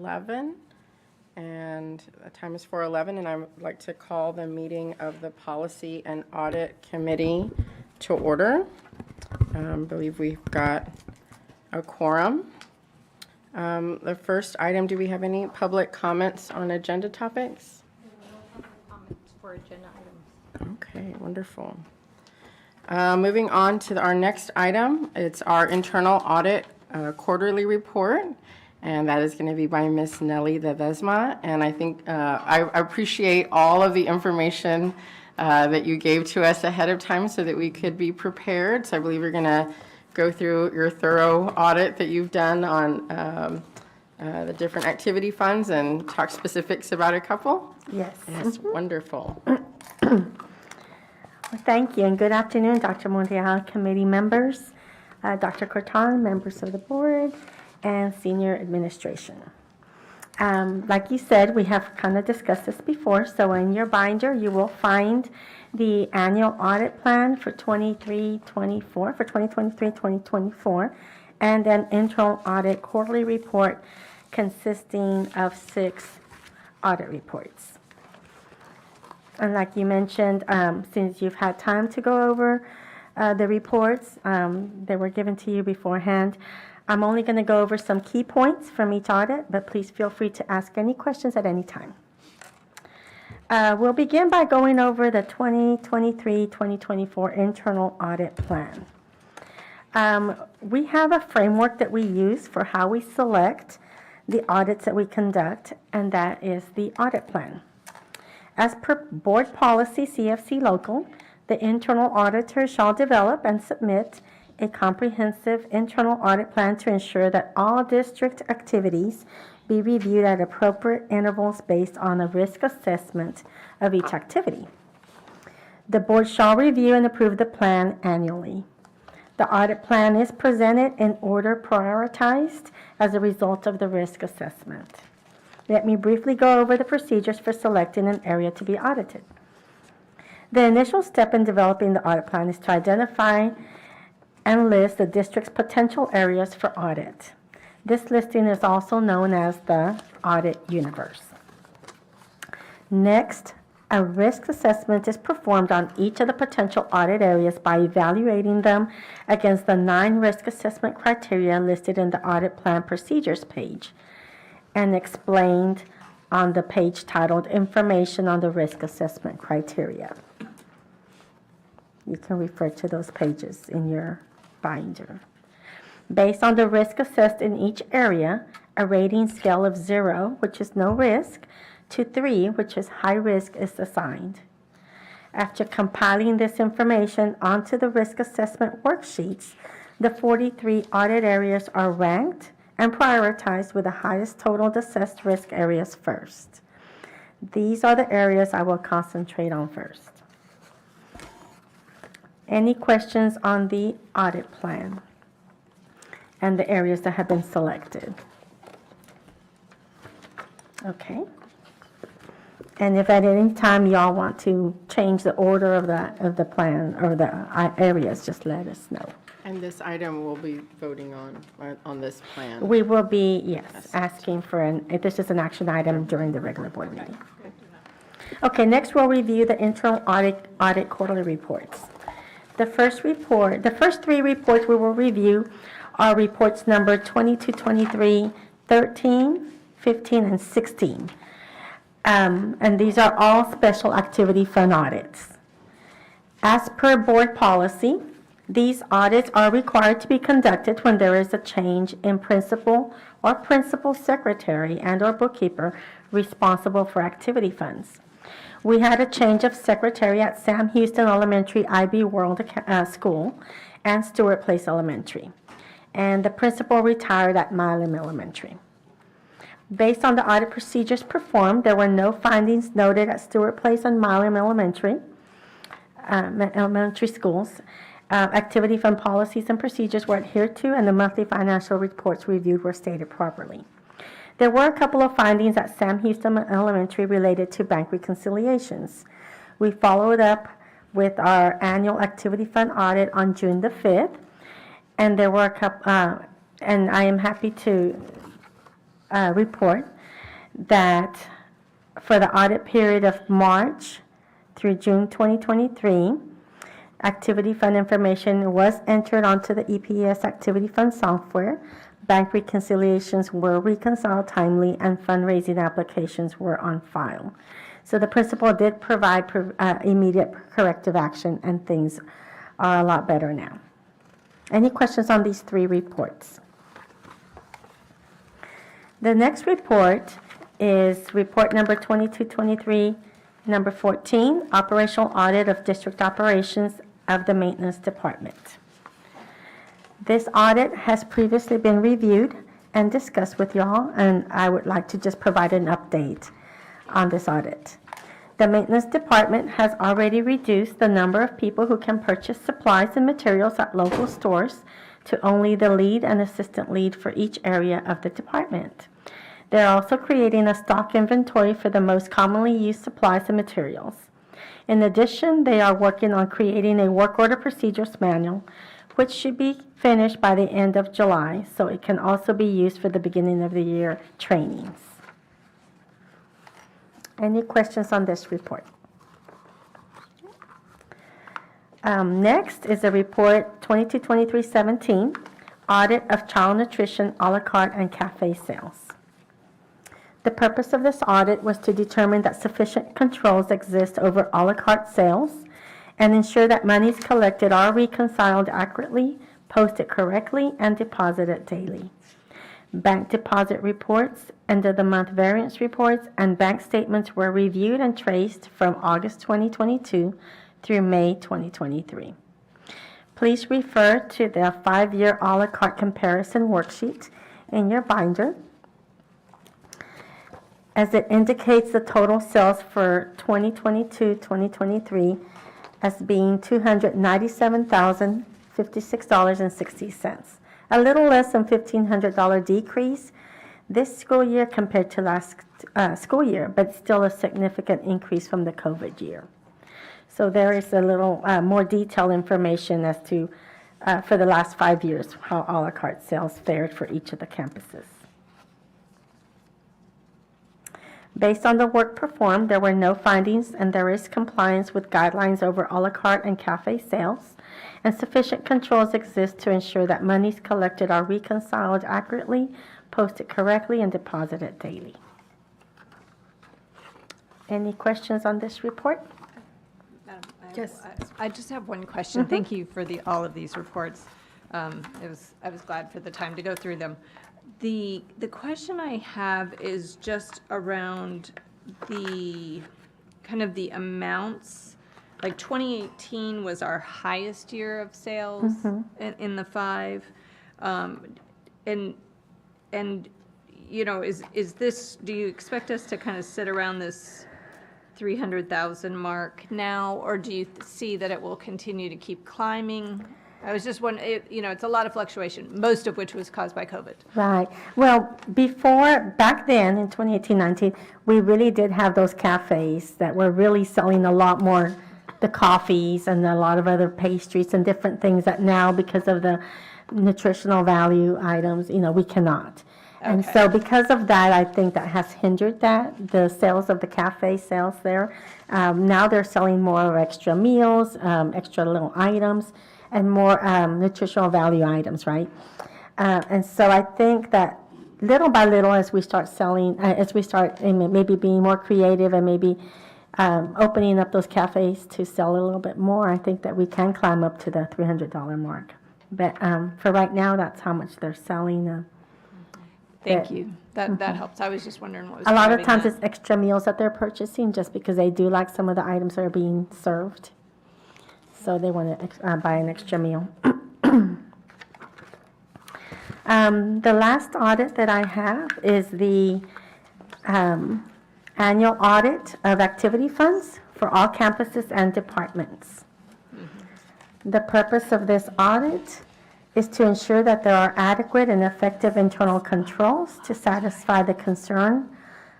4:11, and the time is 4:11, and I would like to call the meeting of the Policy and Audit Committee to order. I believe we've got a quorum. The first item, do we have any public comments on agenda topics? Comments for agenda items. Okay, wonderful. Moving on to our next item, it's our internal audit quarterly report, and that is going to be by Ms. Nelly Ledesma. And I think I appreciate all of the information that you gave to us ahead of time so that we could be prepared. So I believe you're going to go through your thorough audit that you've done on the different activity funds and talk specifics about a couple. Yes. Yes, wonderful. Well, thank you, and good afternoon, Dr. Monreal, committee members, Dr. Corton, members of the board, and senior administration. Like you said, we have kind of discussed this before, so in your binder, you will find the annual audit plan for 2023-2024, and an internal audit quarterly report consisting of 6 audit reports. And like you mentioned, since you've had time to go over the reports that were given to you beforehand, I'm only going to go over some key points from each audit, but please feel free to ask any questions at any time. We'll begin by going over the 2023-2024 internal audit plan. We have a framework that we use for how we select the audits that we conduct, and that is the audit plan. As per board policy CFC local, the internal auditor shall develop and submit a comprehensive internal audit plan to ensure that all district activities be reviewed at appropriate intervals based on a risk assessment of each activity. The board shall review and approve the plan annually. The audit plan is presented in order prioritized as a result of the risk assessment. Let me briefly go over the procedures for selecting an area to be audited. The initial step in developing the audit plan is to identify and list the district's potential areas for audit. This listing is also known as the audit universe. Next, a risk assessment is performed on each of the potential audit areas by evaluating them against the 9 risk assessment criteria listed in the audit plan procedures page and explained on the page titled Information on the Risk Assessment Criteria. You can refer to those pages in your binder. Based on the risk assessed in each area, a rating scale of 0, which is no risk, to 3, which is high risk, is assigned. After compiling this information onto the risk assessment worksheets, the 43 audit areas are ranked and prioritized with the highest total assessed risk areas first. These are the areas I will concentrate on first. Any questions on the audit plan and the areas that have been selected? Okay. And if at any time y'all want to change the order of the plan or the areas, just let us know. And this item we'll be voting on this plan. We will be, yes, asking for this is an action item during the regular board meeting. Okay, next we'll review the internal audit quarterly reports. The first 3 reports we will review are reports number 22-23, 13, 15, and 16. And these are all special activity fund audits. As per board policy, these audits are required to be conducted when there is a change in principal or principal secretary and or bookkeeper responsible for activity funds. We had a change of secretary at Sam Houston Elementary IB World School and Stewart Place Elementary, and the principal retired at Milam Elementary. Based on the audit procedures performed, there were no findings noted at Stewart Place and Milam Elementary schools. Activity fund policies and procedures were adhered to, and the monthly financial reports reviewed were stated properly. There were a couple of findings at Sam Houston Elementary related to bank reconciliations. We followed up with our annual activity fund audit on June the 5th, and there were a couple, and I am happy to report that for the audit period of March through June 2023, activity fund information was entered onto the EPS activity fund software. Bank reconciliations were reconciled timely, and fundraising applications were on file. So the principal did provide immediate corrective action, and things are a lot better now. Any questions on these three reports? The next report is report number 2223, number 14, operational audit of district operations of the maintenance department. This audit has previously been reviewed and discussed with y'all, and I would like to just provide an update on this audit. The maintenance department has already reduced the number of people who can purchase supplies and materials at local stores to only the lead and assistant lead for each area of the department. They're also creating a stock inventory for the most commonly used supplies and materials. In addition, they are working on creating a work order procedures manual, which should be finished by the end of July, so it can also be used for the beginning of the year trainings. Any questions on this report? Next is a report 222317, audit of child nutrition, a la carte, and cafe sales. The purpose of this audit was to determine that sufficient controls exist over a la carte sales and ensure that monies collected are reconciled accurately, posted correctly, and deposited daily. Bank deposit reports, end-of-the-month variance reports, and bank statements were reviewed and traced from August 2022 through May 2023. Please refer to the 5-year a la carte comparison worksheet in your binder, as it indicates the total sales for 2022-2023 as being $297,056.60. A little less than $1,500 decrease this school year compared to last school year, but still a significant increase from the COVID year. So there is a little more detailed information as to, for the last 5 years, how a la carte sales fared for each of the campuses. Based on the work performed, there were no findings, and there is compliance with guidelines over a la carte and cafe sales, and sufficient controls exist to ensure that monies collected are reconciled accurately, posted correctly, and deposited daily. Any questions on this report? Madam, Yes. I just have one question. Thank you for all of these reports. I was glad for the time to go through them. The question I have is just around the kind of the amounts. Like 2018 was our highest year of sales in the 5, and you know, is this? Do you expect us to kind of sit around this 300,000 mark now, or do you see that it will continue to keep climbing? I was just wondering, you know, it's a lot of fluctuation, most of which was caused by COVID. Right. Well, back then in 2018-19, we really did have those cafes that were really selling a lot more, the coffees and a lot of other pastries and different things that now, because of the nutritional value items, you know, we cannot. And Okay. so because of that, I think that has hindered the sales of the cafe sales there. Now they're selling more of extra meals, extra little items, and more nutritional value items, right? And so I think that little by little, as we start selling, as we start maybe being more creative and maybe opening up those cafes to sell a little bit more, I think that we can climb up to the $300 mark. But for right now, that's how much they're selling. Thank you. That helps. I was just wondering what was A lot of driving times that. it's extra meals that they're purchasing just because they do like some of the items that are being served. So they want to buy an extra meal. The last audit that I have is the annual audit of activity funds for all campuses and departments. The purpose of this audit is to ensure that there are adequate and effective internal controls to satisfy the concern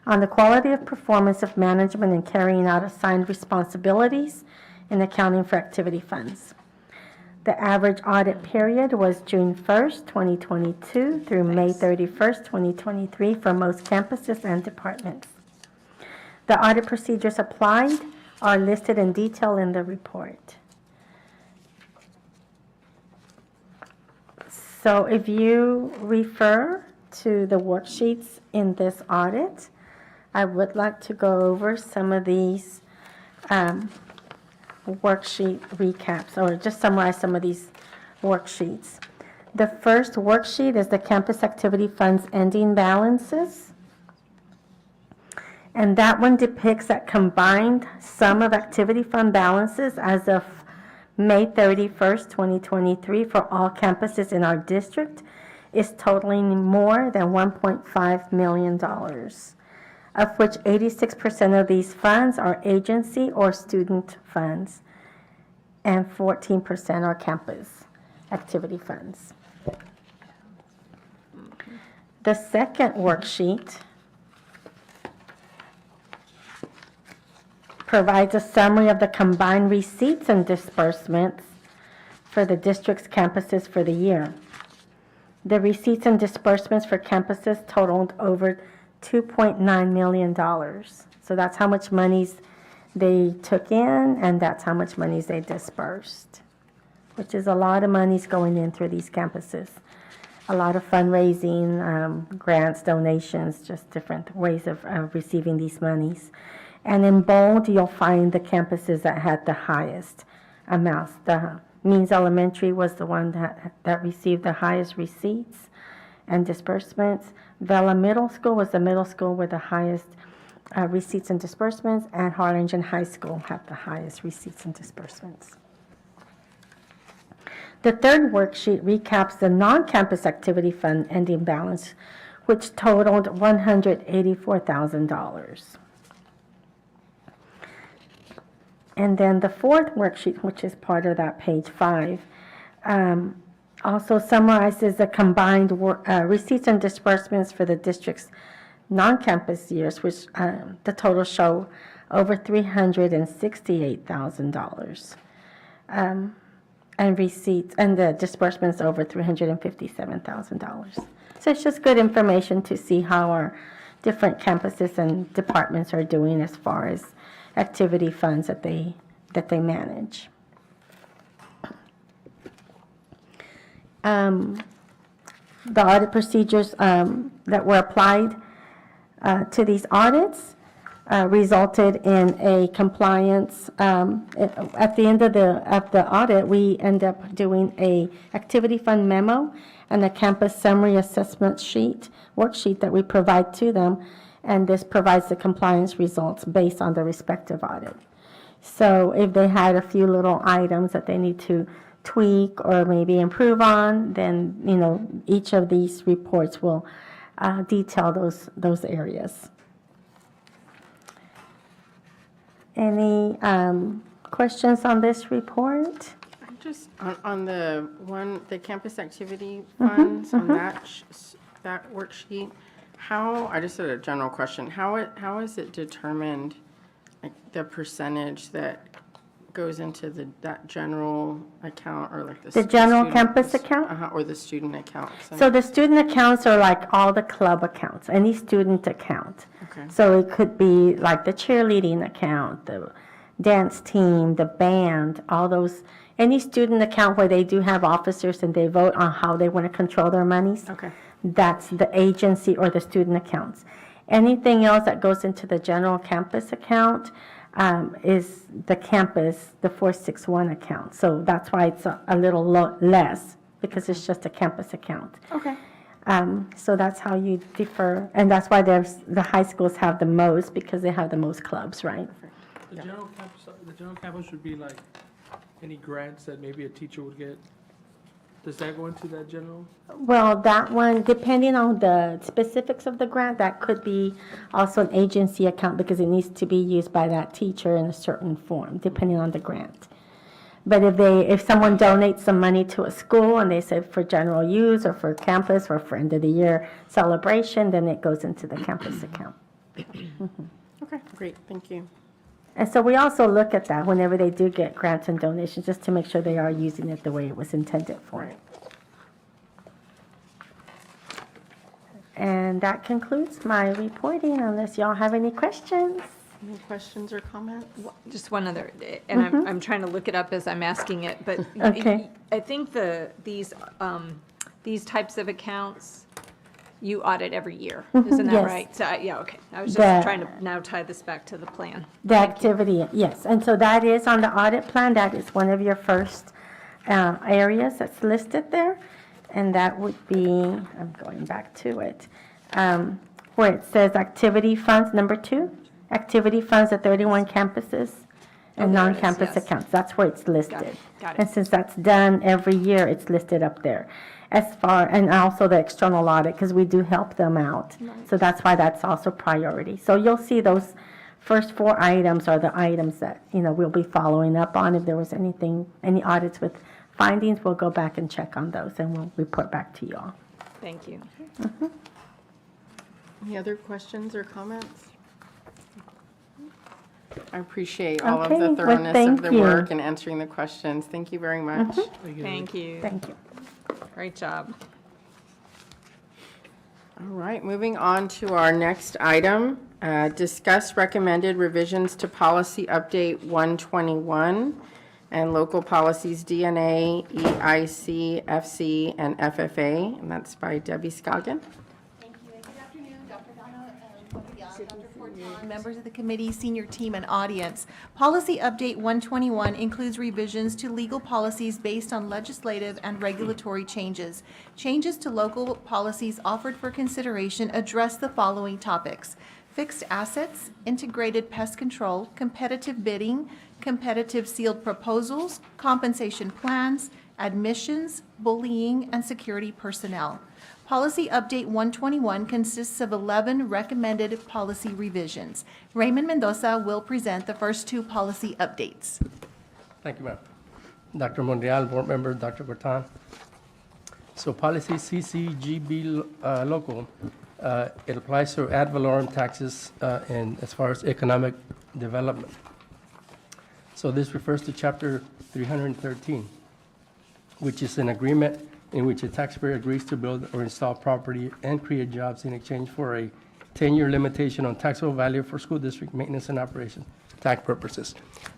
on the quality of performance of management in carrying out assigned responsibilities in accounting for activity funds. The average audit period was June 1st, 2022 through May 31st, 2023 for most campuses and departments. The audit procedures applied are listed in detail in the report. So if you refer to the worksheets in this audit, I would like to go over some of these worksheet recaps, or just summarize some of these worksheets. The first worksheet is the campus activity funds ending balances. And that one depicts that combined sum of activity fund balances as of May 31st, 2023 for all campuses in our district is totaling more than $1.5 million, of which 86% of these funds are agency or student funds, and 14% are campus activity funds. The second worksheet provides a summary of the combined receipts and disbursements for the district's campuses for the year. The receipts and disbursements for campuses totaled over $2.9 million. So that's how much monies they took in, and that's how much monies they dispersed, which is a lot of monies going in through these campuses. A lot of fundraising, grants, donations, just different ways of receiving these monies. And in bold, you'll find the campuses that had the highest amounts. The Means Elementary was the one that received the highest receipts and disbursements. Vela Middle School was the middle school with the highest receipts and disbursements, and Harlingen High School had the highest receipts and disbursements. The third worksheet recaps the non-campus activity fund ending balance, which totaled $184,000. And then the fourth worksheet, which is part of that page 5, also summarizes the combined receipts and disbursements for the district's non-campus years, which the total show over $368,000. And receipts and the disbursements over $357,000. So it's just good information to see how our different campuses and departments are doing as far as activity funds that they manage. The audit procedures that were applied to these audits resulted in a compliance. At the end of the audit, we end up doing a activity fund memo and a campus summary assessment worksheet that we provide to them, and this provides the compliance results based on the respective audit. So if they had a few little items that they need to tweak or maybe improve on, then each of these reports will detail those areas. Any questions on this report? Just on the campus activity funds, on that worksheet, I just had a general question. How is it determined, like the percentage that goes into that general account, or like the general campus account? Or the student account? So the student accounts are like all the club accounts, any student account. Okay. So it could be like the cheerleading account, the dance team, the band, all those, any student account where they do have officers and they vote on how they want to control their monies. Okay. That's the agency or the student accounts. Anything else that goes into the general campus account is the campus, the 461 account. So that's why it's a little less, because it's just a campus account. Okay. So that's how you differ, and that's why the high schools have the most, because they have the most clubs, right? The general campus would be like any grants that maybe a teacher would get. Does that go into that general? Well, that one, depending on the specifics of the grant, that could be also an agency account, because it needs to be used by that teacher in a certain form, depending on the grant. But if someone donates some money to a school and they say for general use or for campus or for end of the year celebration, then it goes into the campus account. Okay, great, thank you. And so we also look at that whenever they do get grants and donations, just to make sure they are using it the way it was intended for. Right. And that concludes my reporting, unless y'all have any questions. Any questions or comments? Just one other, and I'm trying to look it up as I'm asking it, but Okay. I think these types of accounts, you audit every year, isn't that yes. right? So, yeah, okay. I was The- just trying to now tie this back to the plan. The activity, yes. And so that is on the audit plan. That is one of your first areas that's listed there. And that would be, I'm going back to it, where it says activity funds, number 2. Activity funds at 31 campuses and there it is, non-campus yes. accounts. That's where it's listed. got it. And since that's done every year, it's listed up there. And also the external audit, because we do help them out. So that's why that's also priority. So you'll see those first 4 items are the items that, we'll be following up on. If there was any audits with findings, we'll go back and check on those, and we'll report back to you all. Thank you. Any other questions or comments? I appreciate all of Okay, the well, thoroughness of thank the you. work and answering the questions. Thank you very much. Thank you. Thank you. Great job. All right, moving on to our next item. Discuss recommended revisions to policy update 121 and local policies DNA, EIC, FC, and FFA. And that's by Debbie Scoggin. Thank you, and good afternoon, Dr. Donna, Dr. Forton, members of the committee, senior team, and audience. Policy Update 121 includes revisions to legal policies based on legislative and regulatory changes. Changes to local policies offered for consideration address the following topics: fixed assets, integrated pest control, competitive bidding, competitive sealed proposals, compensation plans, admissions, bullying, and security personnel. Policy Update 121 consists of 11 recommended policy revisions. Raymond Mendoza will present the first 2 policy updates. Thank you, ma'am. Dr. Monreal, board member, Dr. Cortan. So policy CCGB local, it applies to ad valorem taxes and as far as economic development. So this refers to chapter 313, which is an agreement in which a taxpayer agrees to build or install property and create jobs in exchange for a 10-year limitation on taxable value for school district maintenance and operation tax purposes.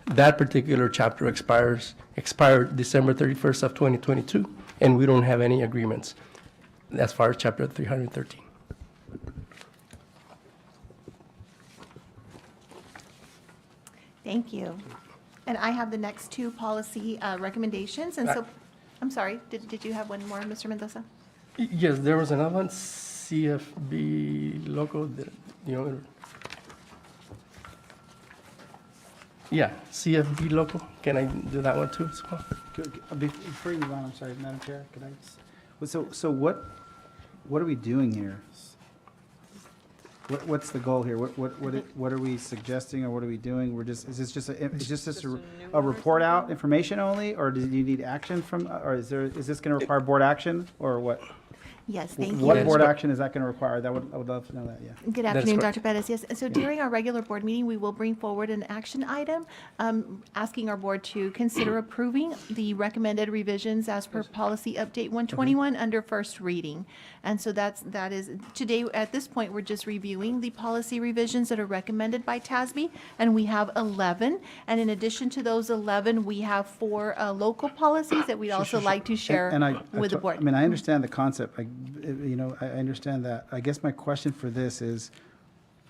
That particular chapter expired December 31st of 2022, and we don't have any agreements as far as chapter 313. Thank you. And I have the next 2 policy recommendations, and so, I'm sorry, did you have one more, Mr. Mendoza? Yes, there was another one, CFB local, yeah, CFB local. Can I do that one too as well? Before you move on, I'm sorry, Madam Chair, could I so what are we doing here? What's the goal here? What are we suggesting, or what are we doing? Is this just a report out information only, or do you need action from, or is this going to require board action, or what? Yes, thank you. What board action is that going to require? I would love to know that, yeah. Good That is afternoon, correct. Dr. Pettis. Yes, so during our regular board meeting, we will bring forward an action item asking our board to consider approving the recommended revisions as per Policy Update 121 under first reading. And so that is, today, at this point, we're just reviewing the policy revisions that are recommended by TASB, and we have 11. And in addition to those 11, we have 4 local policies that we'd also like to share with the board. I mean, I understand the concept, I understand that. I guess my question for this is,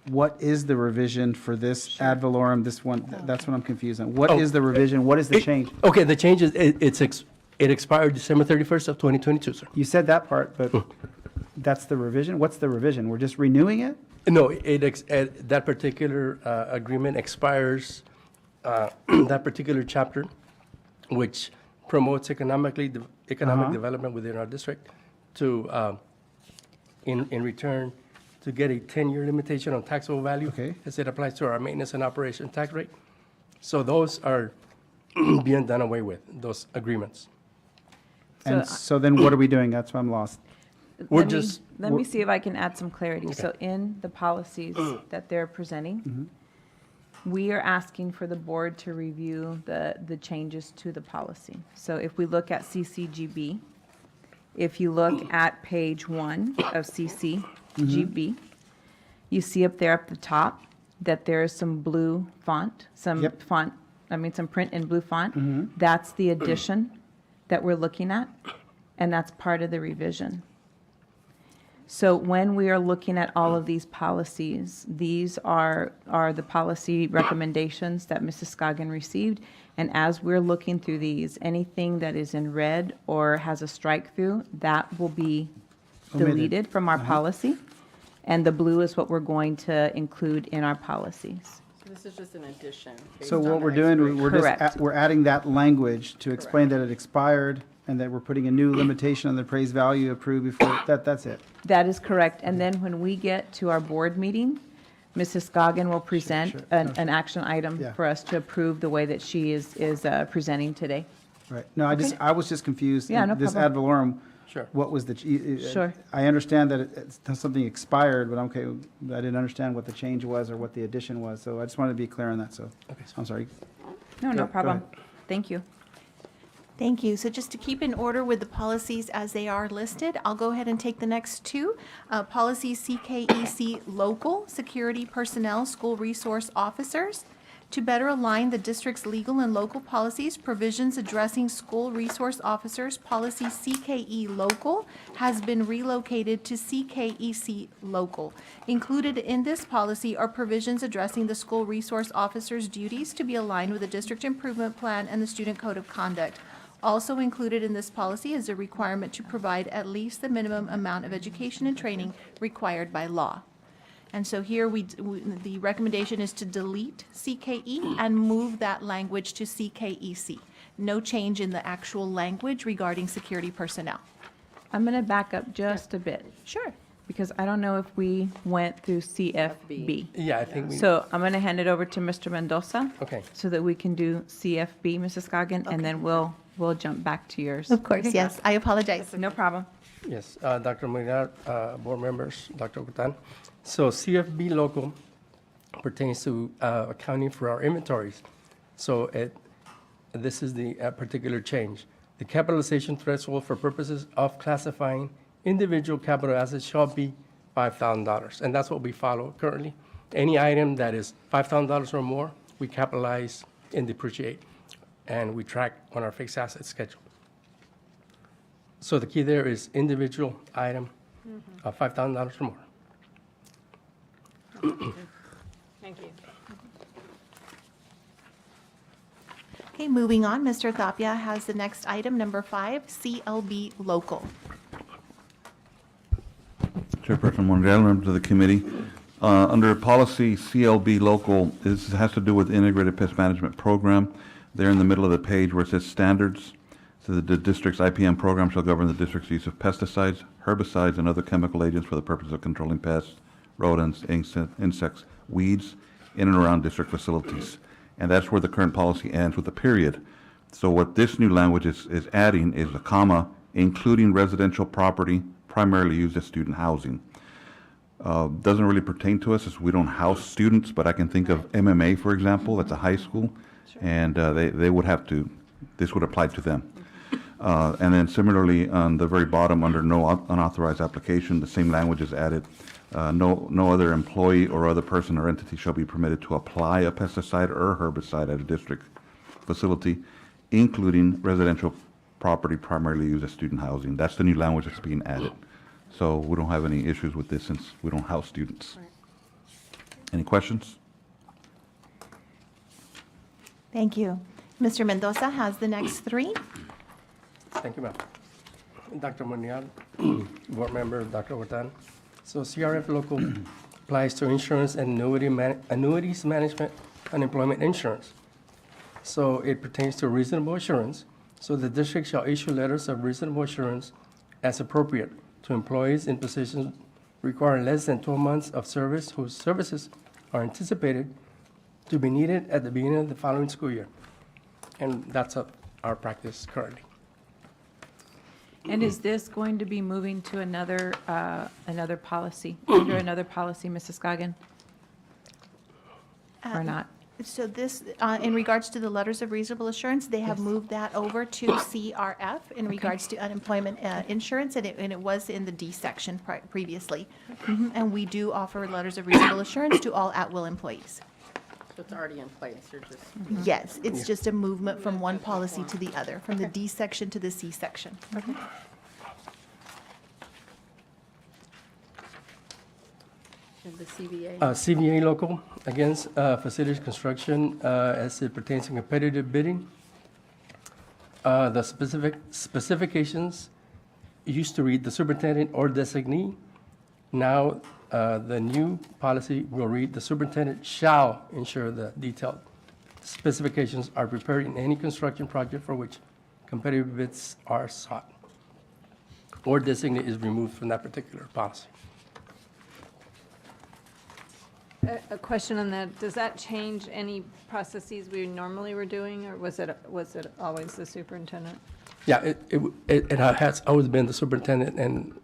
what is the revision for this ad valorem, this one, that's what I'm confused on. What is the revision, what is the change? Okay, the change is, it expired December 31st of 2022, sir. You said that part, but that's the revision? What's the revision? We're just renewing it? No, that particular agreement expires, that particular chapter, which promotes economic development within our district, to, in return, to get a 10-year limitation on taxable value. Okay. As it applies to our maintenance and operation tax rate. So those are being done away with, those agreements. And so then what are we doing? That's why I'm lost. Let me see if I can add some clarity. So in the policies that they're presenting, we are asking for the board to review the changes to the policy. So if we look at CCGB, if you look at page 1 of CCGB, you see up there at the top that there is some blue font, some Yep. some print in blue font. That's the addition that we're looking at, and that's part of the revision. So when we are looking at all of these policies, these are the policy recommendations that Mrs. Scoggin received. And as we're looking through these, anything that is in red or has a strike through, that will be Omitted. deleted from our policy. And the blue is what we're going to include in our policies. So this is just an addition. based So on what the we're doing, expiration. we're just, Correct. we're adding that language to explain that it expired and that we're putting a new limitation on the appraised value approved before, that's it. That is correct. And then when we get to our board meeting, Mrs. Scoggin will present sure. an action item Yeah. for us to approve the way that she is presenting today. Right. No, I was just confused. Yeah, no This problem. ad valorem, Sure. what was the, Sure. I understand that something expired, but okay, I didn't understand what the change was or what the addition was. So I just wanted to be clear on that, so, I'm sorry. No, Go- no go problem. ahead. Thank you. Thank you. So just to keep in order with the policies as they are listed, I'll go ahead and take the next two. Policy CKEC Local, Security Personnel, School Resource Officers. To better align the district's legal and local policies, provisions addressing school resource officers, policy CKE Local has been relocated to CKEC Local. Included in this policy are provisions addressing the school resource officer's duties to be aligned with the district improvement plan and the student code of conduct. Also included in this policy is a requirement to provide at least the minimum amount of education and training required by law. And so here the recommendation is to delete CKE and move that language to CKEC. No change in the actual language regarding security personnel. I'm going to back up just a bit Sure. because I don't know if we went through CFB. Yeah, I think we, So I'm going to hand it over to Mr. Mendoza. Okay. So that we can do CFB, Mrs. Scoggin, and then we'll jump back to yours. Of course, yes. I apologize. No problem. yes, Dr. Molina, board members, Dr. Gutan. So CFB local pertains to accounting for our inventories. So this is the particular change. The capitalization threshold for purposes of classifying individual capital assets shall be $5,000, and that's what we follow currently. Any item that is $5,000 or more, we capitalize and depreciate, and we track on our fixed asset schedule. So the key there is individual item of $5,000 or more. Thank you. Okay, moving on, Mr. Tapia has the next item, number 5, CLB Local. Chairperson Monreal, members of the committee. Under policy CLB local, this has to do with integrated pest management program. There in the middle of the page where it says standards, so that the district's IPM program shall govern the district's use of pesticides, herbicides, and other chemical agents for the purpose of controlling pests, rodents, insects, weeds in and around district facilities. And that's where the current policy ends with a period. So what this new language is adding is a comma, including residential property primarily used as student housing. Doesn't really pertain to us as we don't house students, but I can think of MMA, for example, that's a high school, and they would have to, this would apply to them. And then similarly, on the very bottom, under no unauthorized application, the same language is added. No other employee or other person or entity shall be permitted to apply a pesticide or herbicide at a district facility, including residential property primarily used as student housing. That's the new language that's being added. So we don't have any issues with this since we don't house students. Any questions? Thank you. Mr. Mendoza has the next 3. Thank you, ma'am. Dr. Munial, board member, Dr. Hortan. So CRF local applies to insurance and annuities management, unemployment insurance. So it pertains to reasonable assurance. So the district shall issue letters of reasonable assurance as appropriate to employees in positions requiring less than 12 months of service whose services are anticipated to be needed at the beginning of the following school year. And that's our practice currently. And is this going to be moving to another policy, under another policy, Mrs. Scoggin? Or not? So this, in regards to the letters of reasonable assurance, they have moved that over to CRF in regards to unemployment insurance, and it was in the D section previously. And we do offer letters of reasonable assurance to all at-will employees. So it's already in place, you're just. Yes, it's just a movement from one policy to the other, from the D section to the C section. And the CBA. CVA local, against facilities construction as it pertains to competitive bidding. The specifications used to read the superintendent or designee. Now, the new policy will read the superintendent shall ensure the detailed specifications are prepared in any construction project for which competitive bids are sought. Or designate is removed from that particular policy. A question on that, does that change any processes we normally were doing, or was it always the superintendent? Yeah, it has always been the superintendent, and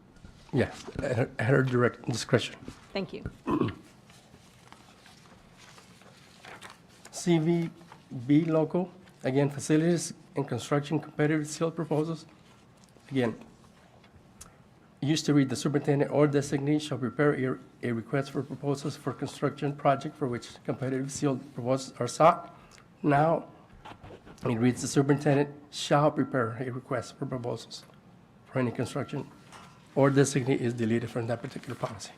yes, at her direct discretion. Thank you. CVB local, again, facilities and construction competitive sealed proposals. Again, used to read the superintendent or designee shall prepare a request for proposals for construction project for which competitive sealed proposals are sought. Now, it reads the superintendent shall prepare a request for proposals for any construction, or designee is deleted from that particular policy.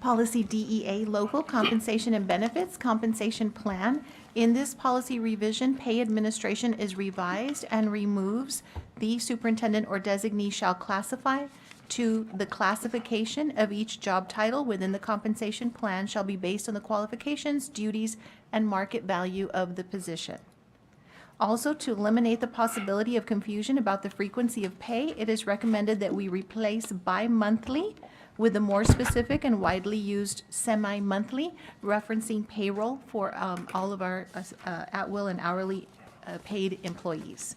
Policy DEA, local compensation and benefits, compensation plan. In this policy revision, pay administration is revised and removes the superintendent or designee shall classify to the classification of each job title within the compensation plan shall be based on the qualifications, duties, and market value of the position. Also, to eliminate the possibility of confusion about the frequency of pay, it is recommended that we replace bi-monthly with a more specific and widely used semi-monthly, referencing payroll for all of our at-will and hourly paid employees.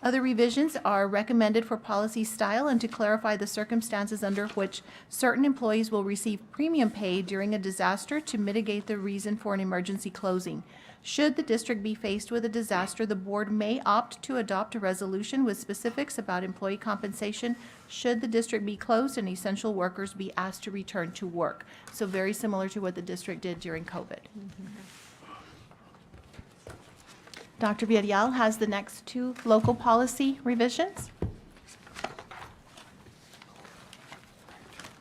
Other revisions are recommended for policy style and to clarify the circumstances under which certain employees will receive premium pay during a disaster to mitigate the reason for an emergency closing. Should the district be faced with a disaster, the board may opt to adopt a resolution with specifics about employee compensation should the district be closed and essential workers be asked to return to work. So very similar to what the district did during COVID. Dr. Villarreal has the next two local policy revisions.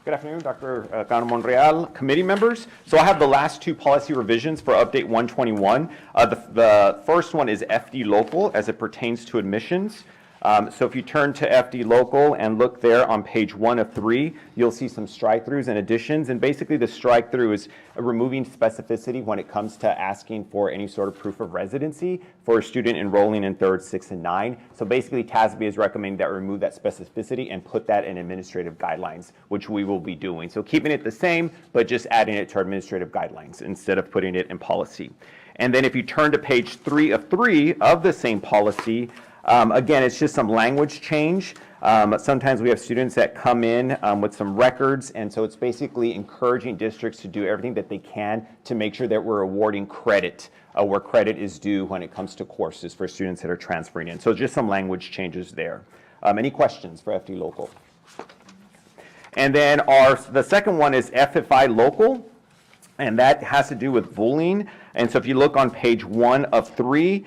Good afternoon, Dr. Cano Monreal, committee members. So I have the last two policy revisions for Update 121. The first one is FD local as it pertains to admissions. So if you turn to FD local and look there on page 1 of 3, you'll see some strike-throughs and additions. And basically the strike-through is removing specificity when it comes to asking for any sort of proof of residency for a student enrolling in 3rd, 6th, and 9. So basically TASB is recommending that we remove that specificity and put that in administrative guidelines, which we will be doing. So keeping it the same, but just adding it to our administrative guidelines instead of putting it in policy. And then if you turn to page 3 of 3 of the same policy, again, it's just some language change. Sometimes we have students that come in with some records, and so it's basically encouraging districts to do everything that they can to make sure that we're awarding credit where credit is due when it comes to courses for students that are transferring in. So just some language changes there. Any questions for FD Local? And then the second one is FFI Local, and that has to do with bullying. And so if you look on page 1 of 3,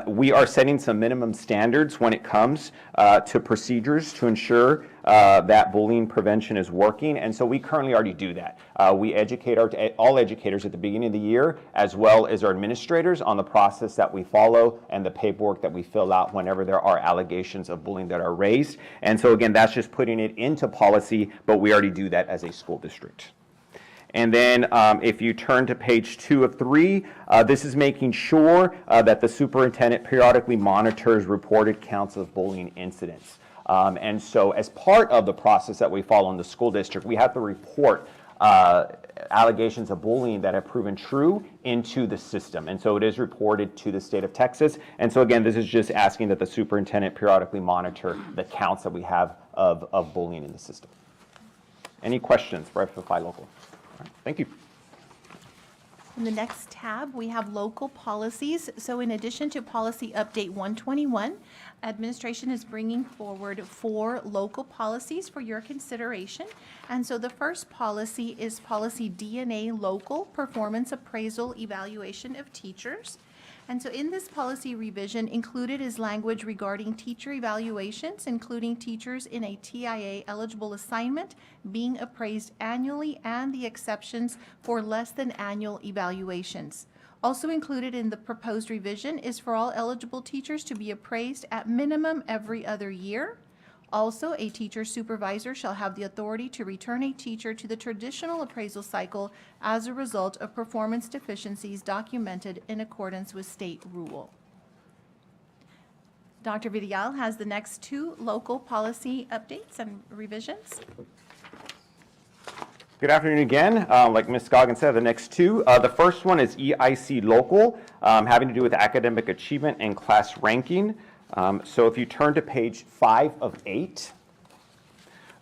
we are setting some minimum standards when it comes to procedures to ensure that bullying prevention is working. And so we currently already do that. We educate all educators at the beginning of the year, as well as our administrators, on the process that we follow and the paperwork that we fill out whenever there are allegations of bullying that are raised. And so again, that's just putting it into policy, but we already do that as a school district. And then if you turn to page 2 of 3, this is making sure that the superintendent periodically monitors reported counts of bullying incidents. And so as part of the process that we follow in the school district, we have to report allegations of bullying that have proven true into the system. And so it is reported to the state of Texas. And so again, this is just asking that the superintendent periodically monitor the counts that we have of bullying in the system. Any questions for FFI local? All right, thank you. In the next tab, we have local policies. So in addition to policy update 121, administration is bringing forward 4 local policies for your consideration. And so the first policy is policy DNA local performance appraisal evaluation of teachers. And so in this policy revision, included is language regarding teacher evaluations, including teachers in a TIA-eligible assignment being appraised annually and the exceptions for less than annual evaluations. Also included in the proposed revision is for all eligible teachers to be appraised at minimum every other year. Also, a teacher supervisor shall have the authority to return a teacher to the traditional appraisal cycle as a result of performance deficiencies documented in accordance with state rule. Dr. Vidal has the next 2 local policy updates and revisions. Good afternoon again. Like Ms. Scoggins said, the next 2. The first one is EIC local, having to do with academic achievement and class ranking. So if you turn to page 5 of 8,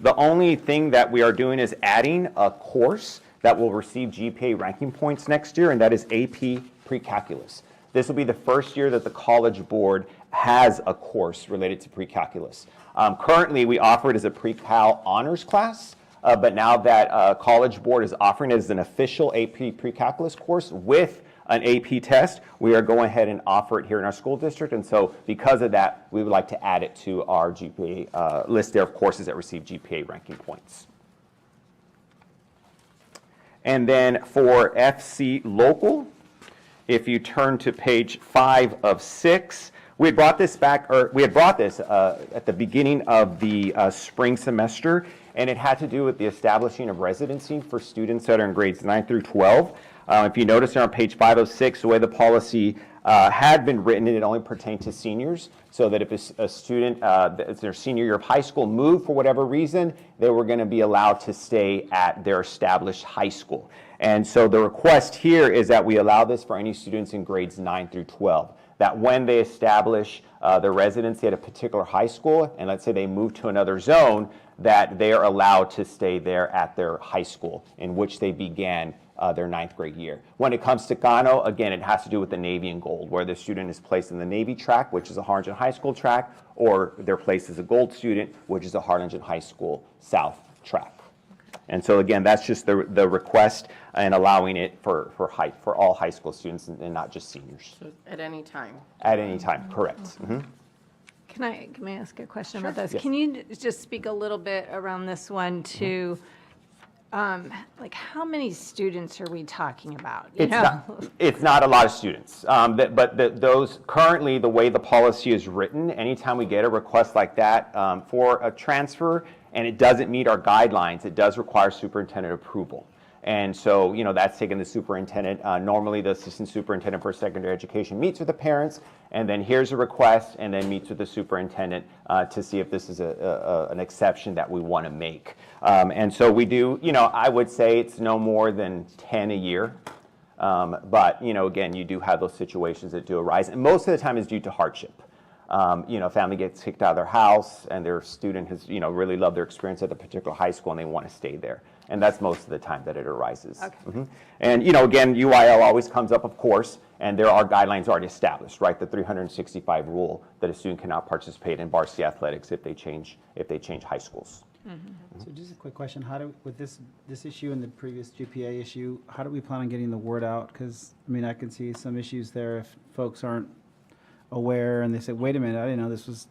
the only thing that we are doing is adding a course that will receive GPA ranking points next year, and that is AP Pre-Calculus. This will be the first year that the College Board has a course related to pre-calculus. Currently, we offer it as a pre-cal honors class, but now that College Board is offering it as an official AP Pre-Calculus course with an AP test, we are going ahead and offer it here in our school district. And so because of that, we would like to add it to our GPA list there of courses that receive GPA ranking points. And then for FC local, if you turn to page 5 of 6, we had brought this back, or we had brought this at the beginning of the spring semester, and it had to do with the establishing of residency for students that are in grades 9 through 12. If you notice there on page 506, the way the policy had been written, it only pertained to seniors, so that if a student, it's their senior year of high school, moved for whatever reason, they were going to be allowed to stay at their established high school. And so the request here is that we allow this for any students in grades 9 through 12, that when they establish their residency at a particular high school, and let's say they move to another zone, that they are allowed to stay there at their high school in which they began their 9th grade year. When it comes to Kano, again, it has to do with the Navy and Gold, where the student is placed in the Navy track, which is a Harlingen High School track, or they're placed as a Gold student, which is a Harlingen High School South track. And so again, that's just the request and allowing it for all high school students and not just seniors. So at any time. At any time, correct. Mm-hmm. Can I ask a question about this? Yes. Can you just speak a little bit around this one to, like, how many students are we talking about? It's not a lot of students, but those currently, the way the policy is written, anytime we get a request like that for a transfer and it doesn't meet our guidelines, it does require superintendent approval. And so, that's taken the superintendent. Normally, the assistant superintendent for secondary education meets with the parents, and then here's a request, and then meets with the superintendent to see if this is an exception that we want to make. And so we do, I would say it's no more than 10 a year. But, again, you do have those situations that do arise, and most of the time is due to hardship. Family gets kicked out of their house, and their student has, really loved their experience at a particular high school, and they want to stay there. And that's most of the time that it arises. Okay. Mm-hmm. And, again, UIL always comes up, of course, and there are guidelines already established, right? The 365 rule that a student cannot participate in varsity athletics if they change high schools. So just a quick question, with this issue and the previous GPA issue, how do we plan on getting the word out? Because, I can see some issues there if folks aren't aware and they say, wait a minute, I didn't know this was,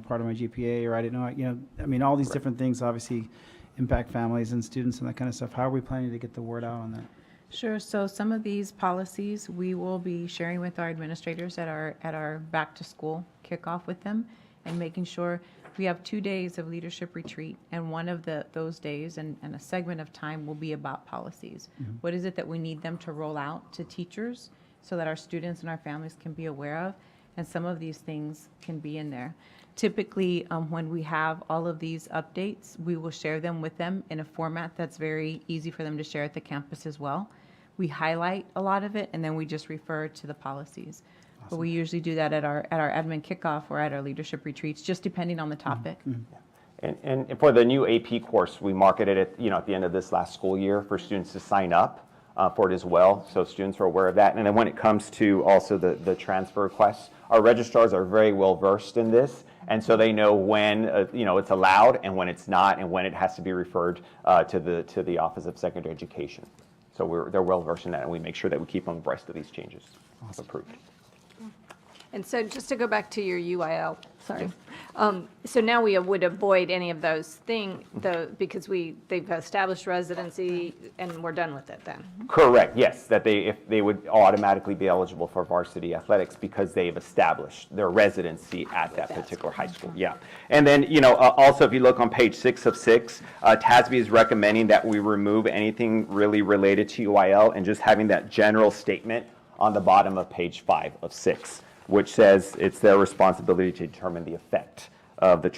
part of my GPA, or I didn't know, all these different things obviously impact families and students and that kind of stuff. How are we planning to get the word out on that? Sure. So some of these policies we will be sharing with our administrators at our back to school kickoff with them, and making sure we have 2 days of leadership retreat, and one of those days and a segment of time will be about policies. Mm-hmm. What is it that we need them to roll out to teachers so that our students and our families can be aware of? And some of these things can be in there. Typically, when we have all of these updates, we will share them with them in a format that's very easy for them to share at the campus as well. We highlight a lot of it, and then we just refer to the policies. Awesome. But we usually do that at our admin kickoff or at our leadership retreats, just depending on the topic. Mm-hmm. And for the new AP course, we marketed it, at the end of this last school year for students to sign up for it as well. So students are aware of that. And then when it comes to also the transfer requests, our registrars are very well versed in this. And so they know when, it's allowed and when it's not, and when it has to be referred to the Office of Secondary Education. So they're well versed in that, and we make sure that we keep them abreast of these changes. Approved. And so just to go back to your UIL, sorry. So now we would avoid any of those because they've established residency and we're done with it then. Correct, yes, if they would automatically be eligible for varsity athletics because they've established their residency at that particular high school, yeah. And then, also if you look on page 6 of 6, TASB is recommending that we remove anything really related to UIL and just having that general statement on the bottom of page 5 of 6, which says it's their responsibility to determine the effect of the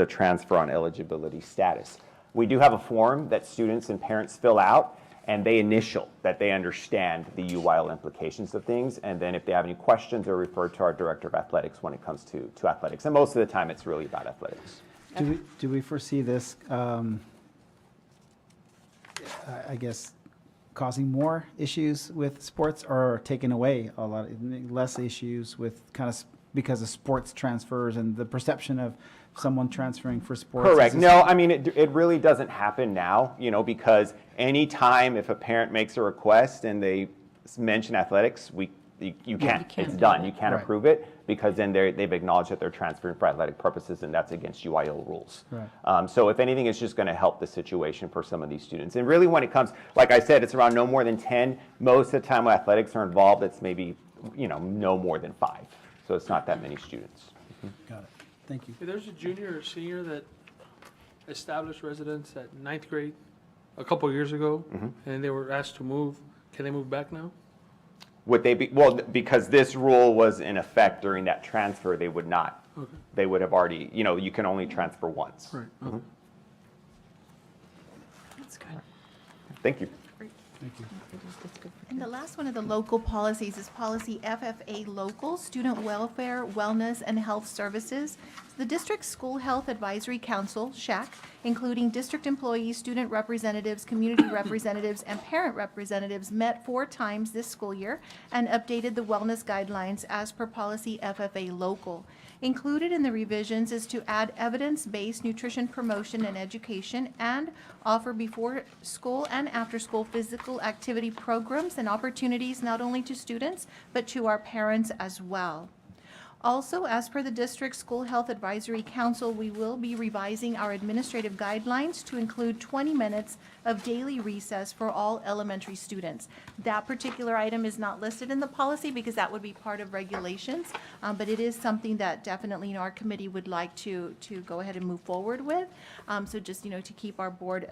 transfer on eligibility status. We do have a form that students and parents fill out, and they initial that they understand the UIL implications of things, and then if they have any questions, they're referred to our Director of Athletics when it comes to athletics. And most of the time, it's really about athletics. Do we foresee this, I guess, causing more issues with sports, or taking away a lot, less issues with because of sports transfers and the perception of someone transferring for sports? Correct. No, I mean, it really doesn't happen now, because any time if a parent makes a request and they mention athletics, you can't. It's done. You can't approve it because then they've acknowledged that they're transferring for athletic purposes, and that's against UIL rules. Right. So if anything, it's just going to help the situation for some of these students. And really, when it comes, like I said, it's around no more than 10. Most of the time when athletics are involved, it's maybe no more than 5. So it's not that many students. Got it. Thank you. Hey, there's a junior or senior that established residence at 9th grade a couple years ago, and they were asked to move. Can they move back now? Would they be, well, because this rule was in effect during that transfer, they would not. Okay. They would have already, you can only transfer once. Right. Okay. That's good. Thank you. Thank you. And the last one of the local policies is policy FFA Local, Student Welfare, Wellness, and Health Services. The District School Health Advisory Council, SHAC, including district employees, student representatives, community representatives, and parent representatives, met 4 times this school year and updated the wellness guidelines as per policy FFA Local. Included in the revisions is to add evidence-based nutrition promotion and education and offer before school and after school physical activity programs and opportunities not only to students, but to our parents as well. Also, as per the District School Health Advisory Council, we will be revising our administrative guidelines to include 20 minutes of daily recess for all elementary students. That particular item is not listed in the policy because that would be part of regulations, but it is something that definitely our committee would like to go ahead and move forward with. So just, to keep our board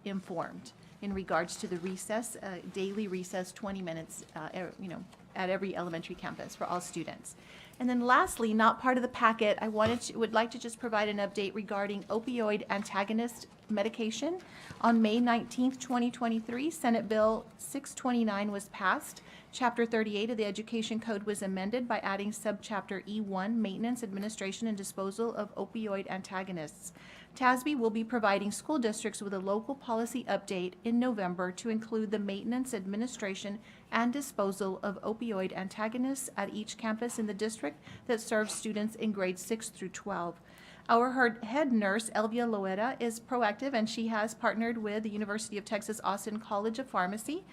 informed in regards to the recess, daily recess, 20 minutes, at every elementary campus for all students. And then lastly, not part of the packet, I would like to just provide an update regarding opioid antagonist medication. On May 19th, 2023, Senate Bill 629 was passed. Chapter 38 of the Education Code was amended by adding subchapter E1, Maintenance, Administration, and Disposal of Opioid Antagonists. TASB will be providing school districts with a local policy update in November to include the maintenance, administration, and disposal of opioid antagonists at each campus in the district that serves students in grades 6 through 12. Our head nurse, Elvia Loera, is proactive, and she has partnered with the University of Texas Austin College of Pharmacy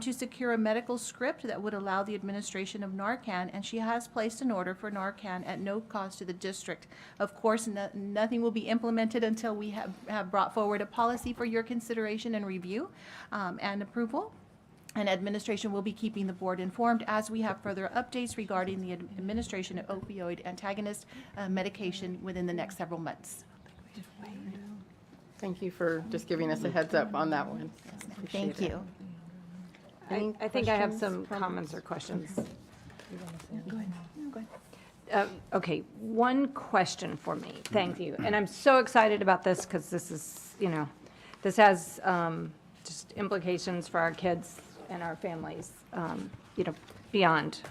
to secure a medical script that would allow the administration of Narcan, and she has placed an order for Narcan at no cost to the district. Of course, nothing will be implemented until we have brought forward a policy for your consideration and review and approval. And administration will be keeping the board informed as we have further updates regarding the administration of opioid antagonist medication within the next several months. Thank you for just giving us a heads up on that one. Thank you. Any I think I have questions some from- comments or questions. Okay, one question for me. Thank you. And I'm so excited about this because this is, this has just implications for our kids and our families, beyond.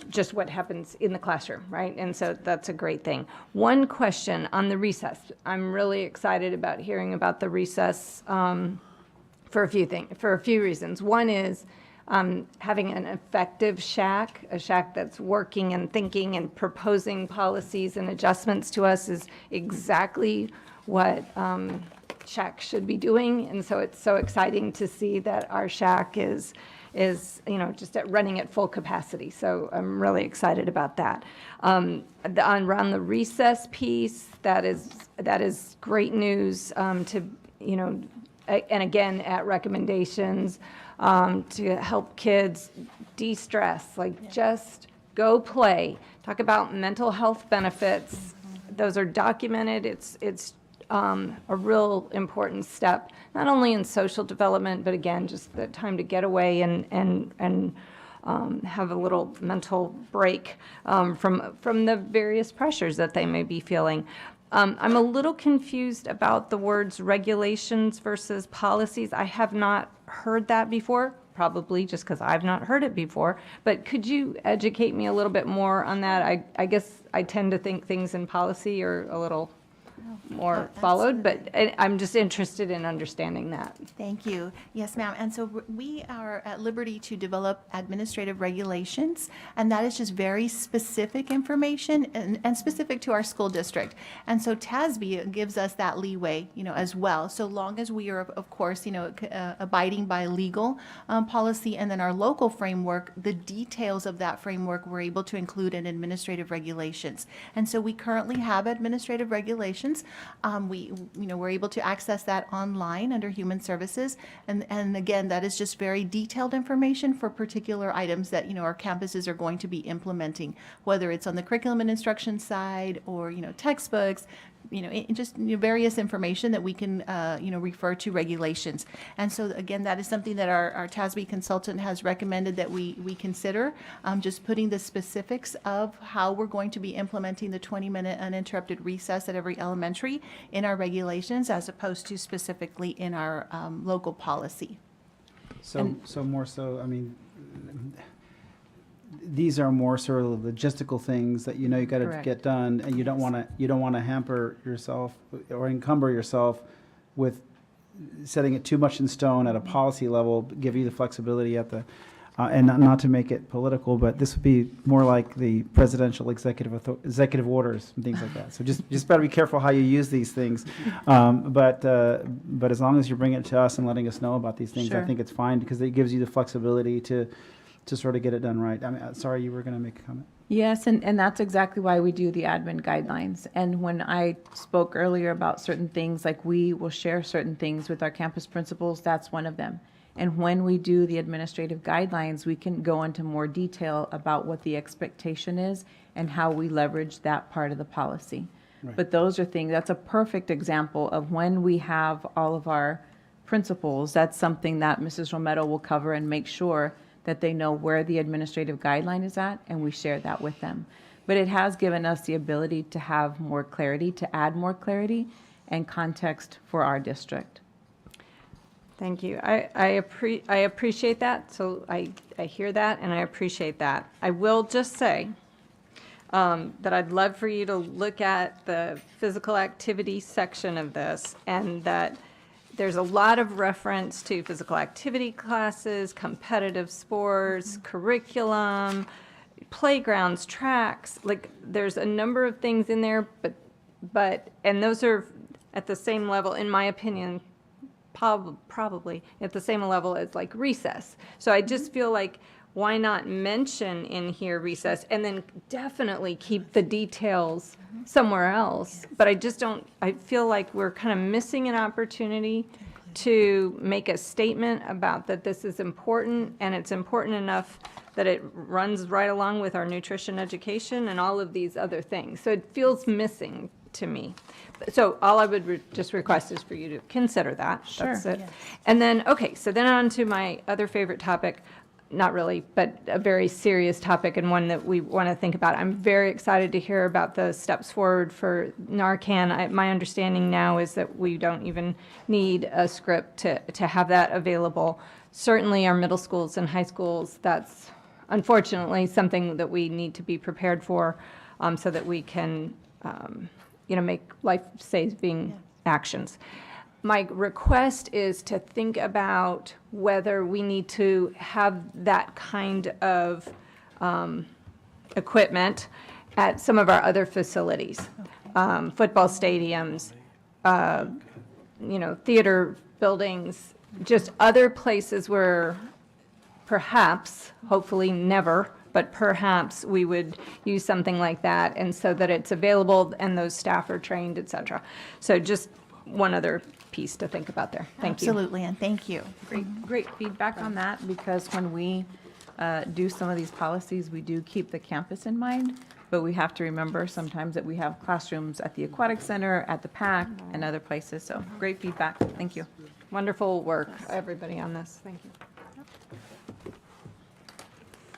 just what happens in the classroom, right? And so that's a great thing. One question on the recess. I'm really excited about hearing about the recess for a few reasons. One is having an effective shack, a shack that's working and thinking and proposing policies and adjustments to us is exactly what shack should be doing. And so it's so exciting to see that our shack is just running at full capacity. So I'm really excited about that. Around the recess piece, that is great news and again, at recommendations to help kids de-stress, like just go play. Talk about mental health benefits. Those are documented. It's a real important step, not only in social development, but again, just the time to get away and have a little mental break from the various pressures that they may be feeling. I'm a little confused about the words regulations versus policies. I have not heard that before, probably just because I've not heard it before. But could you educate me a little bit more on that? I guess I tend to think things in policy are a little more followed, but I'm just interested in understanding that. Thank you. Yes, ma'am. And so we are at liberty to develop administrative regulations, and that is just very specific information and specific to our school district. And so TASB gives us that leeway, as well, so long as we are, of course, abiding by legal policy, and then our local framework, the details of that framework we're able to include in administrative regulations. And so we currently have administrative regulations. We're able to access that online under Human Services. And again, that is just very detailed information for particular items that, our campuses are going to be implementing, whether it's on the curriculum and instruction side or, textbooks, various information that we can, refer to regulations. And so again, that is something that our TASB consultant has recommended that we consider, just putting the specifics of how we're going to be implementing the 20-minute uninterrupted recess at every elementary in our regulations, as opposed to specifically in our local policy. So more so, these are more sort of logistical things that you got to Correct. get done, and you don't want to hamper yourself or encumber yourself with setting it too much in stone at a policy level. Give you the flexibility at the and not to make it political, but this would be more like the presidential executive orders and things like that. So just better be careful how you use these things. But as long as you bring it to us and letting us know about these things, Sure. I think it's fine, because it gives you the flexibility to sort of get it done right. Sorry, you were going to make a comment. Yes, and that's exactly why we do the admin guidelines. And when I spoke earlier about certain things, like we will share certain things with our campus principals, that's one of them. And when we do the administrative guidelines, we can go into more detail about what the expectation is and how we leverage that part of the policy. Right. But those are things, that's a perfect example of when we have all of our principals, that's something that Mrs. Romero will cover and make sure that they know where the administrative guideline is at, and we share that with them. But it has given us the ability to have more clarity, to add more clarity and context for our district. Thank you. I appreciate that. So I hear that and I appreciate that. I will just say that I'd love for you to look at the physical activity section of this, and that there's a lot of reference to physical activity classes, competitive sports, curriculum, playgrounds, tracks. Like, there's a number of things in there, and those are at the same level, in my opinion, probably at the same level as like recess. So I just feel like, why not mention in here recess, and then definitely keep the details somewhere else? But I feel like we're kind of missing an opportunity to make a statement about that this is important, and it's important enough that it runs right along with our nutrition education and all of these other things. So it feels missing to me. So all I would just request is for you to consider that. Sure. That's it. And then, okay, so then on to my other favorite topic, not really, but a very serious topic, and one that we want to think about. I'm very excited to hear about the steps forward for Narcan. My understanding now is that we don't even need a script to have that available. Certainly our middle schools and high schools, that's unfortunately, something that we need to be prepared for so that we can, make life-saving actions. My request is to think about whether we need to have that kind of equipment at some of our other facilities, football stadiums, theater buildings, just other places where perhaps, hopefully never, but perhaps we would use something like that, and so that it's available and those staff are trained, et cetera. So just one other piece to think about there. Thank you. Absolutely, and thank you. Great feedback on that, because when we do some of these policies, we do keep the campus in mind, but we have to remember sometimes that we have classrooms at the aquatic center, at the PAC, and other places. So great feedback. Thank you. Wonderful work, everybody on this. Thank you.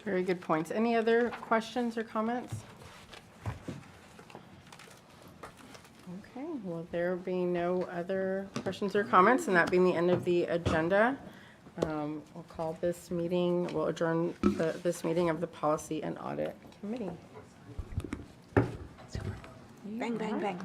Very good points. Any other questions or comments? Okay, well, there being no other questions or comments, and that being the end of the agenda, we'll call this meeting, we'll adjourn this meeting of the Policy and Audit Committee. Bang, bang, bang.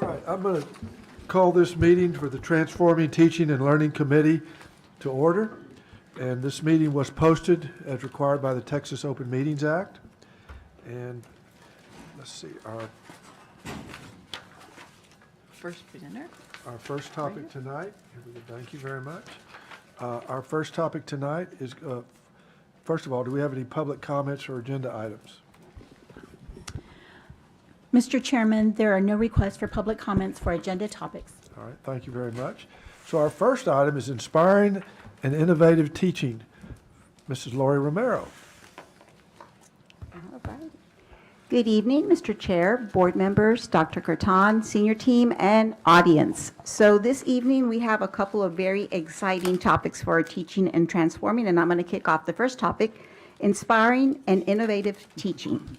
All right, I'm going to call this meeting for the Transforming Teaching and Learning Committee to order. And this meeting was posted as required by the Texas Open Meetings Act. And let's see, First presenter. our first topic tonight, here we go, thank you very much. Our first topic tonight is, first of all, do we have any public comments or agenda items? Mr. Chairman, there are no requests for public comments for agenda topics. All right, thank you very much. So our first item is inspiring and innovative teaching. Mrs. Lori Romero. All right. Good evening, Mr. Chair, board members, Dr. Curtan, senior team, and audience. So this evening, we have a couple of very exciting topics for our teaching and transforming, and I'm going to kick off the first topic, inspiring and innovative teaching.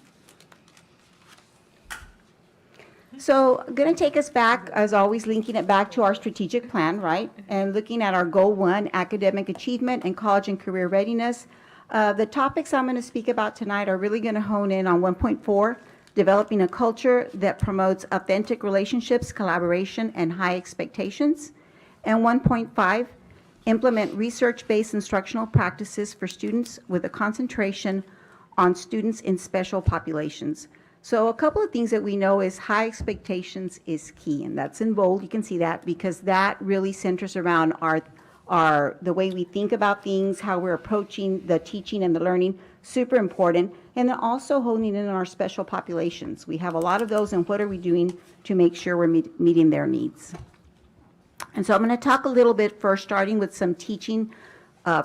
So I'm going to take us back, as always, linking it back to our strategic plan, right? And looking at our Goal 1, academic achievement and college and career readiness. The topics I'm going to speak about tonight are really going to hone in on 1.4, developing a culture that promotes authentic relationships, collaboration, and high expectations. And 1.5, implement research-based instructional practices for students with a concentration on students in special populations. So a couple of things that we know is high expectations is key, and that's in bold. You can see that because that really centers around the way we think about things, how we're approaching the teaching and the learning, super important. And then also honing in on our special populations. We have a lot of those, and what are we doing to make sure we're meeting their needs? And so I'm going to talk a little bit first, starting with some teaching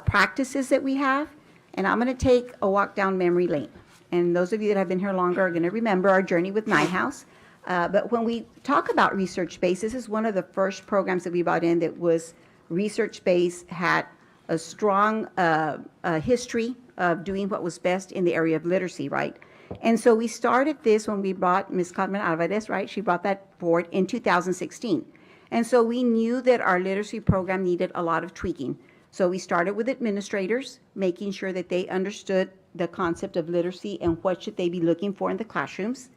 practices that we have, and I'm going to take a walk down memory lane. And those of you that have been here longer are going to remember our journey with Nighthouse. But when we talk about research-based, this is one of the first programs that we brought in that was research-based, had a strong history of doing what was best in the area of literacy, right? And so we started this when we brought Ms. Carmen Alvarez, right? She brought that forward in 2016. And so we knew that our literacy program needed a lot of tweaking. So we started with administrators, making sure that they understood the concept of literacy and what should they be looking for in the classrooms.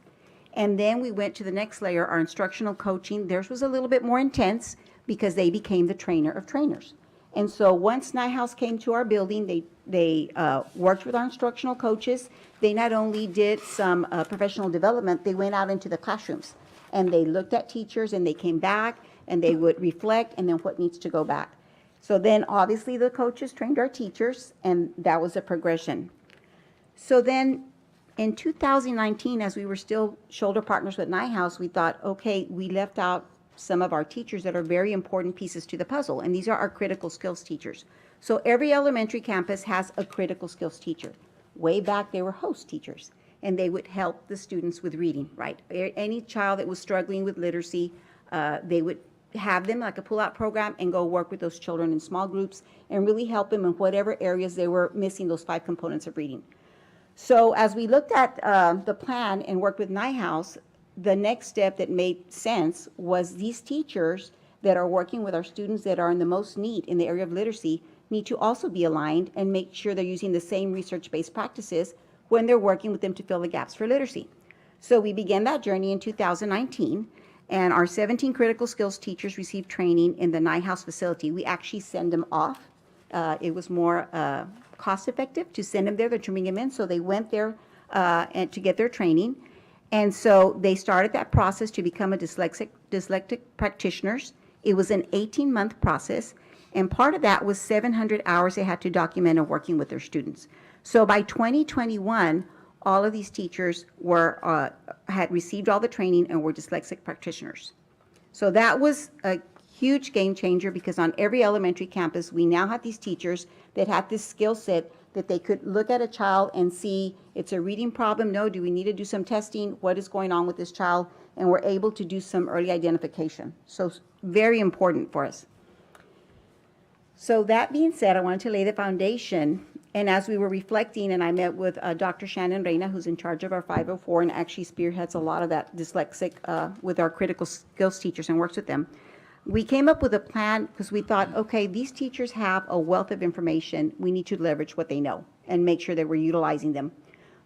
And then we went to the next layer, our instructional coaching. Theirs was a little bit more intense because they became the trainer of trainers. And so once Nighthouse came to our building, they worked with our instructional coaches. They not only did some professional development, they went out into the classrooms and they looked at teachers and they came back and they would reflect and then what needs to go back. So then obviously the coaches trained our teachers and that was a progression. So then in 2019, as we were still shoulder partners with Nighthouse, we thought, okay, we left out some of our teachers that are very important pieces to the puzzle, and these are our critical skills teachers. So every elementary campus has a critical skills teacher. Way back, they were host teachers, and they would help the students with reading, right? Any child that was struggling with literacy, they would have them like a pull-out program and go work with those children in small groups and really help them in whatever areas they were missing those 5 components of reading. So as we looked at the plan and worked with Nighthouse, the next step that made sense was these teachers that are working with our students that are in the most need in the area of literacy need to also be aligned and make sure they're using the same research-based practices when they're working with them to fill the gaps for literacy. So we began that journey in 2019, and our 17 critical skills teachers received training in the Nighthouse facility. We actually send them off. It was more cost-effective to send them there than to bring them in, so they went there and to get their training. And so they started that process to become a dyslexic practitioners. It was an 18-month process, and part of that was 700 hours they had to document of working with their students. So by 2021, all of these teachers were had received all the training and were dyslexic practitioners. So that was a huge game changer because on every elementary campus, we now had these teachers that had this skill set that they could look at a child and see it's a reading problem. No, do we need to do some testing? What is going on with this child? And we're able to do some early identification. So very important for us. So that being said, I wanted to lay the foundation. And as we were reflecting, and I met with Dr. Shannon Reyna, who's in charge of our 504 and actually spearheads a lot of that dyslexic with our critical skills teachers and works with them. We came up with a plan because we thought, okay, these teachers have a wealth of information. We need to leverage what they know and make sure that we're utilizing them.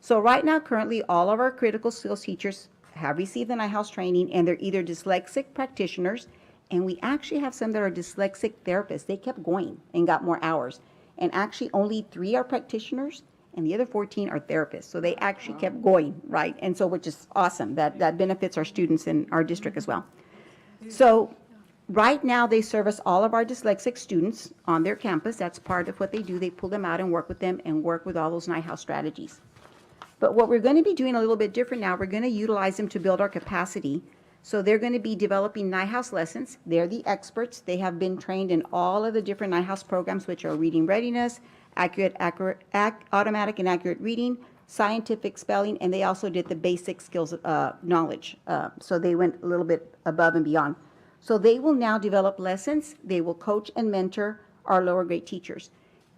So right now, currently, all of our critical skills teachers have received the NIHOUSE training, and they're either dyslexic practitioners, and we actually have some that are dyslexic therapists. They kept going and got more hours. And actually, only 3 are practitioners, and the other 14 are therapists. So they actually kept going, right? And so, which is awesome. That benefits our students in our district as well. So right now, they service all of our dyslexic students on their campus. That's part of what they do. They pull them out and work with them and work with all those NIHOUSE strategies. But what we're going to be doing a little bit different now, we're going to utilize them to build our capacity. So they're going to be developing NIHOUSE lessons. They're the experts. They have been trained in all of the different NIHOUSE programs, which are reading readiness, automatic and accurate reading, scientific spelling, and they also did the basic skills knowledge. So they went a little bit above and beyond. So they will now develop lessons. They will coach and mentor our lower grade teachers.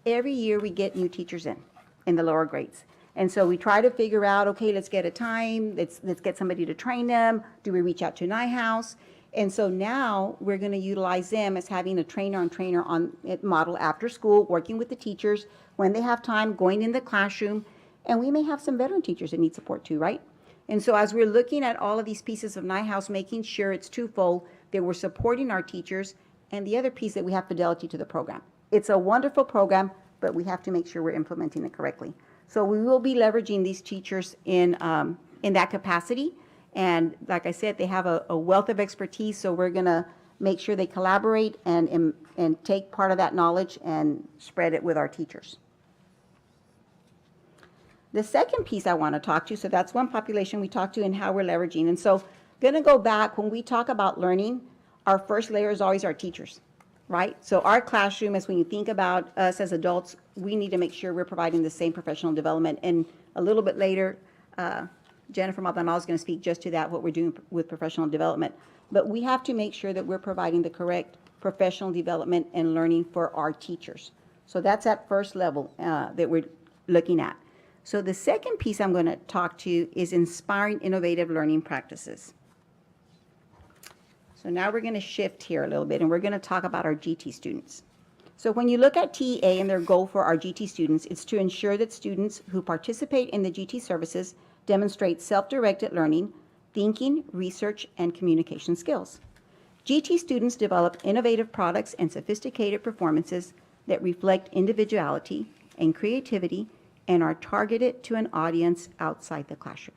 Every year we get new teachers in the lower grades. And so we try to figure out, okay, let's get a time, let's get somebody to train them. Do we reach out to NIHOUSE? And so now we're going to utilize them as having a trainer on model after school, working with the teachers when they have time, going in the classroom. And we may have some veteran teachers that need support too, right? And so as we're looking at all of these pieces of NIHOUSE, making sure it's twofold, that we're supporting our teachers, and the other piece that we have fidelity to the program. It's a wonderful program, but we have to make sure we're implementing it correctly. So we will be leveraging these teachers in that capacity. And like I said, they have a wealth of expertise, so we're going to make sure they collaborate and take part of that knowledge and spread it with our teachers. The second piece I want to talk to, so that's one population we talked to and how we're leveraging. And so going to go back, when we talk about learning, our first layer is always our teachers, right? So our classroom is when you think about us as adults, we need to make sure we're providing the same professional development. And a little bit later, Jennifer Maldonado is going to speak just to that, what we're doing with professional development. But we have to make sure that we're providing the correct professional development and learning for our teachers. So that's that first level that we're looking at. So the second piece I'm going to talk to is inspiring innovative learning practices. So now we're going to shift here a little bit, and we're going to talk about our GT students. So when you look at TEA and their goal for our GT students, it's to ensure that students who participate in the GT services demonstrate self-directed learning, thinking, research, and communication skills. GT students develop innovative products and sophisticated performances that reflect individuality and creativity and are targeted to an audience outside the classroom.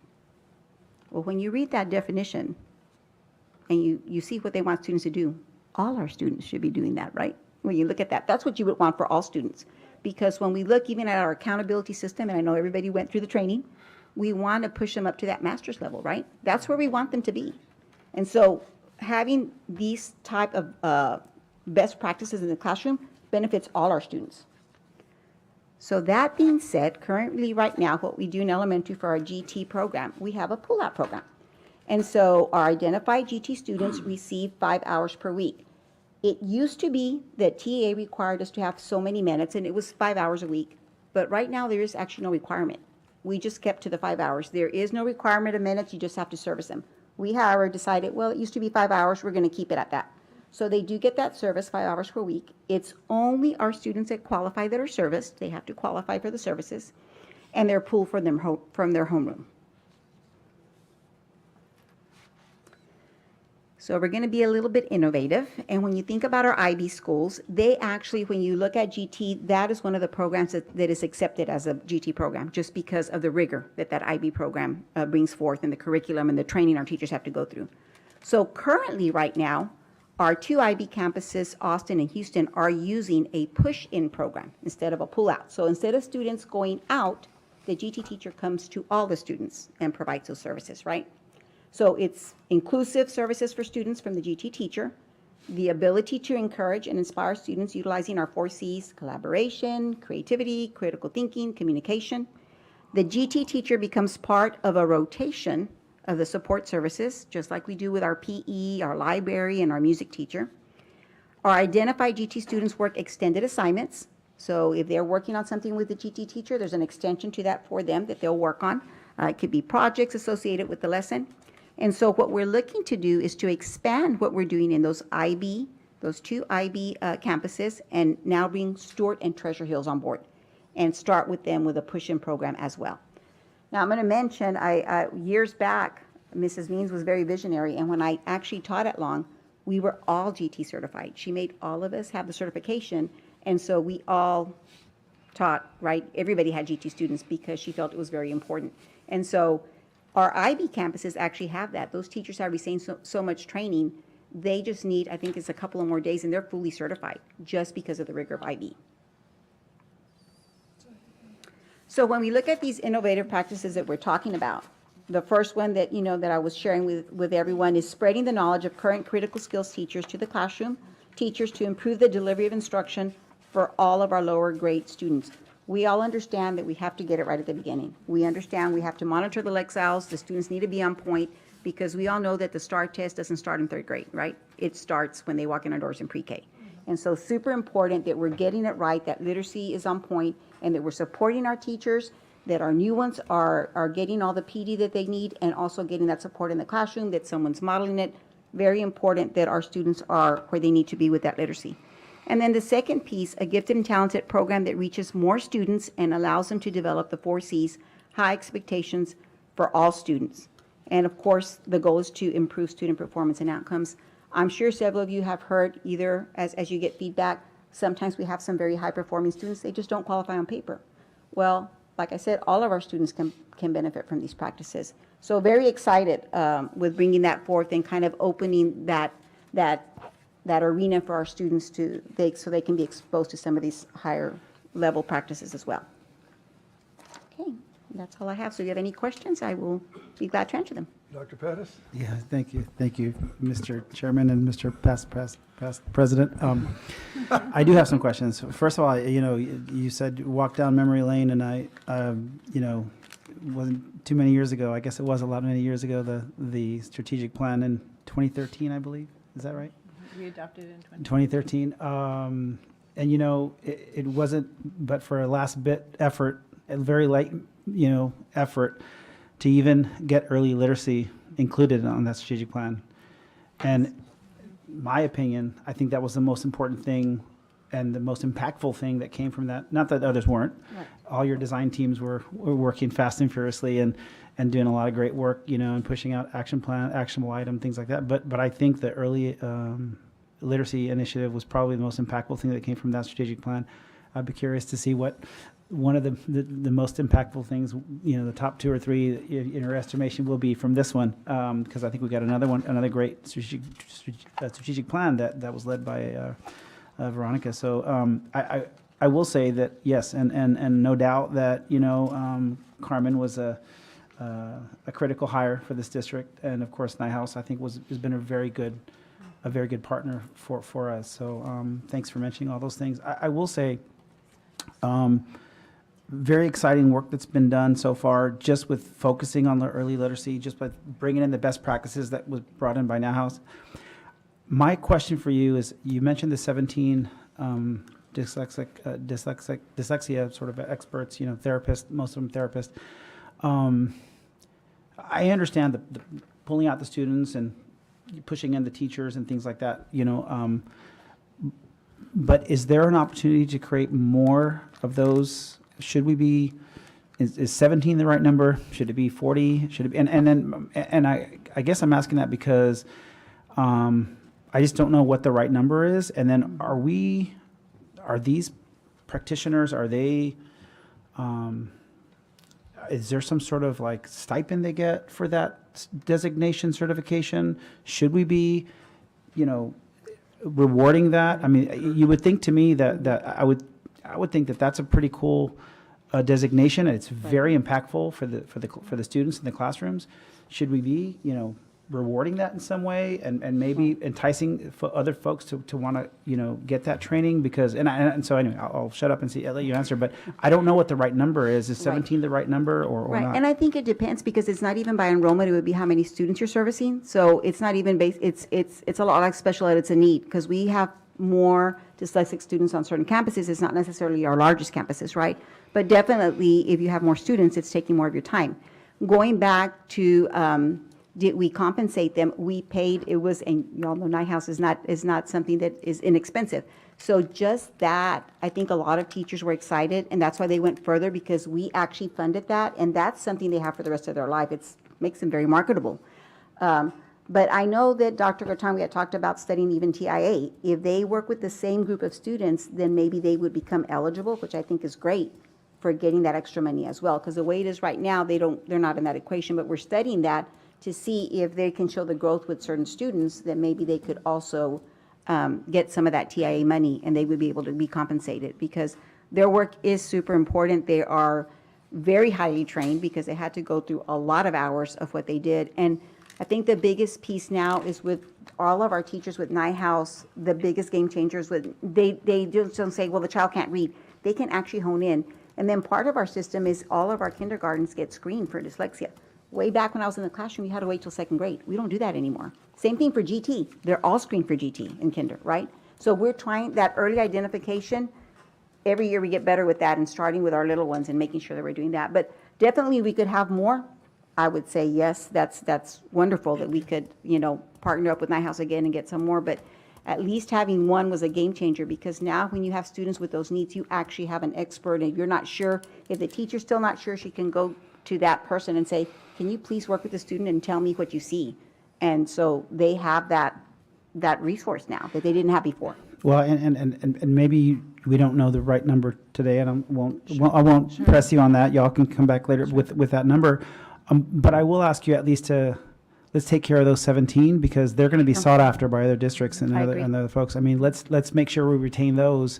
Well, when you read that definition and you see what they want students to do, all our students should be doing that, right? When you look at that, that's what you would want for all students. Because when we look even at our accountability system, and I know everybody went through the training, we want to push them up to that master's level, right? That's where we want them to be. And so having these type of best practices in the classroom benefits all our students. So that being said, currently right now, what we do in elementary for our GT program, we have a pull-out program. And so our identified GT students receive 5 hours per week. It used to be that TEA required us to have so many minutes, and it was 5 hours a week. But right now, there is actually no requirement. We just kept to the 5 hours. There is no requirement of minutes. You just have to service them. We, however, decided, well, it used to be 5 hours. We're going to keep it at that. So they do get that service 5 hours per week. It's only our students that qualify that are serviced. They have to qualify for the services, and they're pulled from their homeroom. So we're going to be a little bit innovative. And when you think about our IB schools, they actually, when you look at GT, that is one of the programs that is accepted as a GT program, just because of the rigor that IB program brings forth and the curriculum and the training our teachers have to go through. So currently, right now, our 2 IB campuses, Austin and Houston, are using a push-in program instead of a pull-out. So instead of students going out, the GT teacher comes to all the students and provides those services, right? So it's inclusive services for students from the GT teacher, the ability to encourage and inspire students utilizing our 4 C's: collaboration, creativity, critical thinking, communication. The GT teacher becomes part of a rotation of the support services, just like we do with our PE, our library, and our music teacher. Our identified GT students work extended assignments. So if they're working on something with the GT teacher, there's an extension to that for them that they'll work on. It could be projects associated with the lesson. And so what we're looking to do is to expand what we're doing in those 2 IB campuses, and now bring Stewart and Treasure Hills on board and start with them with a push-in program as well. Now, I'm going to mention, years back, Mrs. Means was very visionary, and when I actually taught at Long, we were all GT certified. She made all of us have the certification, and so we all taught, right? Everybody had GT students because she felt it was very important. And so our IB campuses actually have that. Those teachers have received so much training. They just need, I think it's a couple of more days, and they're fully certified just because of the rigor of IB. So when we look at these innovative practices that we're talking about, the first one that, that I was sharing with everyone is spreading the knowledge of current critical skills teachers to the classroom, teachers to improve the delivery of instruction for all of our lower grade students. We all understand that we have to get it right at the beginning. We understand we have to monitor the Lexals. The students need to be on point because we all know that the STAR test doesn't start in 3rd grade, right? It starts when they walk in our doors in pre-K. And so super important that we're getting it right, that literacy is on point, and that we're supporting our teachers, that our new ones are getting all the PD that they need, and also getting that support in the classroom, that someone's modeling it. Very important that our students are where they need to be with that literacy. And then the second piece, a gifted and talented program that reaches more students and allows them to develop the 4 Cs, high expectations for all students. And of course, the goal is to improve student performance and outcomes. I'm sure several of you have heard either as you get feedback, sometimes we have some very high performing students, they just don't qualify on paper. Well, like I said, all of our students can benefit from these practices. So very excited with bringing that forth and kind of opening that arena for our students so they can be exposed to some of these higher level practices as well. Okay, that's all I have. So if you have any questions, I will be glad to answer them. Dr. Pettis? Yeah, thank you. Thank you, Mr. Chairman and Mr. Past President. I do have some questions. First of all, you said walk down memory lane, and I, wasn't too many years ago. I guess it was many years ago, the strategic plan in 2013, I believe. Is that right? We adopted it in 2013. And, it wasn't but for a last bit effort, a very light, effort to even get early literacy included on that strategic plan. And my opinion, I think that was the most important thing and the most impactful thing that came from that. Not that others weren't. Right. All your design teams were working fast and furiously and doing a lot of great work, and pushing out actionable item, things like that. But I think the early literacy initiative was probably the most impactful thing that came from that strategic plan. I'd be curious to see what one of the most impactful things, the top 2 or 3 in your estimation will be from this one, because I think we got another great strategic plan that was led by Veronica. So I will say that yes, and no doubt that Carmen was a critical hire for this district, and of course Nyhouse I think has been a very good partner for us. So thanks for mentioning all those things. I will say. Very exciting work that's been done so far, just with focusing on the early literacy, just by bringing in the best practices that was brought in by Nyhouse. My question for you is, you mentioned the 17 dyslexia sort of experts, therapists, most of them therapists. I understand the pulling out the students and pushing in the teachers and things like that, but is there an opportunity to create more of those? Should we be, is 17 the right number? Should it be 40? Should it be, and I guess I'm asking that because I just don't know what the right number is. And then are these practitioners, is there some sort of like stipend they get for that designation certification? Should we be, rewarding that? I mean, you would think to me that I would think that that's a pretty cool designation. It's very impactful for the students in the classrooms. Should we be, rewarding that in some way and maybe enticing for other folks to want to, get that training? Because, and so anyway, I'll shut up and I'll let you answer, but I don't know what the right number is. Is 17 the right number or not? And I think it depends because it's not even by enrollment, it would be how many students you're servicing. So it's not even based, it's a lot like special ed, it's a need because we have more dyslexic students on certain campuses. It's not necessarily our largest campuses, right? But definitely if you have more students, it's taking more of your time. Going back to, did we compensate them? We paid, it was, and you all know Nyhouse is not something that is inexpensive. So just that, I think a lot of teachers were excited, and that's why they went further because we actually funded that, and that's something they have for the rest of their life. It makes them very marketable. But I know that Dr. Gaetan, we had talked about studying even TIA. If they work with the same group of students, then maybe they would become eligible, which I think is great for getting that extra money as well. Because the way it is right now, they're not in that equation, but we're studying that to see if they can show the growth with certain students, then maybe they could also get some of that TIA money and they would be able to be compensated because their work is super important. They are very highly trained because they had to go through a lot of hours of what they did. And I think the biggest piece now is with all of our teachers with NIHouse, the biggest game changers with, they just don't say, well, the child can't read. They can actually hone in. And then part of our system is all of our kindergartens get screened for dyslexia. Way back when I was in the classroom, you had to wait till second grade. We don't do that anymore. Same thing for GT. They're all screened for GT in kinder, right? So we're trying that early identification. Every year we get better with that and starting with our little ones and making sure that we're doing that. But definitely we could have more. I would say yes, that's wonderful that we could, partner up with NIHouse again and get some more. But at least having one was a game changer because now when you have students with those needs, you actually have an expert. And if you're not sure, if the teacher's still not sure, she can go to that person and say, can you please work with the student and tell me what you see? And so they have that resource now that they didn't have before. Well, and maybe we don't know the right number today, and I won't press you on that. Y'all can come back later with that number. But I will ask you at least let's take care of those 17 because they're going to be sought after by other districts and other folks. I mean, let's make sure we retain those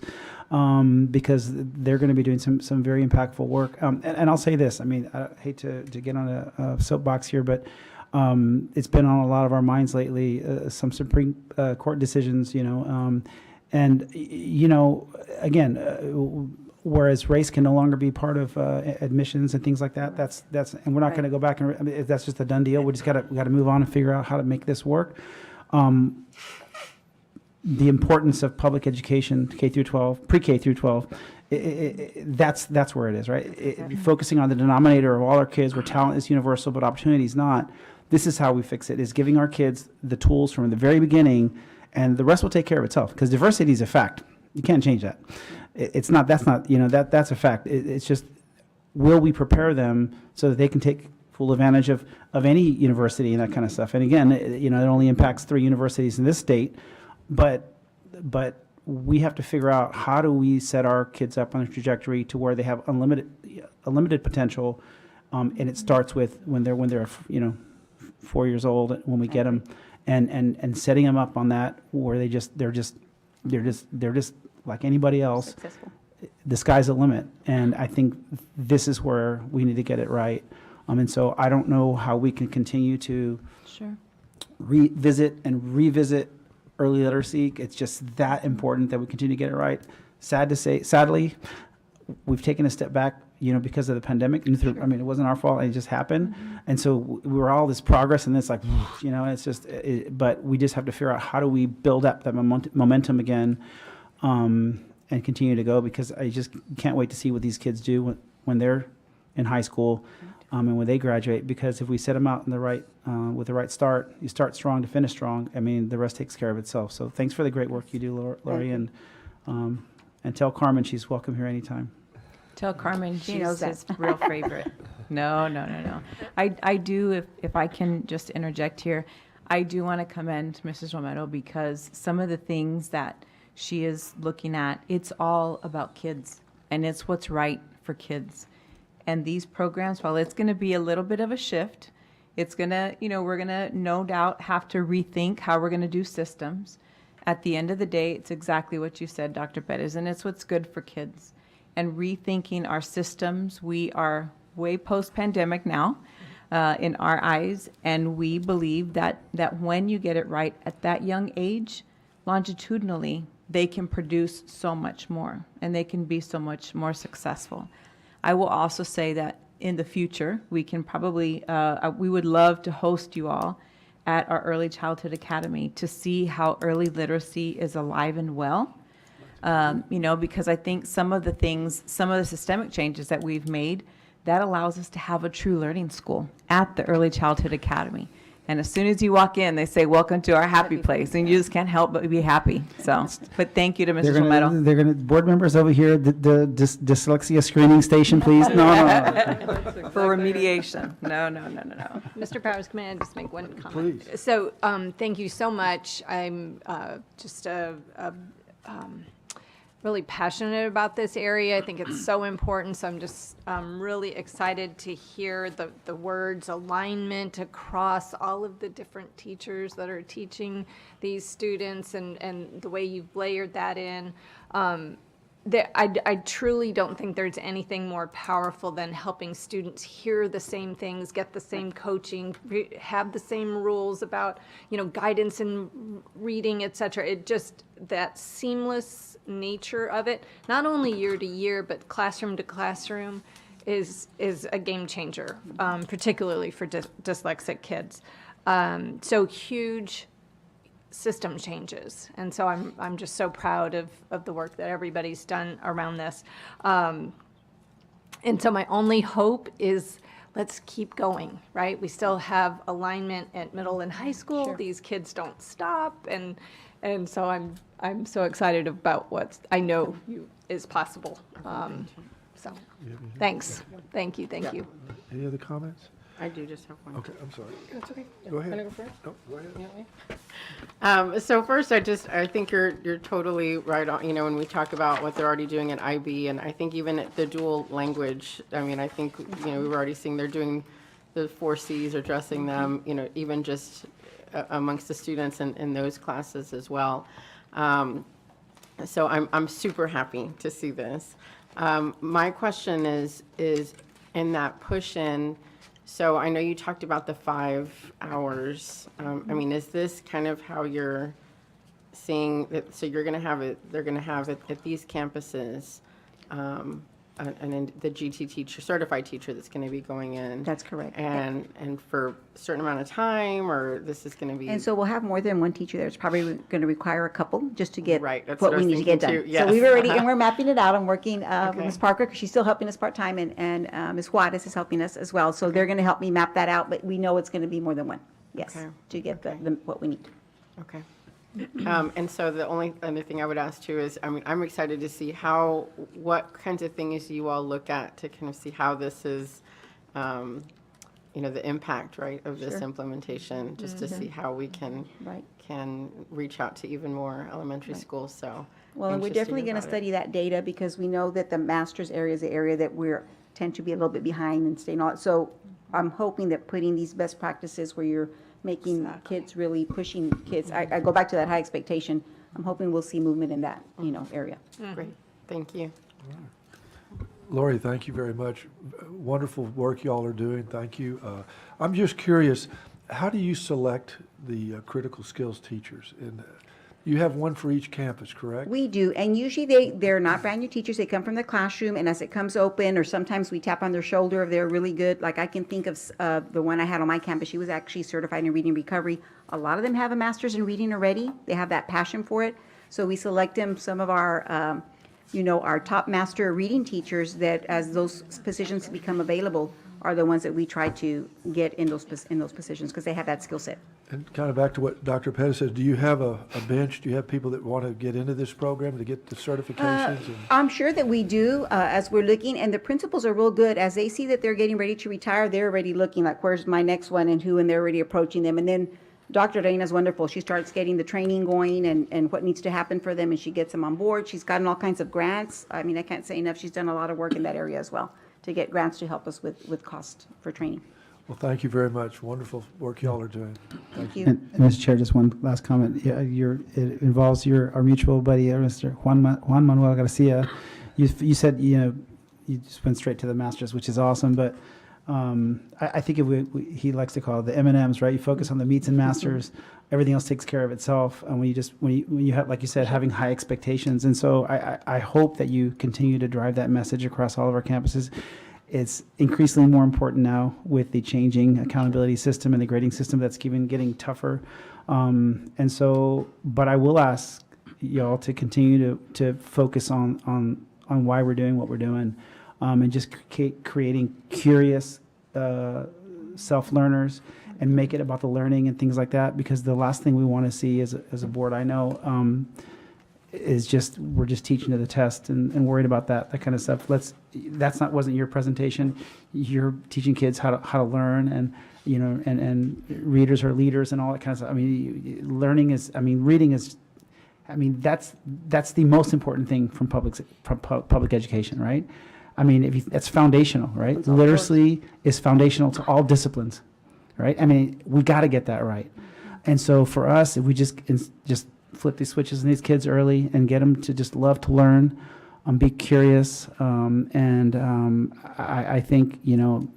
because they're going to be doing some very impactful work. And I'll say this. I mean, I hate to get on a soapbox here, but it's been on a lot of our minds lately. Some Supreme Court decisions, and again. Whereas race can no longer be part of admissions and things like that. That's and we're not going to go back and if that's just a done deal. We got to move on and figure out how to make this work. The importance of public education, K through 12, pre-K through 12, that's where it is, right? Focusing on the denominator of all our kids, where talent is universal but opportunity is not. This is how we fix it: is giving our kids the tools from the very beginning, and the rest will take care of itself. Because diversity is a fact. You can't change that. It's not, that's not, that's a fact. It's just, will we prepare them so that they can take full advantage of any university and that kind of stuff? And again, it only impacts 3 universities in this state, but we have to figure out how do we set our kids up on a trajectory to where they have unlimited potential. And it starts with when they're 4 years old, when we get them and setting them up on that where they're just like anybody else. Successful. The sky's the limit, and I think this is where we need to get it right. And so I don't know how we can continue to revisit early literacy. It's just that important that we continue to get it right. Sad to say, sadly, we've taken a step back, because of the pandemic. I mean, it wasn't our fault; it just happened. And so we were all this progress, and it's like, it's just. But we just have to figure out how do we build up that momentum again. And continue to go because I just can't wait to see what these kids do when they're in high school and when they graduate. Because if we set them out in the right with the right start, you start strong to finish strong. I mean, the rest takes care of itself. So thanks for the great work you do, Lori, and tell Carmen she's welcome here anytime. Tell Carmen she's his real favorite. No. I do, if I can just interject here, I do want to commend Mrs. Romero because some of the things that she is looking at, it's all about kids and it's what's right for kids. And these programs, while it's going to be a little bit of a shift, it's going to, we're going to no doubt have to rethink how we're going to do systems. At the end of the day, it's exactly what you said, Dr. Perez, and it's what's good for kids. And rethinking our systems, we are way post-pandemic now in our eyes, and we believe that when you get it right at that young age, longitudinally, they can produce so much more and they can be so much more successful. I will also say that in the future, we can probably, we would love to host you all at our Early Childhood Academy to see how early literacy is alive and well. Because I think some of the systemic changes that we've made, that allows us to have a true learning school at the Early Childhood Academy. And as soon as you walk in, they say, welcome to our happy place. And you just can't help but be happy. So, but thank you to Mr. Romero. They're gonna, board members over here, the dyslexia screening station, please. No. For remediation. No. Mr. Powers, can I just make one comment? Please. So, thank you so much. I'm just really passionate about this area. I think it's so important, so I'm just really excited to hear the words alignment across all of the different teachers that are teaching these students and the way you've layered that in. I truly don't think there's anything more powerful than helping students hear the same things, get the same coaching, have the same rules about, guidance and reading, et cetera. It just, that seamless nature of it, not only year to year, but classroom to classroom is a game changer, particularly for dyslexic kids. So huge system changes. And so I'm just so proud of the work that everybody's done around this. And so my only hope is let's keep going, right? We still have alignment at middle and high school. Sure. These kids don't stop. And so I'm so excited about what I know is possible. So thanks. Thank you. Any other comments? I do just have one. Okay, I'm sorry. That's okay. Go ahead. Can I go first? No, go ahead. So first, I think you're totally right on, when we talk about what they're already doing at IB, and I think even at the dual language, I think, we've already seen they're doing the 4 Cs, addressing them, even just amongst the students in those classes as well. So I'm super happy to see this. My question is in that push-in, so I know you talked about the 5 hours. Is this kind of how you're seeing that? So you're going to have it, they're going to have it at these campuses, the GT teacher, certified teacher that's going to be going in. That's correct. And for a certain amount of time, or this is going to be? And so we'll have more than one teacher there. It's probably going to require a couple just to get Right, that's what what I we was need to get done. thinking too, yes. So we've already, and we're mapping it out. I'm working with Okay. Ms. Parker because she's still helping us part-time, and Ms. Juarez is helping us as well. So they're going to help me map that out, but we know it's going to be more than one. Yes, Okay. to get Okay. what we need. Okay. And so the only other thing I would ask too is, I'm excited to see what kinds of things you all look at to kind of see how this is, the impact, right, of this Sure. implementation, just to see how we can reach out to even more elementary schools, so. Well, and we're anxious definitely hear going to about it. study that data because we know that the master's area is the area that tend to be a little bit behind and staying on. So I'm hoping that putting these best practices where you're making kids, really pushing kids, I go back to that high expectation. I'm hoping we'll see movement in that, area. Great, thank you. Lori, thank you very much. Wonderful work y'all are doing. Thank you. I'm just curious, how do you select the critical skills teachers? And you have one for each campus, correct? We do, and usually they're not brand new teachers. They come from the classroom, and as it comes open, or sometimes we tap on their shoulder if they're really good. Like I can think of the one I had on my campus. She was actually certified in reading recovery. A lot of them have a master's in reading already. They have that passion for it. So we select them. Some of our, our top master reading teachers that, as those positions become available, are the ones that we try to get in those positions because they have that skill set. And kind of back to what Dr. Pettis says, do you have a bench? Do you have people that want to get into this program to get the certifications? I'm sure that we do, as we're looking, and the principals are real good. As they see that they're getting ready to retire, they're already looking like, where's my next one and who, and they're already approaching them. And then Dr. Reina's wonderful. She starts getting the training going and what needs to happen for them, and she gets them on board. She's gotten all kinds of grants. I can't say enough. She's done a lot of work in that area as well to get grants to help us with cost for training. Well, thank you very much. Wonderful work y'all are doing. Thank you. And Mr. Chair, just one last comment. Yeah, it involves our mutual buddy, Mr. Juan Manuel Garcia. You said, you just went straight to the masters, which is awesome, but I think he likes to call it the M&Ms, right? You focus on the meats and masters, everything else takes care of itself. And when you have, like you said, having high expectations. And so I hope that you continue to drive that message across all of our campuses. It's increasingly more important now with the changing accountability system and the grading system that's getting tougher. But I will ask y'all to continue to focus on why we're doing what we're doing, and just creating curious self-learners and make it about the learning and things like that, because the last thing we want to see as a board, I know, is just, we're just teaching to the test and worried about that kind of stuff. Wasn't your presentation. You're teaching kids how to learn, and, you know, and readers are leaders and all that kind of stuff. I mean, reading is, that's the most important thing from public education, right? I mean, that's foundational, right? Literacy is foundational to all disciplines, right? I mean, we got to get that right. And so for us, if we just flip these switches in these kids early and get them to just love to learn, be curious, I think, you know,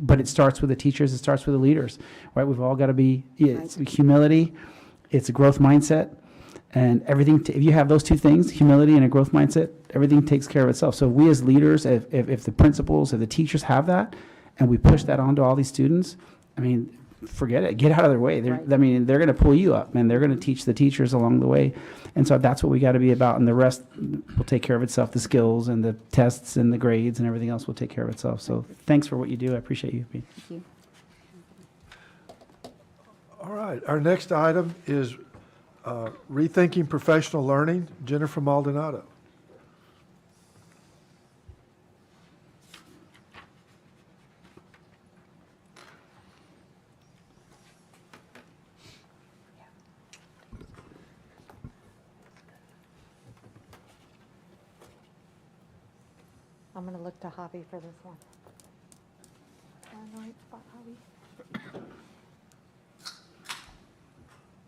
but it starts with the teachers, it starts with the leaders, right? We've all got to be, it's humility, it's a growth mindset, and everything, if you have those two things, humility and a growth mindset, everything takes care of itself. So we as leaders, if the principals or the teachers have that, and we push that onto all these students, I mean, forget it, get out of their way. They're going to pull you up, and they're going to teach the teachers along the way. And so that's what we got to be about, and the rest will take care of itself. The skills and the tests and the grades and everything else will take care of itself. So thanks for what you do. I appreciate you. Thank you. All right, our next item is rethinking professional learning. Jennifer Maldonado. I'm going to look to Javi for this one. Right spot, Javi.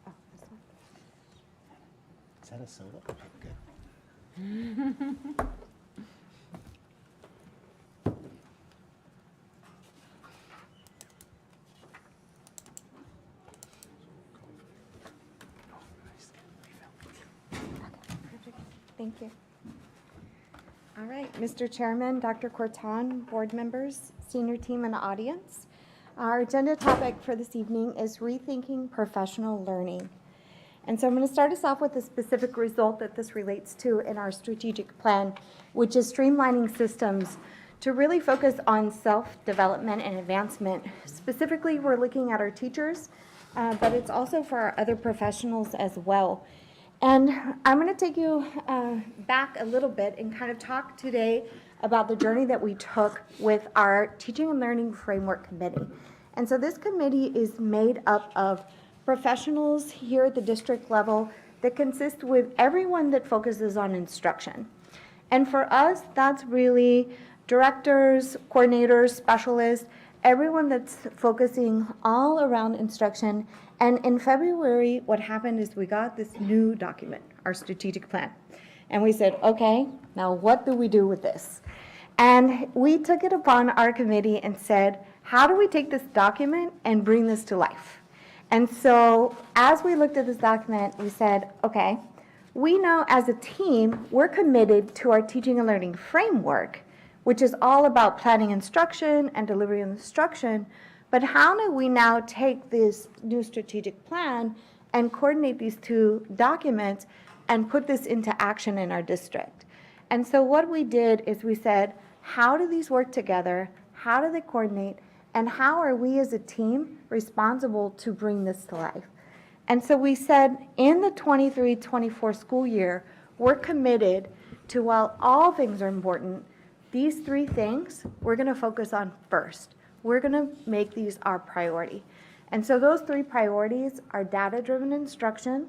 Oh, this one. Is that a soda? Okay. Thank you. All right, Mr. Chairman, Dr. Corton, board members, senior team, and audience. Our agenda topic for this evening is rethinking professional learning. And so I'm going to start us off with a specific result that this relates to in our strategic plan, which is streamlining systems to really focus on self-development and advancement. Specifically, we're looking at our teachers, but it's also for our other professionals as well. And I'm going to take you back a little bit and kind of talk today about the journey that we took with our Teaching and Learning Framework Committee. And so this committee is made up of professionals here at the district level that consist with everyone that focuses on instruction. And for us, that's really directors, coordinators, specialists, everyone that's focusing all around instruction. And in February, what happened is we got this new document, our strategic plan. And we said, okay, now what do we do with this? And we took it upon our committee and said, how do we take this document and bring this to life? And so as we looked at this document, we said, okay, we know as a team, we're committed to our teaching and learning framework, which is all about planning instruction and delivering instruction. But how do we now take this new strategic plan and coordinate these two documents and put this into action in our district? And so what we did is we said, how do these work together? How do they coordinate? And how are we as a team responsible to bring this to life? And so we said in the 23-24 school year, we're committed to, while all things are important, these three things we're going to focus on first. We're going to make these our priority. And so those three priorities are data-driven instruction,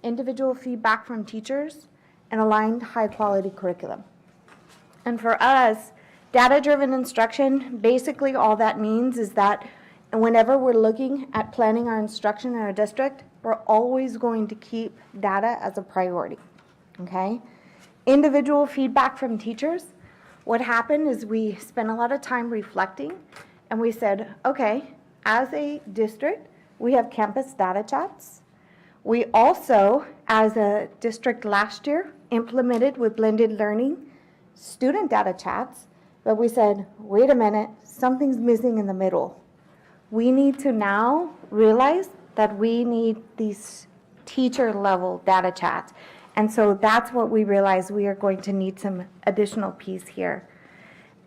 individual feedback from teachers, and aligned high-quality curriculum. And for us, data-driven instruction, basically all that means is that whenever we're looking at planning our instruction in our district, we're always going to keep data as a priority, okay? Individual feedback from teachers, what happened is we spent a lot of time reflecting. And we said, okay, as a district, we have campus data chats. We also, as a district last year, implemented with blended learning student data chats. But we said, wait a minute, something's missing in the middle. We need to now realize that we need these teacher level data chats. And so that's what we realized we are going to need some additional piece here.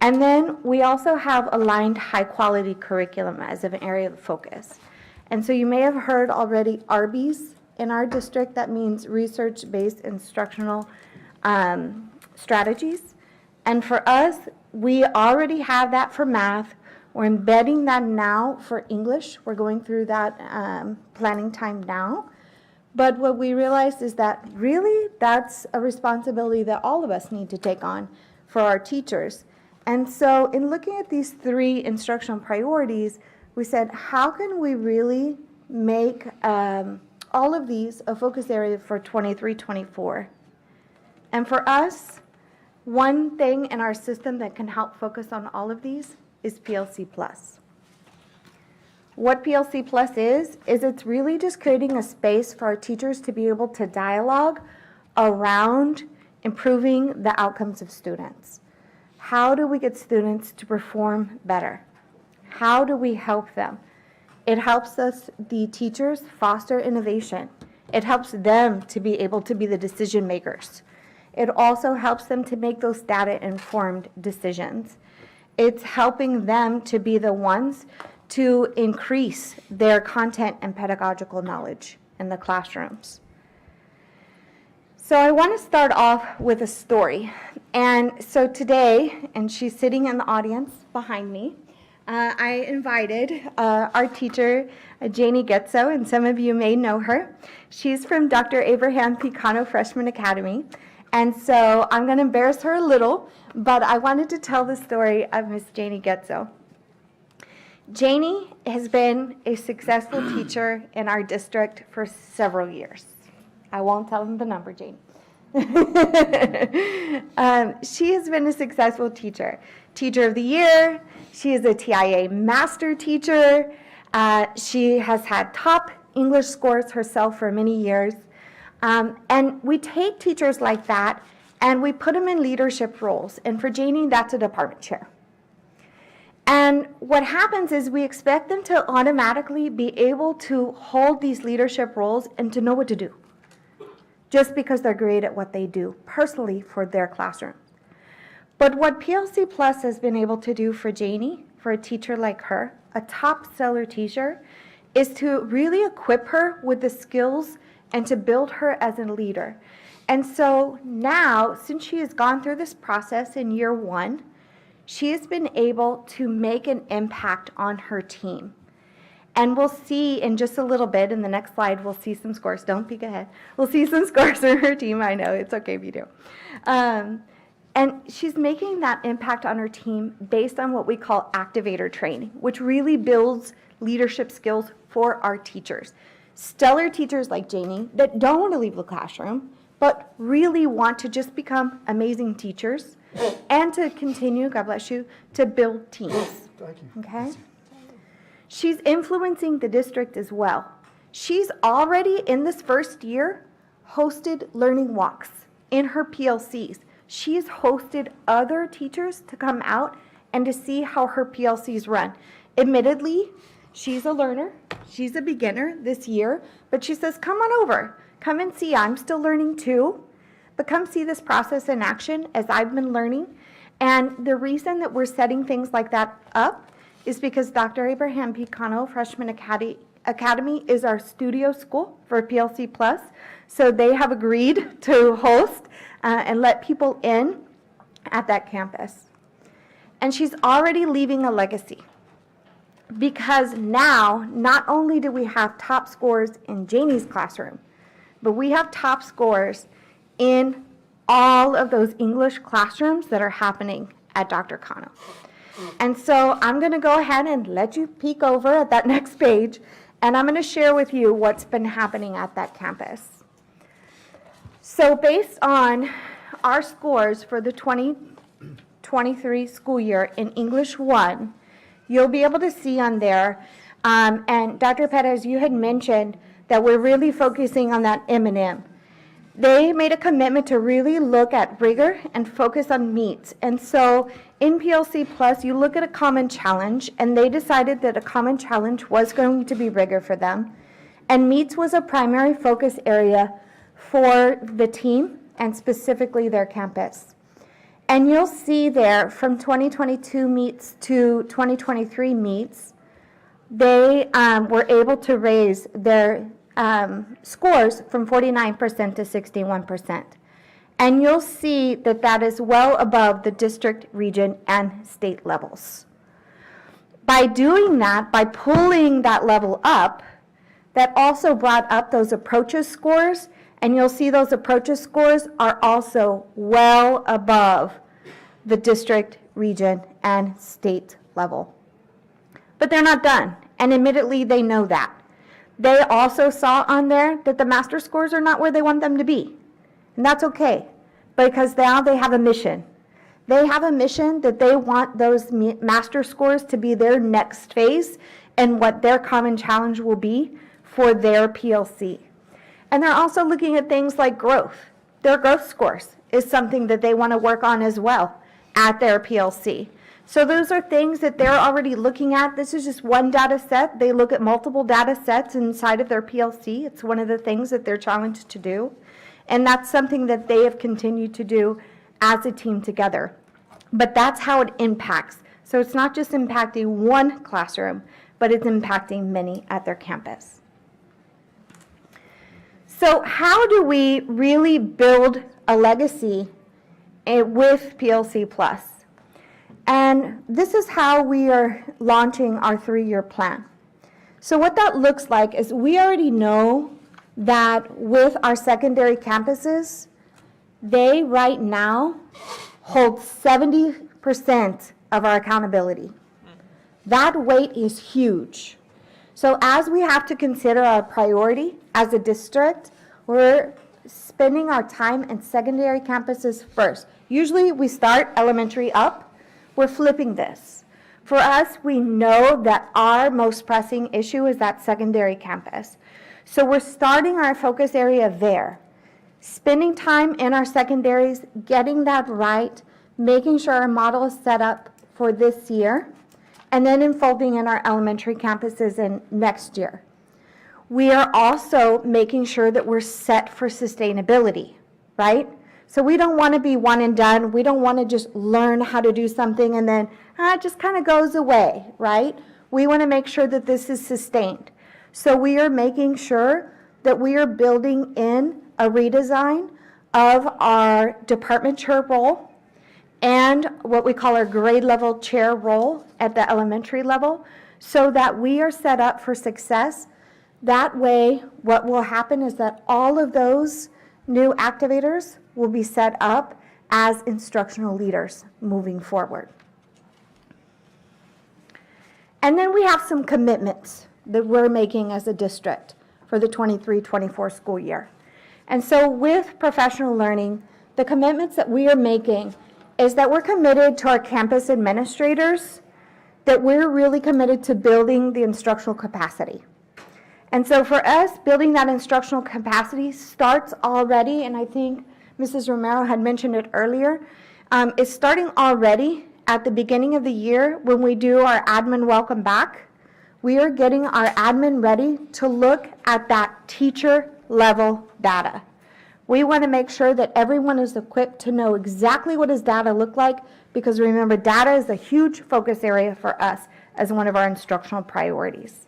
And then we also have aligned high-quality curriculum as an area of focus. And so you may have heard already ARBIS in our district. That means research-based instructional strategies. And for us, we already have that for math. We're embedding that now for English. We're going through that planning time now. But what we realized is that really that's a responsibility that all of us need to take on for our teachers. And so in looking at these 3 instructional priorities, we said, how can we really make all of these a focus area for 23-24? And for us, one thing in our system that can help focus on all of these is PLC Plus. What PLC Plus is it's really just creating a space for our teachers to be able to dialogue around improving the outcomes of students. How do we get students to perform better? How do we help them? It helps us, the teachers, foster innovation. It helps them to be able to be the decision makers. It also helps them to make those data-informed decisions. It's helping them to be the ones to increase their content and pedagogical knowledge in the classrooms. So I want to start off with a story. And so today, and she's sitting in the audience behind me, I invited our teacher, Janie Getzo, and some of you may know her. She's from Dr. Abraham Picano Freshman Academy. And so I'm going to embarrass her a little, but I wanted to tell the story of Miss Janie Getzo. Janie has been a successful teacher in our district for several years. I won't tell them the number, Janie. She has been a successful teacher. Teacher of the Year. She is a TIA master teacher. She has had top English scores herself for many years. And we take teachers like that and we put them in leadership roles. And for Janie, that's a department chair. And what happens is we expect them to automatically be able to hold these leadership roles and to know what to do, just because they're great at what they do personally for their classroom. But what PLC Plus has been able to do for Janie, for a teacher like her, a top stellar teacher, is to really equip her with the skills and to build her as a leader. And so now, since she has gone through this process in year 1, she has been able to make an impact on her team. And we'll see in just a little bit, in the next slide, we'll see some scores. Don't peek ahead. We'll see some scores for her team. I know, it's okay if you do. And she's making that impact on her team based on what we call activator training, which really builds leadership skills for our teachers. Stellar teachers like Janie that don't want to leave the classroom, but really want to just become amazing teachers and to continue, God bless you, to build teams. Thank you. Okay? She's influencing the district as well. She's already, in this first year, hosted learning walks in her PLCs. She's hosted other teachers to come out and to see how her PLCs run. Admittedly, she's a learner. She's a beginner this year, but she says, come on over. Come and see. I'm still learning too. But come see this process in action as I've been learning. And the reason that we're setting things like that up is because Dr. Abraham Picano Freshman Academy is our studio school for PLC Plus. So they have agreed to host and let people in at that campus. And she's already leaving a legacy. Because now, not only do we have top scores in Janie's classroom, but we have top scores in all of those English classrooms that are happening at Dr. Cano. And so I'm going to go ahead and let you peek over at that next page, and I'm going to share with you what's been happening at that campus. So based on our scores for the 2023 school year in English 1, you'll be able to see on there, and Dr. Perez, you had mentioned that we're really focusing on that M&M. They made a commitment to really look at rigor and focus on meets. And so in PLC Plus, you look at a common challenge, and they decided that a common challenge was going to be rigor for them. And meets was a primary focus area for the team and specifically their campus. And you'll see there from 2022 meets to 2023 meets, they were able to raise their scores from 49% to 61%. And you'll see that that is well above the district, region, and state levels. By doing that, by pulling that level up, that also brought up those approaches scores, and you'll see those approaches scores are also well above the district, region, and state level. But they're not done, and admittedly, they know that. They also saw on there that the master scores are not where they want them to be. And that's okay, because now they have a mission. They have a mission that they want those master scores to be their next phase and what their common challenge will be for their PLC. And they're also looking at things like growth. Their growth scores is something that they want to work on as well at their PLC. So those are things that they're already looking at. This is just one data set. They look at multiple data sets inside of their PLC. It's one of the things that they're challenged to do. And that's something that they have continued to do as a team together. But that's how it impacts. So it's not just impacting one classroom, but it's impacting many at their campus. So how do we really build a legacy with PLC Plus? And this is how we are launching our 3-year plan. So what that looks like is we already know that with our secondary campuses, they right now hold 70% of our accountability. That weight is huge. So as we have to consider our priority as a district, we're spending our time in secondary campuses first. Usually we start elementary up. We're flipping this. For us, we know that our most pressing issue is that secondary campus. So we're starting our focus area there. Spending time in our secondaries, getting that right, making sure our model is set up for this year, and then unfolding in our elementary campuses in next year. We are also making sure that we're set for sustainability, right? So we don't want to be one and done. We don't want to just learn how to do something and then it just kind of goes away, right? We want to make sure that this is sustained. So we are making sure that we are building in a redesign of our department chair role and what we call our grade level chair role at the elementary level so that we are set up for success. That way, what will happen is that all of those new activators will be set up as instructional leaders moving forward. And then we have some commitments that we're making as a district for the 23-24 school year. And so with professional learning, the commitments that we are making is that we're committed to our campus administrators, that we're really committed to building the instructional capacity. And so for us, building that instructional capacity starts already, and I think Mrs. Romero had mentioned it earlier, it's starting already at the beginning of the year when we do our admin welcome back. We are getting our admin ready to look at that teacher level data. We want to make sure that everyone is equipped to know exactly what does data look like, because remember, data is a huge focus area for us as one of our instructional priorities.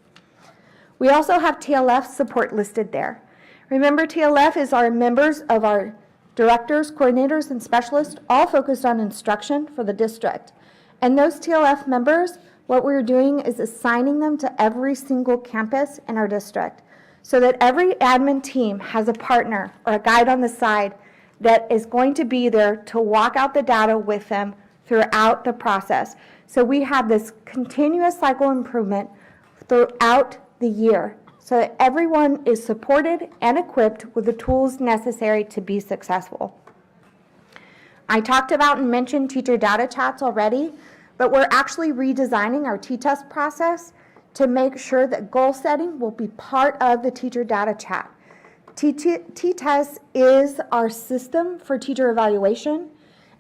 We also have TLF support listed there. Remember, TLF is our members of our directors, coordinators, and specialists, all focused on instruction for the district. And those TLF members, what we're doing is assigning them to every single campus in our district so that every admin team has a partner or a guide on the side that is going to be there to walk out the data with them throughout the process. So we have this continuous cycle improvement throughout the year so that everyone is supported and equipped with the tools necessary to be successful. I talked about and mentioned teacher data chats already, but we're actually redesigning our T-test process to make sure that goal setting will be part of the teacher data chat. T-test is our system for teacher evaluation,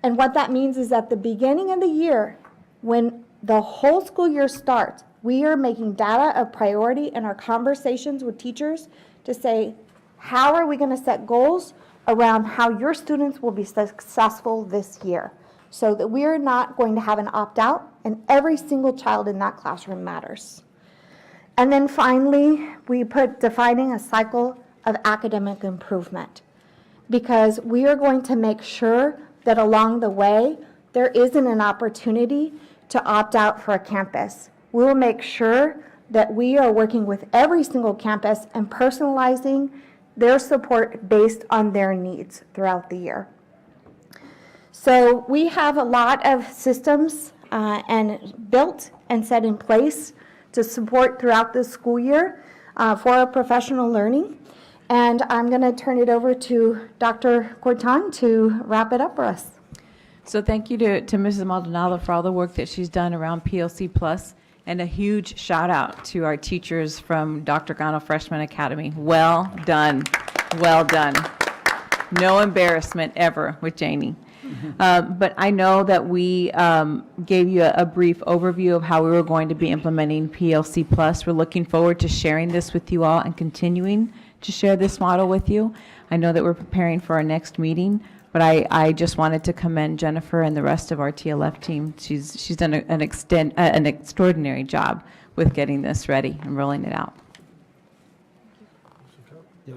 and what that means is at the beginning of the year, when the whole school year starts, we are making data a priority in our conversations with teachers to say, how are we going to set goals around how your students will be successful this year? so that we are not going to have an opt-out, and every single child in that classroom matters. And then finally, we put defining a cycle of academic improvement, because we are going to make sure that along the way, there isn't an opportunity to opt out for a campus. We will make sure that we are working with every single campus and personalizing their support based on their needs throughout the year. So we have a lot of systems and built and set in place to support throughout this school year for our professional learning. And I'm going to turn it over to Dr. Cortan to wrap it up for us. So thank you to Mrs. Maldonado for all the work that she's done around PLC Plus, and a huge shout out to our teachers from Dr. Gano Freshman Academy. Well done, well done. No embarrassment ever with Janie. But I know that we gave you a brief overview of how we were going to be implementing PLC Plus. We're looking forward to sharing this with you all and continuing to share this model with you. I know that we're preparing for our next meeting, but I just wanted to commend Jennifer and the rest of our TLF team. She's done an extraordinary job with getting this ready and rolling it out.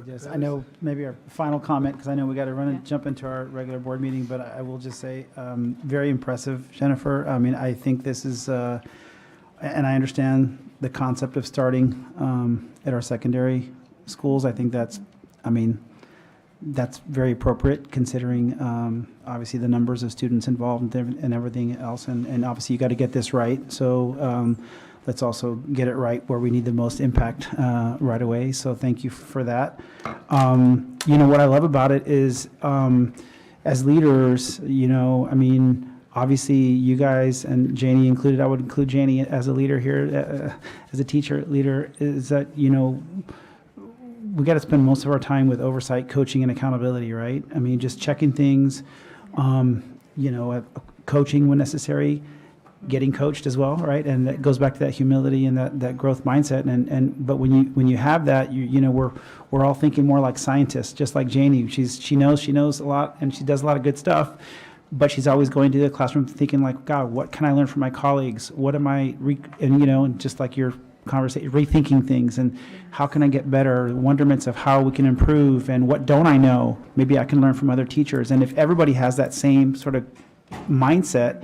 Yes, I know maybe our final comment, because I know we got to run and jump into our regular board meeting, but I will just say, very impressive, Jennifer. I mean, I think this is, and I understand the concept of starting at our secondary schools. I think that's very appropriate, considering obviously the numbers of students involved and everything else, and obviously you got to get this right. So let's also get it right where we need the most impact right away. So thank you for that. What I love about it is, as leaders, obviously you guys, and Janie included, I would include Janie as a leader here, as a teacher leader, is that, we got to spend most of our time with oversight, coaching, and accountability, right? I mean, just checking things, coaching when necessary, getting coached as well, right? And that goes back to that humility and that growth mindset. But when you have that, we're all thinking more like scientists, just like Janie. She knows a lot, and she does a lot of good stuff. But she's always going to the classroom thinking like, God, what can I learn from my colleagues? What am I, and just like your conversation, rethinking things, and how can I get better, wonderments of how we can improve, and what don't I know? Maybe I can learn from other teachers. And if everybody has that same sort of mindset,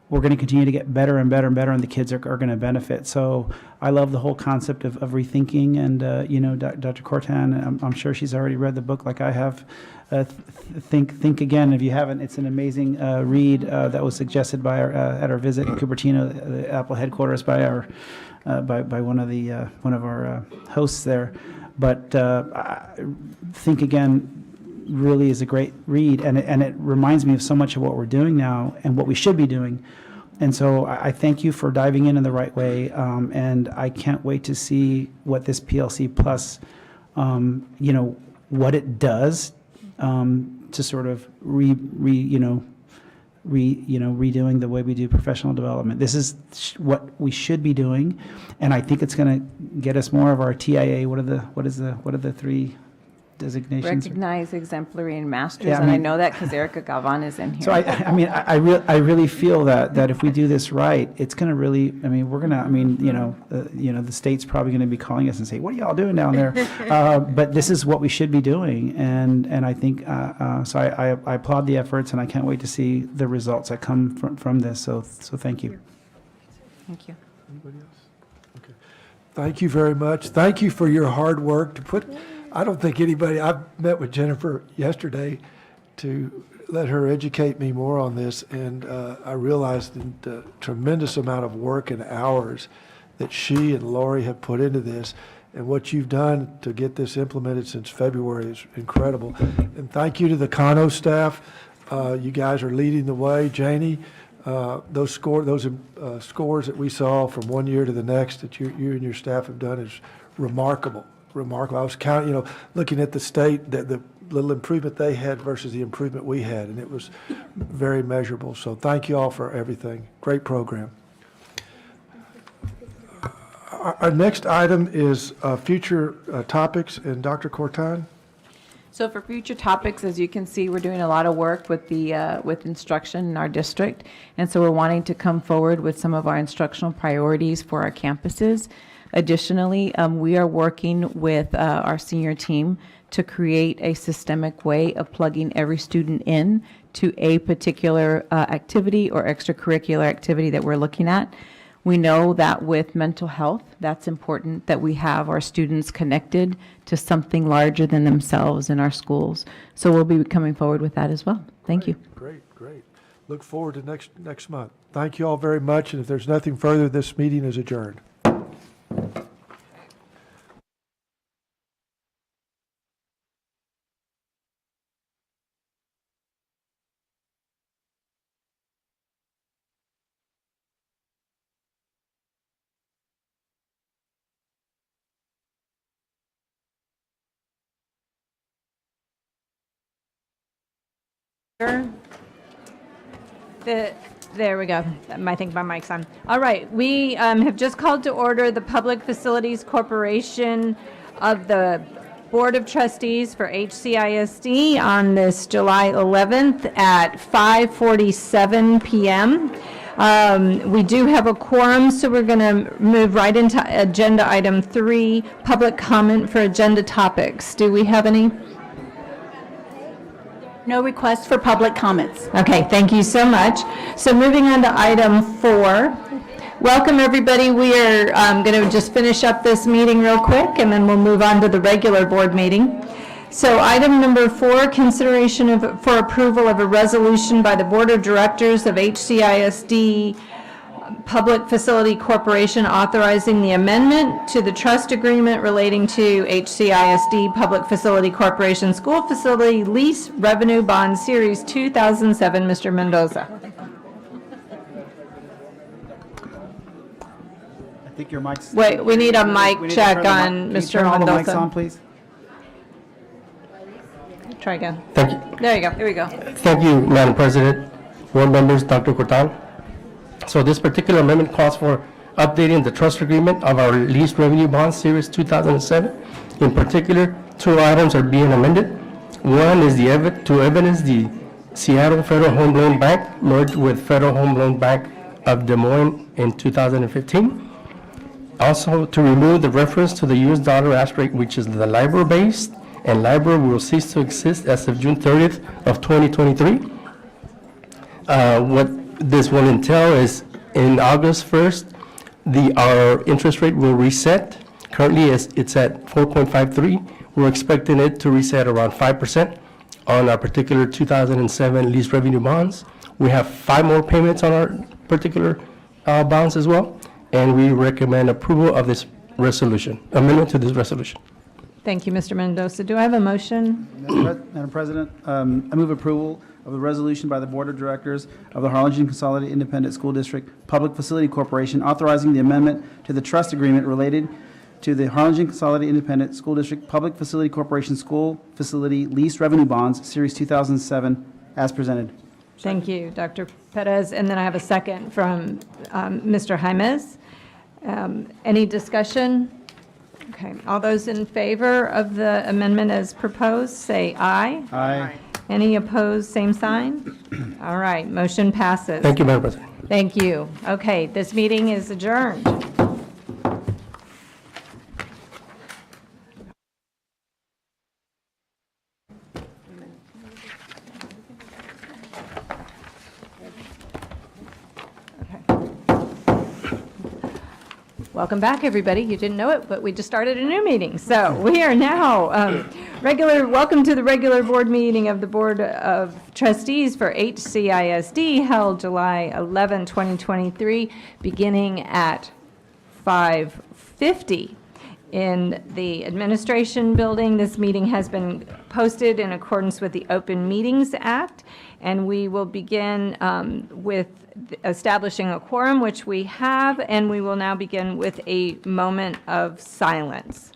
we're going to continue to get better and better and better, and the kids are going to benefit. So I love the whole concept of rethinking, and Dr. Cortan, I'm sure she's already read the book like I have. Think Again. If you haven't, it's an amazing read that was suggested by at our visit in Cupertino, the Apple headquarters, by our by one of our hosts there. But Think Again really is a great read, and it reminds me of so much of what we're doing now and what we should be doing. And so I thank you for diving in the right way, and I can't wait to see what this PLC Plus, what it does to sort of redoing the way we do professional development. This is what we should be doing, and I think it's going to get us more of our TIA. What are the three designations? Recognize, exemplary, and masters, Yeah, and I know that because Erica Galvan is in here. So I really feel that if we do this right, it's going to really, we're going to, the state's probably going to be calling us and say, what are y'all doing down there? But this is what we should be doing. And I think, so I applaud the efforts, and I can't wait to see the results that come from this. So thank you. Thank you. Anybody else? Okay. Thank you very much. Thank you for your hard work to put, I don't think anybody, I met with Jennifer yesterday to let her educate me more on this, and I realized the tremendous amount of work and hours that she and Lori have put into this, and what you've done to get this implemented since February is incredible. And thank you to the Kano staff. You guys are leading the way. Janie, those scores that we saw from one year to the next that you and your staff have done is remarkable. I was counting, looking at the state, the little improvement they had versus the improvement we had, and it was very measurable. So thank you all for everything. Great program. Our next item is future topics, and Dr. Cortan. So for future topics, as you can see, we're doing a lot of work with the, with instruction in our district. And so we're wanting to come forward with some of our instructional priorities for our campuses. Additionally, we are working with our senior team to create a systemic way of plugging every student in to a particular activity or extracurricular activity that we're looking at. We know that with mental health, that's important that we have our students connected to something larger than themselves in our schools. So we'll be coming forward with that as well. Thank you. Great, great. Look forward to next month. Thank you all very much, and if there's nothing further, this meeting is adjourned. There we go. I think my mic's on. All right, we have just called to order the Public Facilities Corporation of the Board of Trustees for HCISD on this July 11th at 5:47 p.m. We do have a quorum, so we're going to move right into agenda item 3, public comment for agenda topics. Do we have any? No requests for public comments. Okay, thank you so much. So moving on to item 4. Welcome, everybody. We are going to just finish up this meeting real quick, and then we'll move on to the regular board meeting. So item number 4, consideration for approval of a resolution by the Board of Directors of HCISD Public Facility Corporation authorizing the amendment to the trust agreement relating to HCISD Public Facility Corporation School Facility Lease Revenue Bond Series 2007. Mr. Mendoza. I think your mic's. Wait, we need a mic We need to check turn the on mic- can you Mr. turn all the mics Mendoza. on, please? Try again. Thank you. There you go. Here we go. Thank you, Madam President, board members, Dr. Cortan. So this particular amendment calls for updating the trust agreement of our lease revenue bond series 2007. In particular, 2 items are being amended. One is to evidence the Seattle Federal Home Loan Bank merged with Federal Home Loan Bank of Des Moines in 2015. Also, to remove the reference to the US dollar ask rate, which is the LIBOR-based, and LIBOR will cease to exist as of June 30th of 2023. What this will entail is in August 1st, our interest rate will reset. Currently, it's at 4.53. We're expecting it to reset around 5% on our particular 2007 lease revenue bonds. We have 5 more payments on our particular bonds as well, and we recommend approval of this resolution, amendment to this resolution. Thank you, Mr. Mendoza. Do I have a motion? Madam President, I move approval of the resolution by the Board of Directors of the Harlingen Consolidated Independent School District Public Facility Corporation authorizing the amendment to the trust agreement related to the Harlingen Consolidated Independent School District Public Facility Corporation School Facility Lease Revenue Bonds, Series 2007, as presented. Thank you, Dr. Perez. And then I have a second from Mr. Jaimez. Any discussion? Okay, all those in favor of the amendment as proposed, say aye. Aye. Any opposed, same sign? All right, motion passes. Thank you, Madam President. Thank you. Okay, this meeting is adjourned. Welcome back, everybody. You didn't know it, but we just started a new meeting. So we are now welcome to the regular board meeting of the Board of Trustees for HCISD held July 11, 2023, beginning at 5:50 in the administration building. This meeting has been posted in accordance with the Open Meetings Act, and we will begin with establishing a quorum, which we have, and we will now begin with a moment of silence.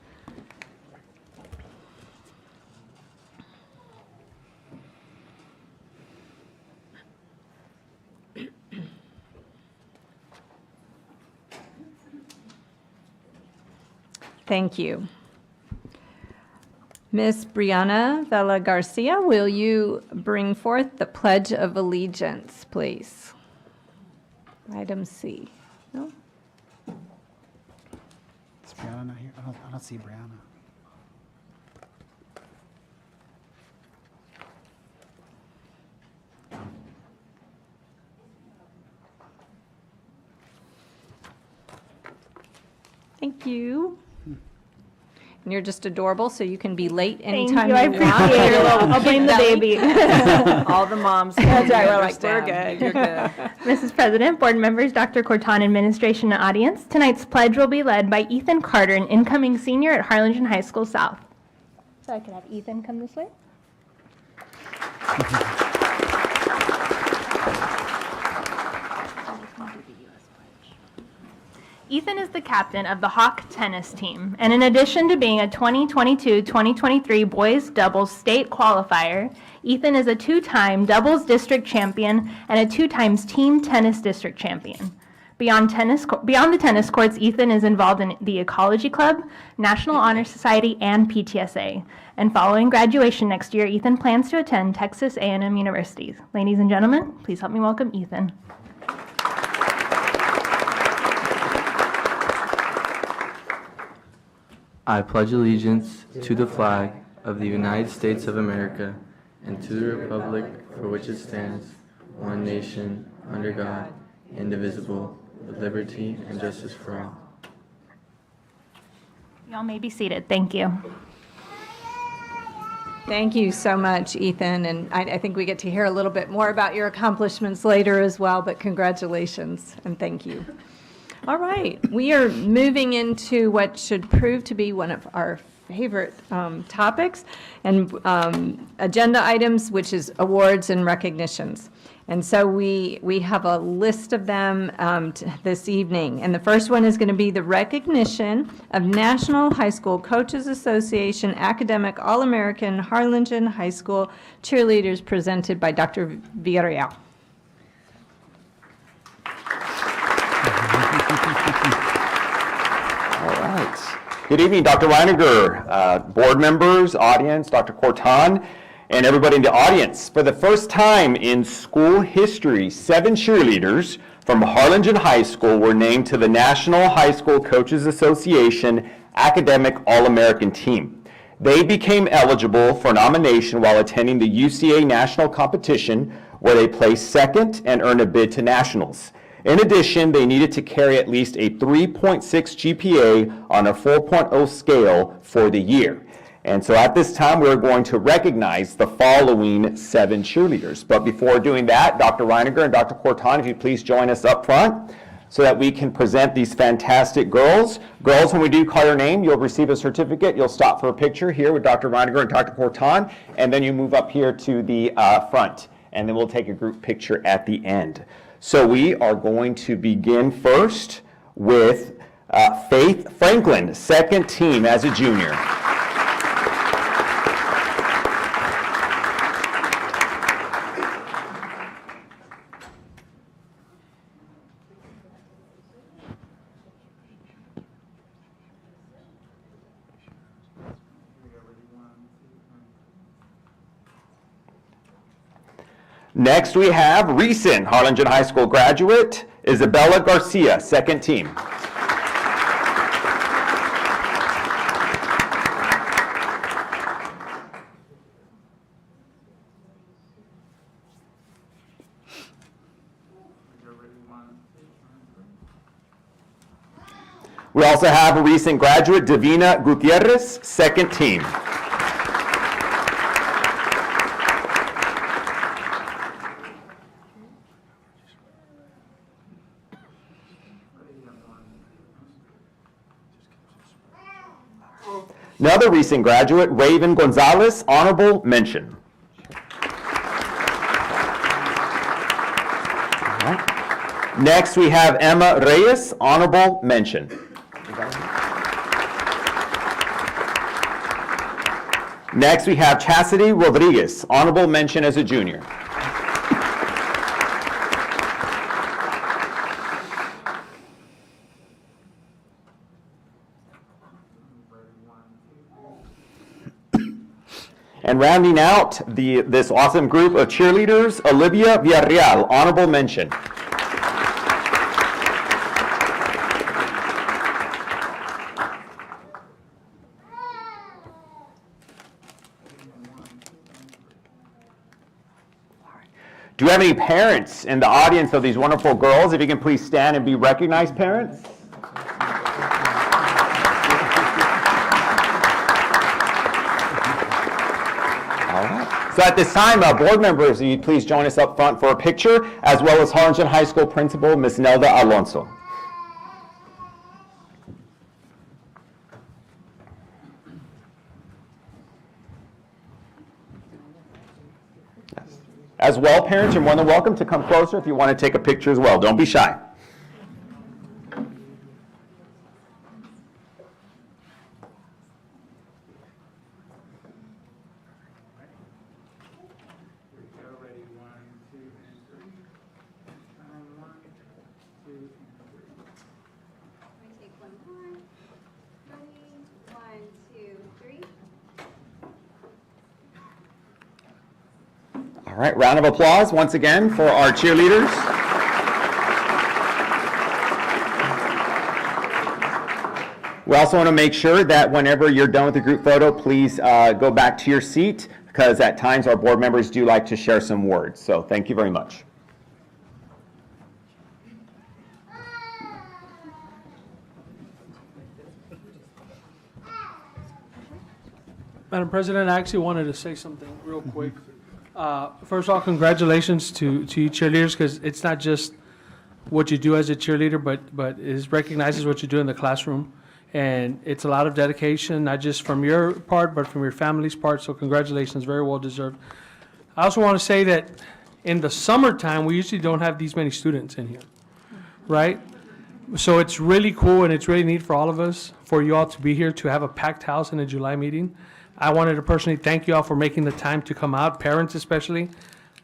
Thank you. Miss Brianna Vela Garcia, will you bring forth the Pledge of Allegiance, please? Item C. No? Is Brianna not here? I don't see Brianna. Thank you. And you're just adorable, so you can be late Thank anytime you, you I want. appreciate it. I'll blame the baby. All the moms. That's right, we're like, understand. we're good. You're good. Mrs. President, board members, Dr. Corton, administration, and audience, tonight's pledge will be led by Ethan Carter, an incoming senior at Harlingen High School South. So I could have Ethan come this way. Ethan is the captain of the Hawk tennis team, and in addition to being a 2022-2023 boys doubles state qualifier, Ethan is a two-time doubles district champion and a two-time team tennis district champion. Beyond the tennis courts, Ethan is involved in the Ecology Club, National Honor Society, and PTSA. And following graduation next year, Ethan plans to attend Texas A&M University. Ladies and gentlemen, please help me welcome Ethan. I pledge allegiance to the flag of the United States of America and to the republic for which it stands, one nation, under God, indivisible, with liberty and justice for all. Y'all may be seated. Thank you. Thank you so much, Ethan, and I think we get to hear a little bit more about your accomplishments later as well, but congratulations and thank you. All right, we are moving into what should prove to be one of our favorite topics and agenda items, which is awards and recognitions. And so we have a list of them this evening. And the first one is going to be the recognition of National High School Coaches Association Academic All-American Harlingen High School Cheerleaders, presented by Dr. Villarreal. All right. Good evening, Dr. Reiniger, board members, audience, Dr. Corton, and everybody in the audience. For the first time in school history, 7 cheerleaders from Harlingen High School were named to the National High School Coaches Association Academic All-American Team. They became eligible for nomination while attending the UCA National Competition, where they placed second and earned a bid to nationals. In addition, they needed to carry at least a 3.6 GPA on a 4.0 scale for the year. And so at this time, we're going to recognize the following 7 cheerleaders. But before doing that, Dr. Reiniger and Dr. Corton, if you please join us up front so that we can present these fantastic girls. Girls, when we do call your name, you'll receive a certificate. You'll stop for a picture here with Dr. Reiniger and Dr. Corton, and then you move up here to the front, and then we'll take a group picture at the end. So we are going to begin first with Faith Franklin, second team as a junior. Next, we have recent Harlingen High School graduate, Isabella Garcia, second team. We also have a recent graduate, Davina Gutierrez, second team. Another recent graduate, Raven Gonzalez, honorable mention. Next, we have Emma Reyes, honorable mention. Next, we have Chastity Rodriguez, honorable mention as a junior. And rounding out this awesome group of cheerleaders, Olivia Villarreal, honorable mention. Do we have any parents in the audience of these wonderful girls? If you can please stand and be recognized, parents. All right. So at this time, board members, will you please join us up front for a picture, as well as Harlingen High School Principal, Ms. Nelda Alonso. As well, parents, you're more than welcome to come closer if you want to take a picture as well. Don't be shy. All right, round of applause once again for our cheerleaders. We also want to make sure that whenever you're done with the group photo, please go back to your seat, because at times our board members do like to share some words. So thank you very much. Madam President, I actually wanted to say something real quick. First of all, congratulations to you cheerleaders, because it's not just what you do as a cheerleader, but it recognizes what you do in the classroom. And it's a lot of dedication, not just from your part, but from your family's part. So congratulations, very well deserved. I also want to say that in the summertime, we usually don't have these many students in here, right? So it's really cool and it's really neat for all of us, for you all to be here, to have a packed house in a July meeting. I wanted to personally thank you all for making the time to come out, parents especially.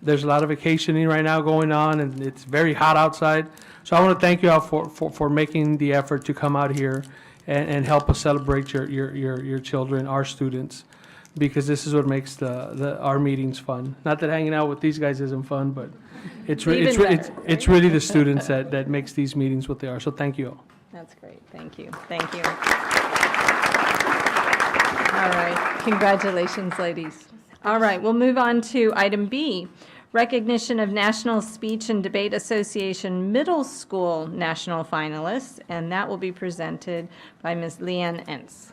There's a lot of vacationing right now going on, and it's very hot outside. So I want to thank you all for making the effort to come out here and help us celebrate your children, our students, because this is what makes our meetings fun. Not that hanging out with these guys isn't fun, but it's really the students that makes these meetings what they are. So thank you all. That's great. Thank you. Thank you. All right. Congratulations, ladies. All right. We'll move on to item B, recognition of National Speech and Debate Association Middle School National Finalists, and that will be presented by Ms. Leanne Entz.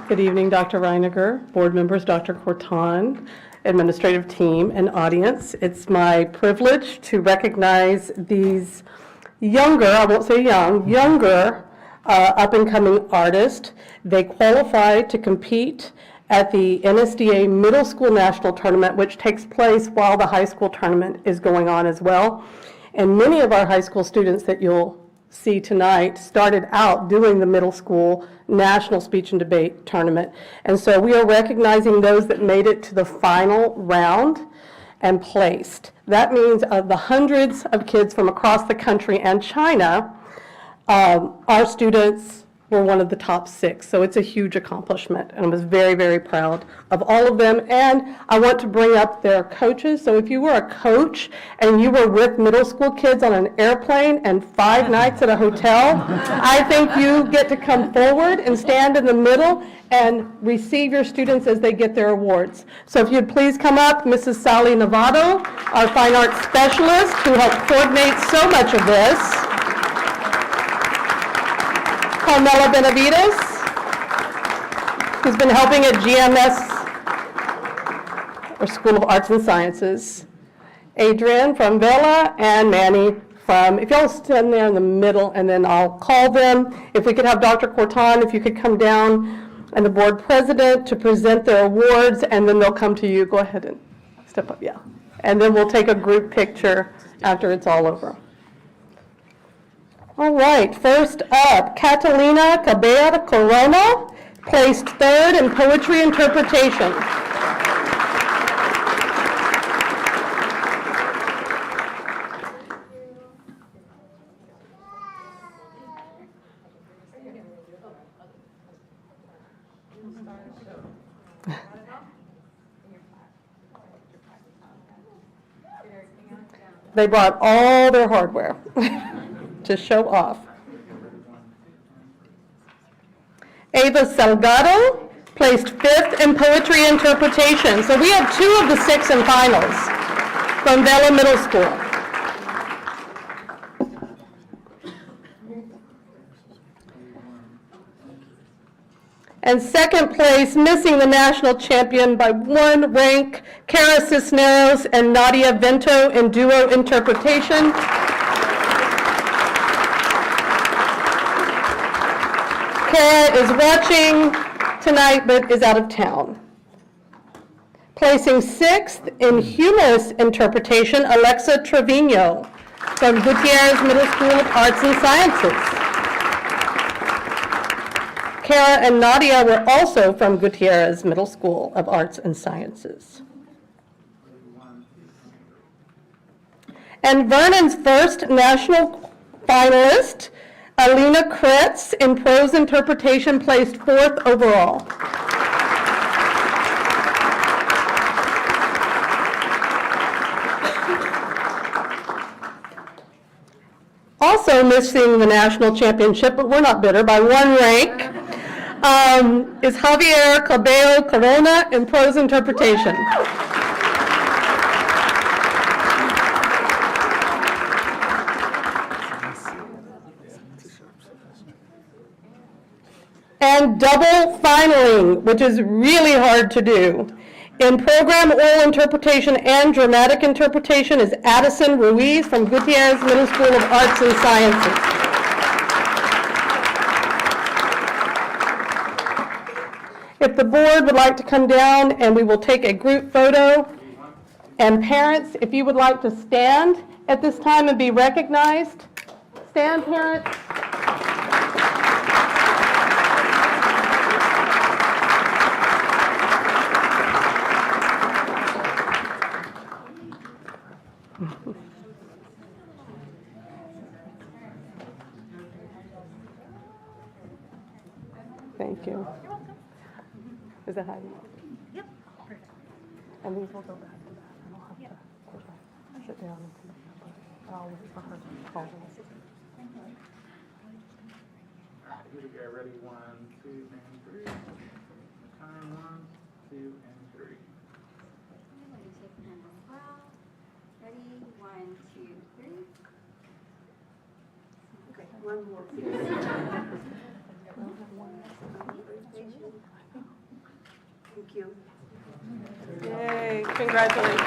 Good evening, Dr. Reiniger, board members, Dr. Corton, administrative team, and audience. It's my privilege to recognize these younger, I won't say young, younger up-and-coming artists. They qualify to compete at the NSDA Middle School National Tournament, which takes place while the high school tournament is going on as well. And many of our high school students that you'll see tonight started out doing the middle school national speech and debate tournament. And so we are recognizing those that made it to the final round and placed. That means of the hundreds of kids from across the country and China, our students were one of the top 6. So it's a huge accomplishment, and I was very, very proud of all of them. And I want to bring up their coaches. So if you were a coach and you were with middle school kids on an airplane and 5 nights at a hotel, I think you get to come forward and stand in the middle and receive your students as they get their awards. So if you'd please come up, Mrs. Sally Novato, our fine arts specialist, who helped coordinate so much of this. Carmela Benavides, who's been helping at GMS, or School of Arts and Sciences. Adrian from Vela, and Manny from, if y'all stand there in the middle, and then I'll call them. If we could have Dr. Corton, if you could come down, and the board president to present their awards, and then they'll come to you. Go ahead and step up, yeah. And then we'll take a group picture after it's all over. All right, first up, Catalina Cabera Corona, placed 3rd in poetry interpretation. They brought all their hardware to show off. Ava Salgado placed 5th in poetry interpretation. So we have 2 of the 6 in finals from Vela Middle School. And 2nd place, missing the national champion by 1 rank, Cara Cisneros and Nadia Vento in duo interpretation. Cara is watching tonight but is out of town. Placing 6th in humorous interpretation, Alexa Trevino from Gutierrez Middle School of Arts and Sciences. Cara and Nadia were also from Gutierrez Middle School of Arts and Sciences. And Vernon's first national finalist, Alina Kretz, in prose interpretation, placed 4th overall. Also missing the national championship, but we're not bitter, by 1 rank, is Javier Cabello Corona in prose interpretation. And double finaling, which is really hard to do. In program oral interpretation and dramatic interpretation is Addison Ruiz from Gutierrez Middle School of Arts and Sciences. If the board would like to come down and we will take a group photo. And parents, if you would like to stand at this time and be recognized, stand, parents. Thank you. Is that how you? Yep. And these will go back to that. I don't have to sit down and come up. I'll wait for her to call us. All right, here we go. Ready? 1, 2, and 3. Time 1, 2, and 3. Ready? 1, 2, 3. Okay, one more. Thank you. Yay, congratulations.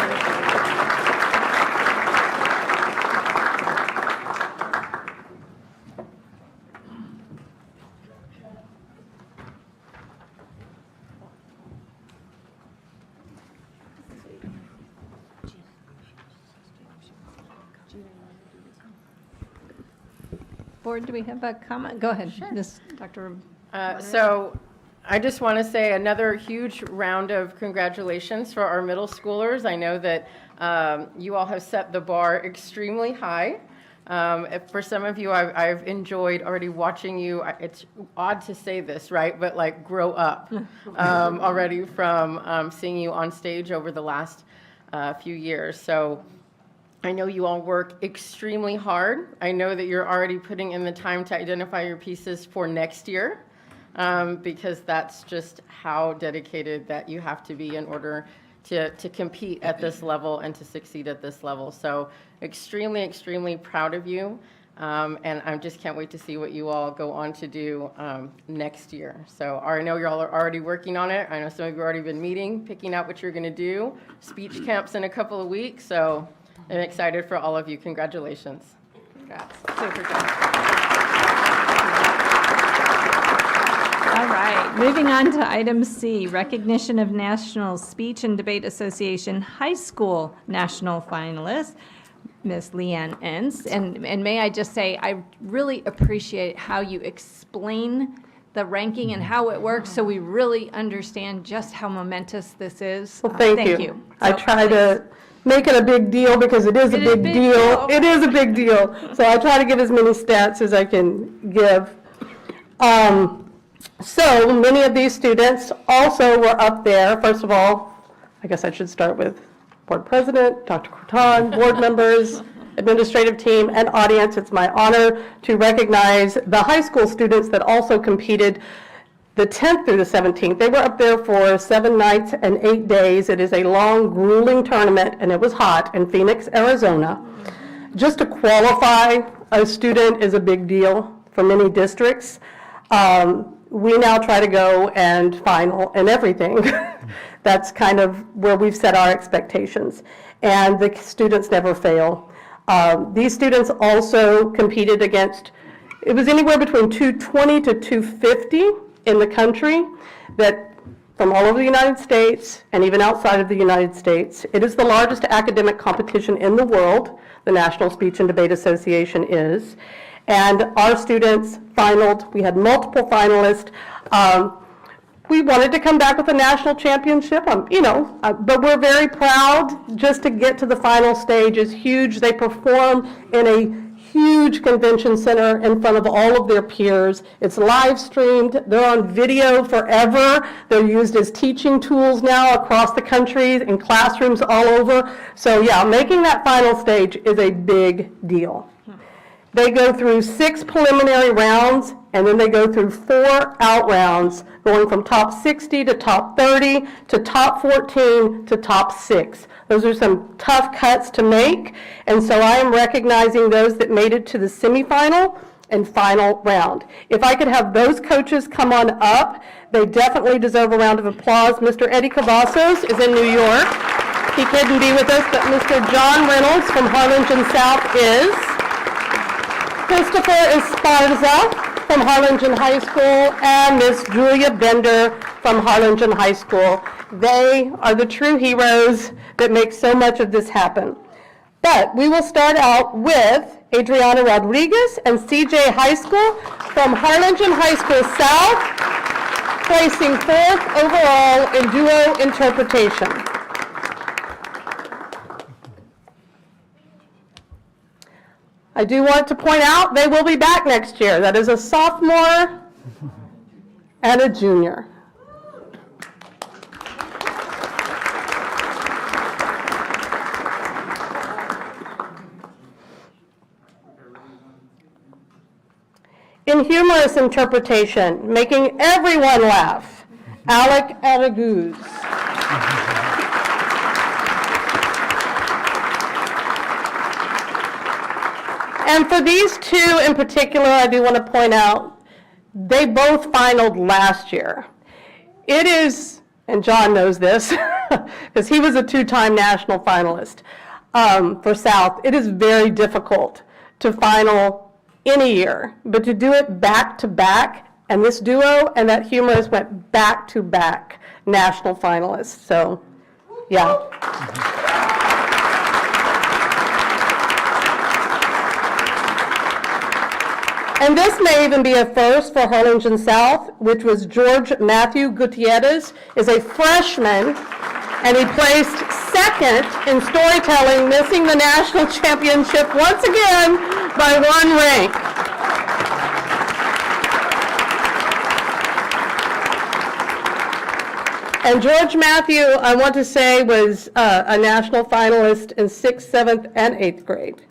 Board, do we have a comment? Go ahead, Ms. Dr. So I just want to say another huge round of congratulations for our middle schoolers. I know that you all have set the bar extremely high. For some of you, I've enjoyed already watching you. It's odd to say this, right? But like grow up already from seeing you on stage over the last few years. So I know you all work extremely hard. I know that you're already putting in the time to identify your pieces for next year, because that's just how dedicated that you have to be in order to compete at this level and to succeed at this level. So extremely, extremely proud of you. And I just can't wait to see what you all go on to do next year. So I know you all are already working on it. I know some of you have already been meeting, picking out what you're going to do. Speech camps in a couple of weeks. So I'm excited for all of you. Congratulations. Congrats. Super good. All right, moving on to item C, recognition of National Speech and Debate Association High School National Finalist, Ms. Leanne Entz. And may I just say, I really appreciate how you explain the ranking and how it works, so we really understand just how momentous this is. Well, thank you. I try to make it a big deal because it is a big deal. It is a big deal. So I try to give as many stats as I can give. So many of these students also were up there. First of all, I guess I should start with board president, Dr. Corton, board members, administrative team, and audience, it's my honor to recognize the high school students that also competed the 10th through the 17th. They were up there for 7 nights and 8 days. It is a long, grueling tournament, and it was hot in Phoenix, Arizona. Just to qualify a student is a big deal for many districts. We now try to go and final and everything. That's kind of where we've set our expectations. And the students never fail. These students also competed against, it was anywhere between 220 to 250 in the country, that from all over the United States and even outside of the United States. It is the largest academic competition in the world, the National Speech and Debate Association is. And our students finaled. We had multiple finalists. We wanted to come back with a national championship, but we're very proud. Just to get to the final stage is huge. They perform in a huge convention center in front of all of their peers. It's live streamed. They're on video forever. They're used as teaching tools now across the country in classrooms all over. So yeah, making that final stage is a big deal. They go through 6 preliminary rounds, and then they go through 4 out rounds, going from top 60 to top 30 to top 14 to top 6. Those are some tough cuts to make, and so I am recognizing those that made it to the semifinal and final round. If I could have those coaches come on up, they definitely deserve a round of applause. Mr. Eddie Cavazos is in New York. He couldn't be with us, but Mr. John Reynolds from Harlingen South is. Christopher Esparza from Harlingen High School, and Miss Julia Bender from Harlingen High School. They are the true heroes that make so much of this happen. But we will start out with Adriana Rodriguez and CJ High School from Harlingen High School South, placing 4th overall in duo interpretation. I do want to point out they will be back next year. That is a sophomore and a junior. In humorous interpretation, making everyone laugh, Alec Araguz. And for these two in particular, I do want to point out, they both finaled last year. It is, and John knows this, because he was a 2-time national finalist for South. It is very difficult to final any year, but to do it back to back, and this duo and that humorist went back to back national finalists. So, yeah. And this may even be a first for Harlingen South, which was George Matthew Gutierrez, is a freshman, and he placed 2nd in storytelling, missing the national championship once again by 1 rank. And George Matthew, I want to say, was a national finalist in 6th, 7th, and 8th grade.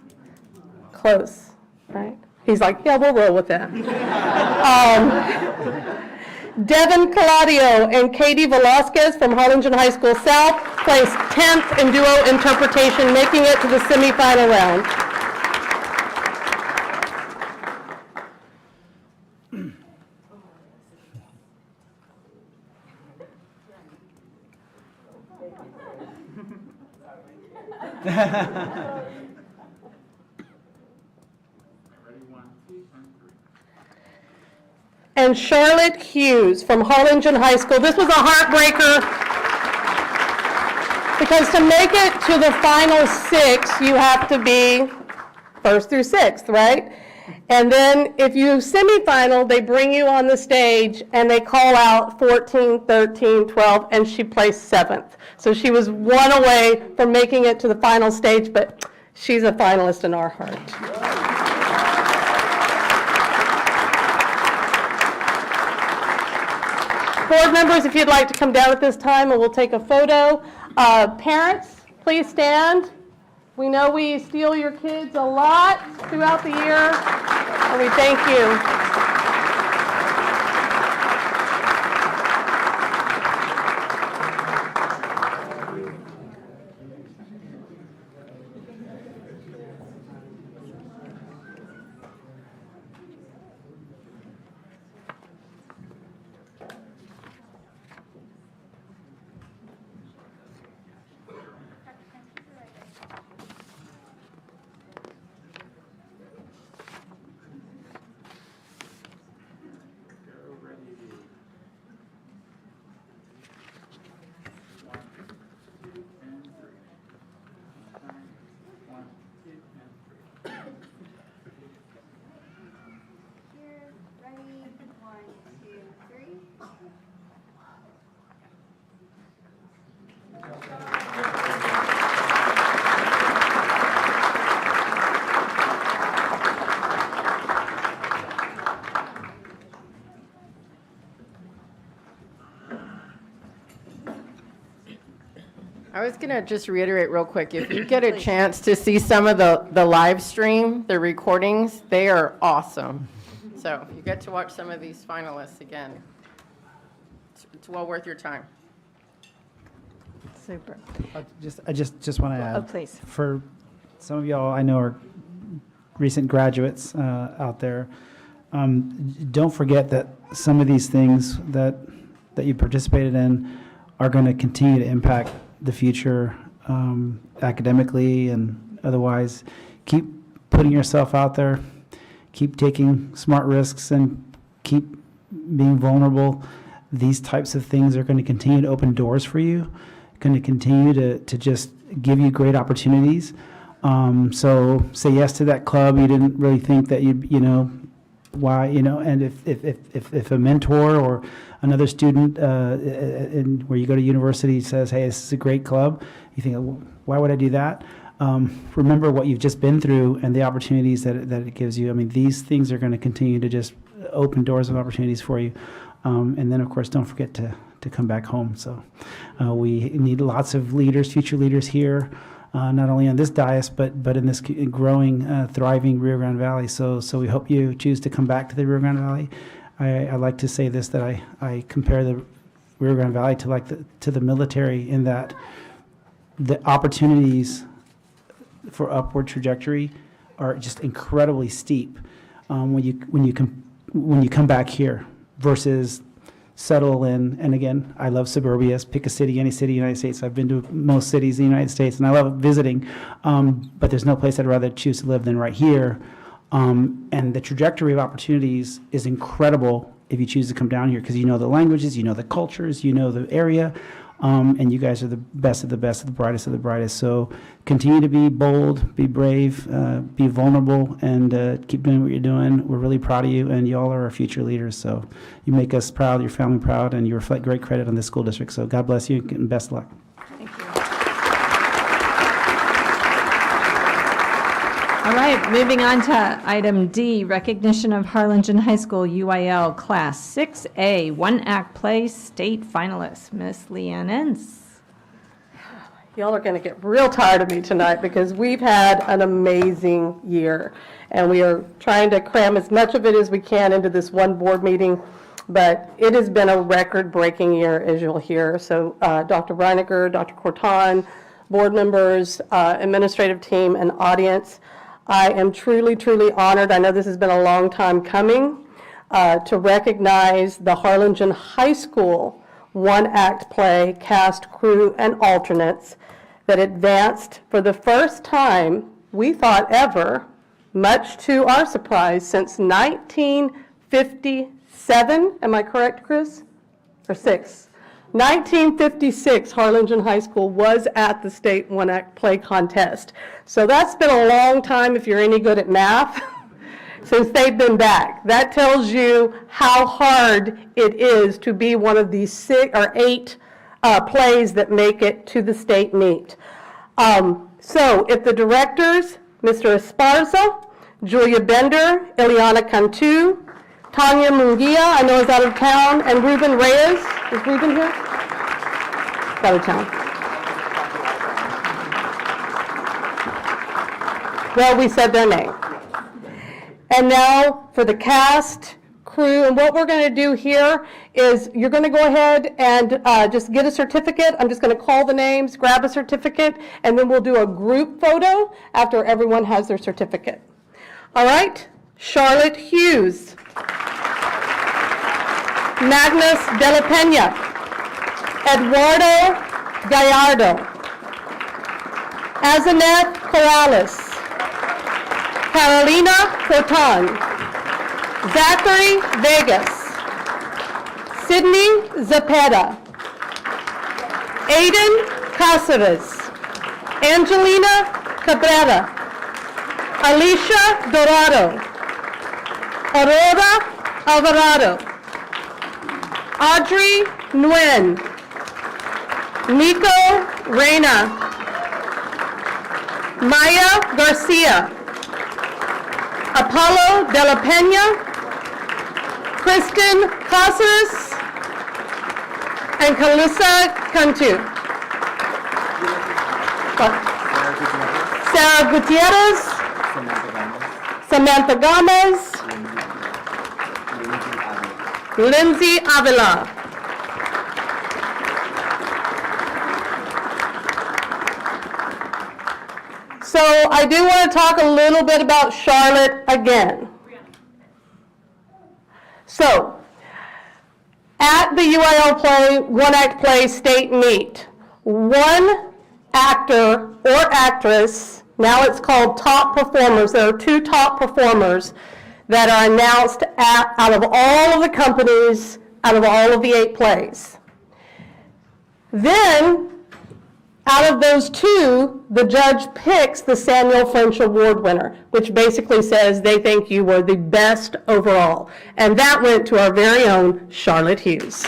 Close, right? He's like, yeah, we'll roll with that. Devin Claudio and Katie Velasquez from Harlingen High School South placed 10th in duo interpretation, making it to the semifinal round. And Charlotte Hughes from Harlingen High School. This was a heartbreaker because to make it to the final 6, you have to be 1st through 6th, right? And then if you semifinal, they bring you on the stage and they call out 14, 13, 12, and she placed 7th. So she was 1 away from making it to the final stage, but she's a finalist in our heart. Board members, if you'd like to come down at this time and we'll take a photo. Parents, please stand. We know we steal your kids a lot throughout the year, and we thank you. I was going to just reiterate real quick, if you get a chance to see some of the live stream, the recordings, they are awesome. So if you get to watch some of these finalists again, it's well worth your time. Super. I just want to add. Oh, please. For some of y'all I know are recent graduates out there, don't forget that some of these things that you participated in are going to continue to impact the future academically and otherwise. Keep putting yourself out there, keep taking smart risks, and keep being vulnerable. These types of things are going to continue to open doors for you, going to continue to just give you great opportunities. So say yes to that club you didn't really think that you know, why, you know, and if a mentor or another student where you go to university says, hey, this is a great club, you think, well, why would I do that? Remember what you've just been through and the opportunities that it gives you. I mean, these things are going to continue to just open doors of opportunities for you. And then, of course, don't forget to come back home. So we need lots of leaders, future leaders here, not only on this dais, but in this growing, thriving Rio Grande Valley. So we hope you choose to come back to the Rio Grande Valley. I like to say this, that I compare the Rio Grande Valley to the military, in that the opportunities for upward trajectory are just incredibly steep when you come back here versus settle in. And again, I love suburbia. Pick a city, any city in the United States. I've been to most cities in the United States, and I love visiting, but there's no place I'd rather choose to live than right here. And the trajectory of opportunities is incredible if you choose to come down here, because you know the languages, you know the cultures, you know the area, and you guys are the best of the best, the brightest of the brightest. So continue to be bold, be brave, be vulnerable, and keep doing what you're doing. We're really proud of you, and y'all are our future leaders. So you make us proud, your family proud, and you reflect great credit on this school district. So God bless you, and best luck. Thank you. All right, moving on to item D, recognition of Harlingen High School UIL Class 6A one-act play state finalists. Miss Leanne Enns. Y'all are going to get real tired of me tonight because we've had an amazing year, and we are trying to cram as much of it as we can into this one board meeting, but it has been a record-breaking year, as you'll hear. So Dr. Reiniger, Dr. Corton, board members, administrative team, and audience, I am truly, truly honored. I know this has been a long time coming to recognize the Harlingen High School one-act play cast, crew, and alternates that advanced for the first time, we thought ever, much to our surprise, since 1957. Am I correct, Chris? Or 6? 1956, Harlingen High School was at the state one-act play contest. So that's been a long time if you're any good at math, since they've been back. That tells you how hard it is to be one of these 6 or 8 plays that make it to the state meet. So if the directors, Mr. Esparza, Julia Bender, Ileana Cantu, Tanya Munguia, I know is out of town, and Ruben Reyes. Is Ruben here? Out of town. Well, we said their name. And now for the cast, crew, and what we're going to do here is you're going to go ahead and just get a certificate. I'm just going to call the names, grab a certificate, and then we'll do a group photo after everyone has their certificate. All right? Charlotte Hughes. Magnus de la Peña. Eduardo Gallardo. Azanet Corrales. Carolina Corton. Zachary Vegas. Sydney Zepeda. Aiden Cáceres. Angelina Cabrera. Alicia Dorado. Aurora Alvarado. Audrey Nguyen. Nico Reyna. Maya Garcia. Apollo de la Peña. Kristen Cáceres. And Calissa Cantu. Sarah Gutierrez. Samantha Gomez. Lindsay Avila. So I do want to talk a little bit about Charlotte again. So at the UIL play, one act play state meet, one actor or actress, now it's called top performers, there are 2 top performers that are announced out of all of the companies, out of all of the 8 plays. Then, out of those 2, the judge picks the Samuel French Award winner, which basically says they think you were the best overall. And that went to our very own Charlotte Hughes.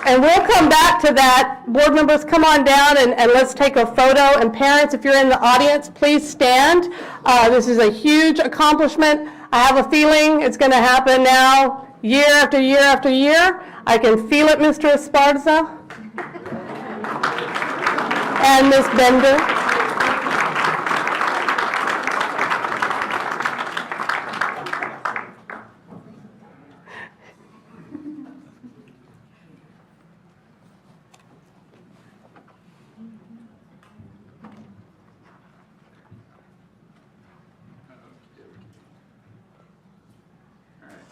And we'll come back to that. Board members, come on down and let's take a photo. And parents, if you're in the audience, please stand. This is a huge accomplishment. I have a feeling it's going to happen now, year after year after year. I can feel it, Mr. Esparza and Ms. Bender.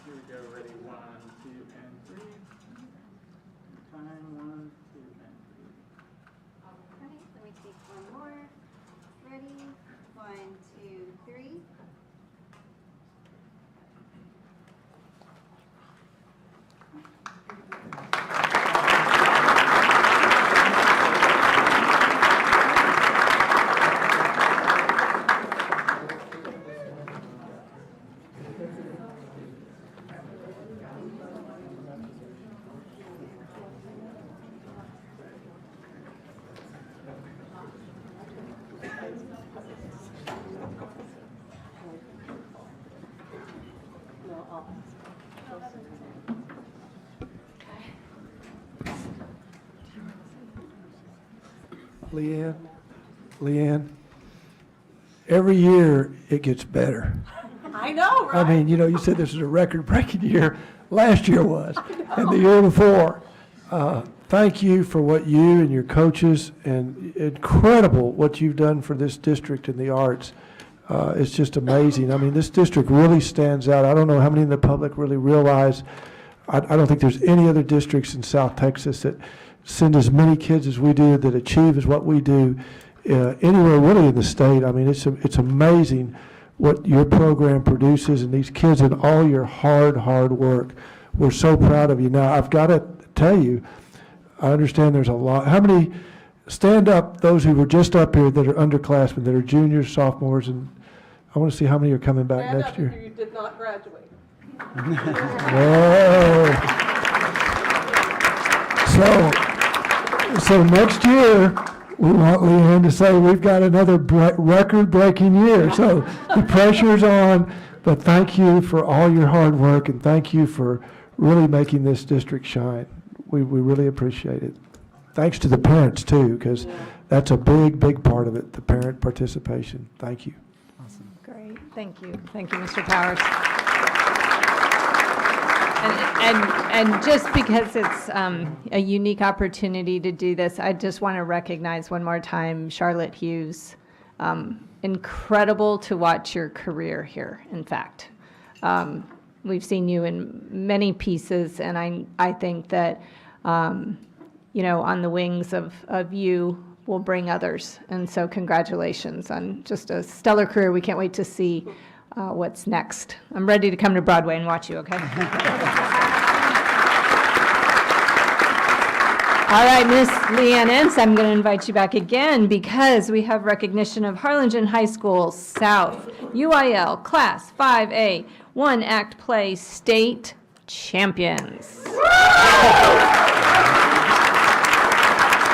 Here we go, ready, 1, 2, and 3. Time, 1, 2, and 3. Okay, let me take one more. Ready, 1, 2, 3. Leanne, every year it gets better. I know, right? I mean, you said this is a record-breaking year. Last year was, and the year before. Thank you for what you and your coaches, and incredible what you've done for this district in the arts. It's just amazing. I mean, this district really stands out. I don't know how many in the public really realize. I don't think there's any other districts in South Texas that send as many kids as we do, that achieve as what we do anywhere really in the state. I mean, it's amazing what your program produces and these kids and all your hard work. We're so proud of you. Now, I've got to tell you, I understand there's a lot. How many, stand up, those who were just up here that are underclassmen, that are juniors, sophomores, and I want to see how many are coming back next year. You did not graduate. Whoa. So next year, we want Leanne to say we've got another record-breaking year. So the pressure's on. But thank you for all your hard work, and thank you for really making this district shine. We really appreciate it. Thanks to the parents, too, because that's a big, big part of it, the parent participation. Thank you. Great, thank you. Thank you, Mr. Powers. And just because it's a unique opportunity to do this, I just want to recognize one more time Charlotte Hughes. Incredible to watch your career here, in fact. We've seen you in many pieces, and I think that, you know, on the wings of you will bring others. And so congratulations on just a stellar career. We can't wait to see what's next. I'm ready to come to Broadway and watch you, okay? All right, Miss Leanne Entz, I'm going to invite you back again because we have recognition of Harlingen High School South UIL Class 5A One Act Play State Champions.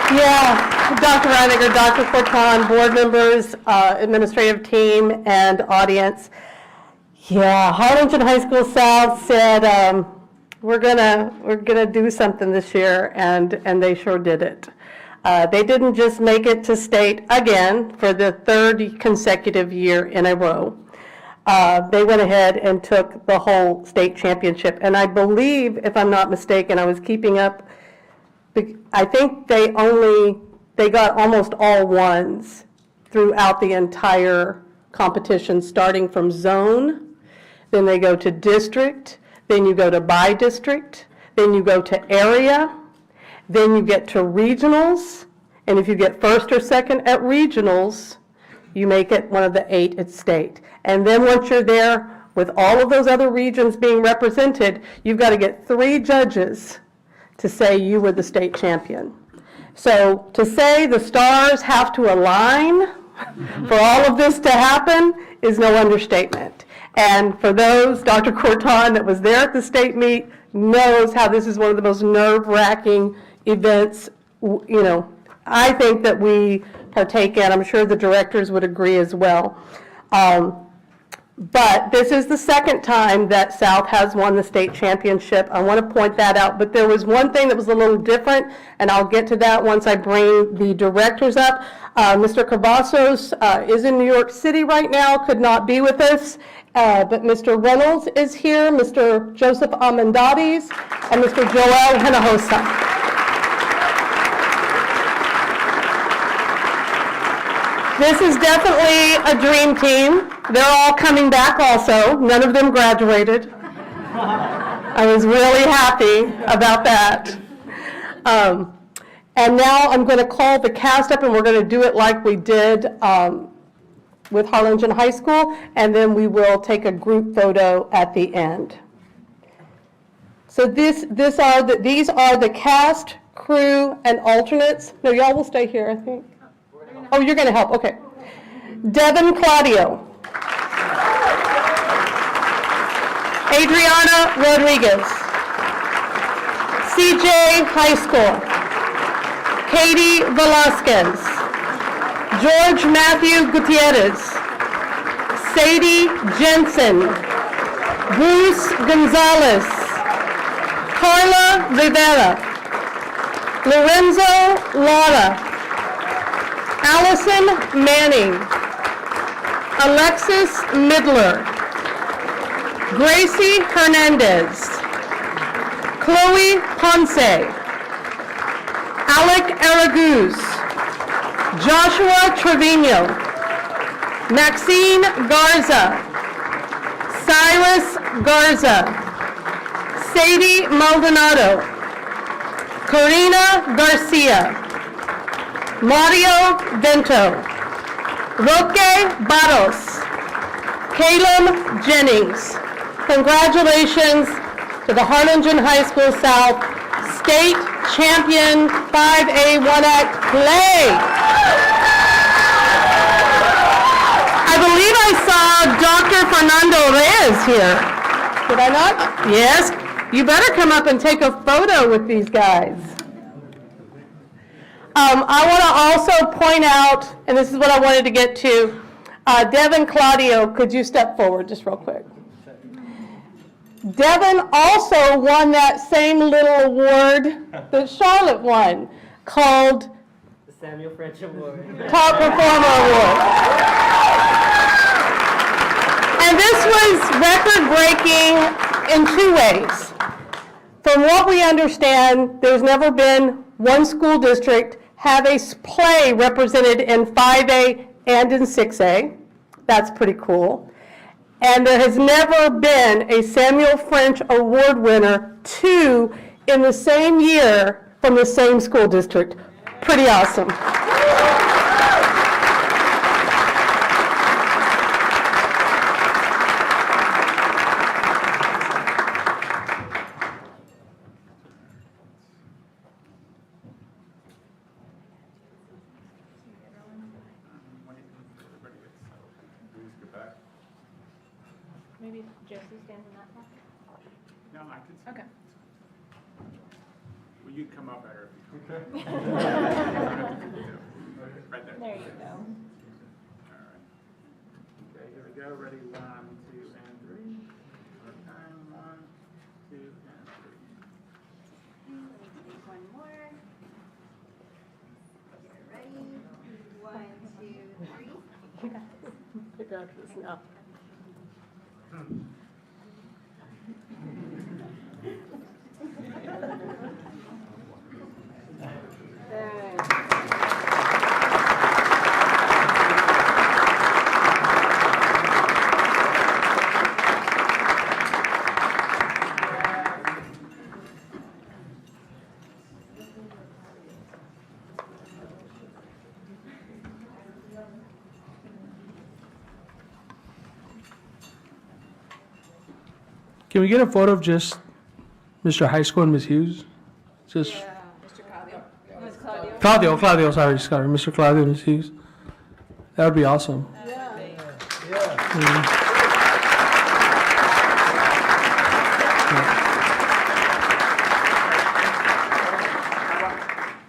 Yeah, Dr. Reiniger, Dr. Corton, board members, administrative team, and audience. Yeah, Harlingen High School South said, we're gonna do something this year, and they sure did it. They didn't just make it to state again for the third consecutive year in a row. They went ahead and took the whole state championship, and I believe, if I'm not mistaken, I was keeping up. I think they got almost all ones throughout the entire competition, starting from zone, then they go to district, then you go to by district, then you go to area, then you get to regionals, and if you get first or second at regionals, you make it one of the 8 at state. And then once you're there with all of those other regions being represented, you've got to get 3 judges to say you were the state champion. So to say the stars have to align for all of this to happen is no understatement. And for those, Dr. Corton that was there at the state meet knows how this is one of the most nerve-wracking events, you know, I think that we partake in. I'm sure the directors would agree as well. But this is the second time that South has won the state championship. I want to point that out. But there was one thing that was a little different, and I'll get to that once I bring the directors up. Mr. Cavazos is in New York City right now, could not be with us. But Mr. Reynolds is here, Mr. Joseph Amendatis, and Mr. Joel Hinojosa. This is definitely a dream team. They're all coming back also. None of them graduated. I was really happy about that. And now I'm going to call the cast up, and we're going to do it like we did with Harlingen High School, and then we will take a group photo at the end. So these are the cast, crew, and alternates. No, y'all will stay here, I think. Oh, you're going to help, okay. Devin Claudio. Adriana Rodriguez. CJ High School. Katie Velasquez. George Matthew Gutierrez. Sadie Jensen. Bruce Gonzalez. Carla Rivera. Lorenzo Lara. Allison Manning, Alexis Midler, Gracie Hernandez, Chloe Ponce, Alec Araguz, Joshua Trevino, Maxine Garza, Cyrus Garza, Sadie Maldonado, Karina Garcia, Mario Vento, Roque Barros, Caleb Jennings. Congratulations to the Harlingen High School South State Champion 5A 1-Act Play. I believe I saw Dr. Fernando Reyes here. Did I not? Yes. You better come up and take a photo with these guys. I want to also point out, and this is what I wanted to get to, Devin Claudio, could you step forward just real quick? Devin also won that same little award that Charlotte won, called The Samuel French Award. Top Performer Award. And this was record-breaking in 2 ways. From what we understand, there's never been one school district have a play represented in 5A and in 6A. That's pretty cool. And there has never been a Samuel French Award winner 2 in the same year from the same school district. Pretty awesome. Maybe Josie stands in that one? No, I can. Okay. Well, you'd come up better. Okay. Right there. There you go. All right. Okay, here we go. Ready? 1, 2, and 3. Our time. 1, 2, and 3. Let me take one more. Get ready. 1, 2, 3. Figure out this now. Can we get a photo of just Mr. High School and Ms. Hughes? Just Claudio, sorry, Mr. Claudio and Ms. Hughes. That would be awesome.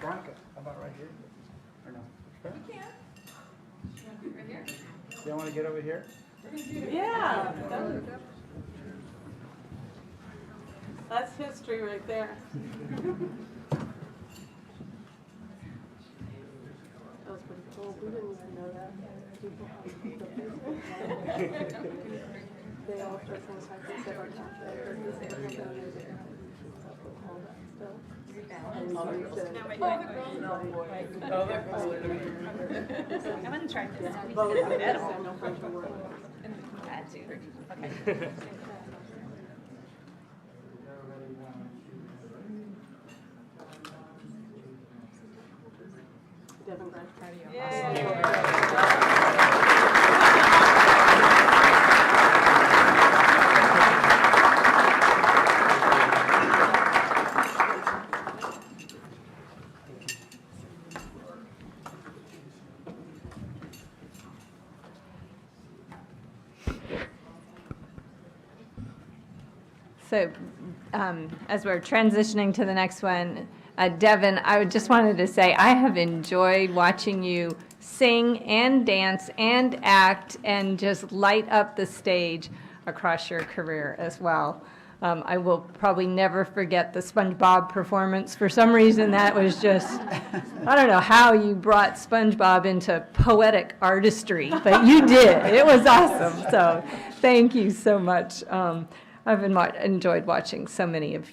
Veronica, how about right here? Or no? You want to get over here? Yeah. That's history right there. That was pretty cool. We didn't even know that. They all start from high school, several times. I wouldn't try this. Had to. Okay. Devin Grant. So as we're transitioning to the next one, Devin, I just wanted to say I have enjoyed watching you sing and dance and act and just light up the stage across your career as well. I will probably never forget the SpongeBob performance. For some reason, that was just, I don't know how you brought SpongeBob into poetic artistry, but you did. It was awesome. So thank you so much. I've enjoyed watching so many of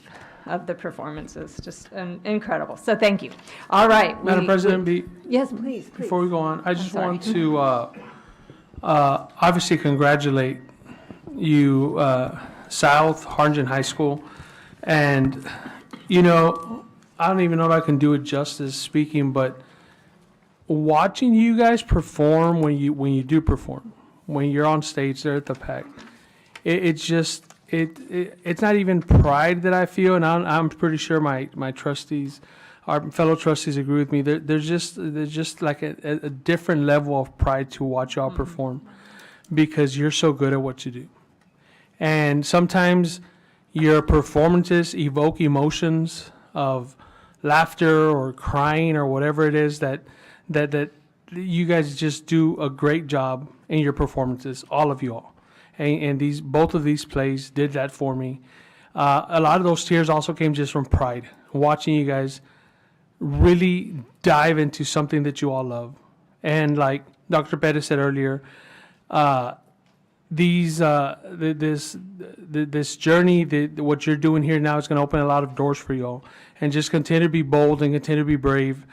the performances, just incredible. So thank you. All right. Madam President, yes, please. Before we go on, I just want to obviously congratulate you, South Harlingen High School. And, you know, I don't even know if I can do it justice speaking, but watching you guys perform when you do perform, when you're on stage there at the PAC, it's just, it's not even pride that I feel, and I'm pretty sure my trustees, our fellow trustees agree with me. There's just like a different level of pride to watch y'all perform, because you're so good at what you do. And sometimes your performances evoke emotions of laughter or crying or whatever it is that you guys just do a great job in your performances, all of you all. And both of these plays did that for me. A lot of those tears also came just from pride, watching you guys really dive into something that you all love. And like Dr. Pettis said earlier, this journey, what you're doing here now is going to open a lot of doors for you all. And just continue to be bold and continue to be brave,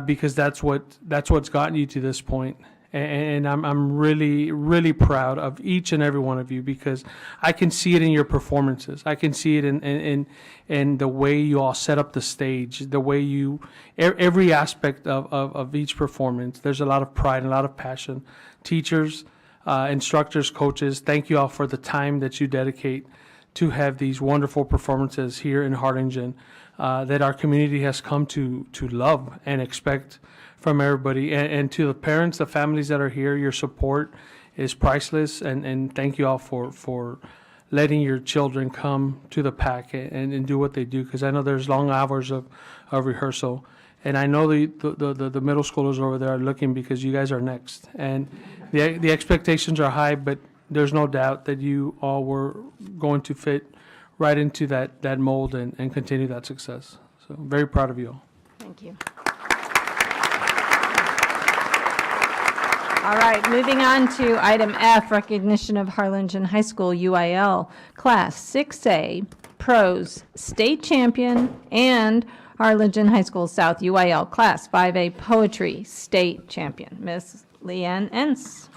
because that's what's gotten you to this point. And I'm really, really proud of each and every one of you, because I can see it in your performances. I can see it in the way you all set up the stage, the way every aspect of each performance. There's a lot of pride and a lot of passion. Teachers, instructors, coaches, thank you all for the time that you dedicate to have these wonderful performances here in Harlingen, that our community has come to love and expect from everybody. And to the parents, the families that are here, your support is priceless, and thank you all for letting your children come to the PAC and do what they do, because I know there's long hours of rehearsal. And I know the middle schoolers over there are looking, because you guys are next. And the expectations are high, but there's no doubt that you all were going to fit right into that mold and continue that success. So I'm very proud of you all. Thank you. All right, moving on to item F, recognition of Harlingen High School UIL Class 6A Pros State Champion and Harlingen High School South UIL Class 5A Poetry State Champion. Ms. Leanne Entz.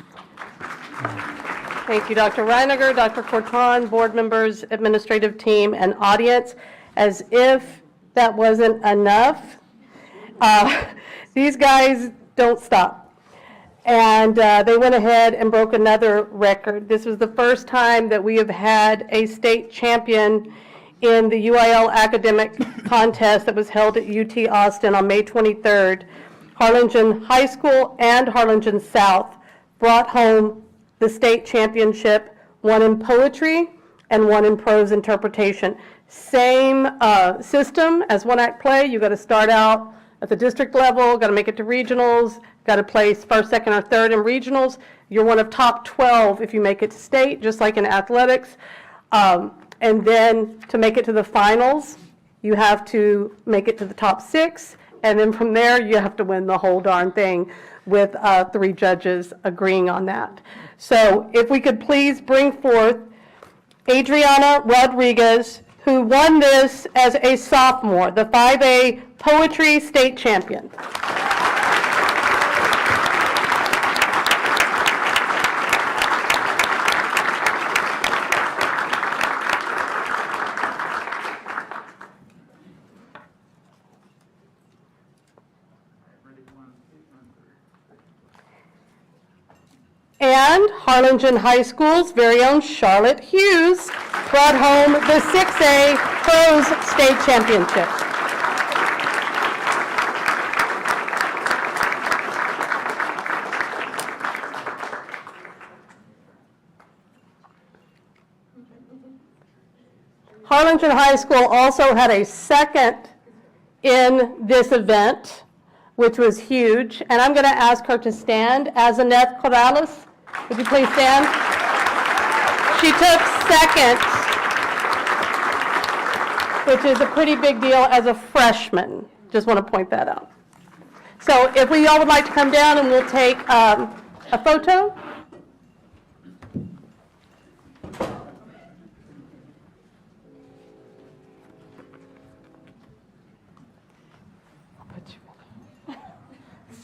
Thank you, Dr. Reiniger, Dr. Corton, board members, administrative team, and audience. As if that wasn't enough, these guys don't stop. And they went ahead and broke another record. This was the first time that we have had a state champion in the UIL academic contest that was held at UT Austin on May 23rd. Harlingen High School and Harlingen South brought home the state championship, one in poetry and one in prose interpretation. Same system as one-act play. You got to start out at the district level, got to make it to regionals, got to place first, second, or third in regionals. You're one of top 12 if you make it to state, just like in athletics. And then to make it to the finals, you have to make it to the top 6. And then from there, you have to win the whole darn thing with 3 judges agreeing on that. So if we could please bring forth Adriana Rodriguez, who won this as a sophomore, the 5A Poetry State Champion. And Harlingen High School's very own Charlotte Hughes brought home the 6A Prose State Championship. Harlingen High School also had a second in this event, which was huge. And I'm going to ask her to stand. Azaneth Corrales, would you please stand? She took second, which is a pretty big deal as a freshman. Just want to point that out. So if we all would like to come down and we'll take a photo.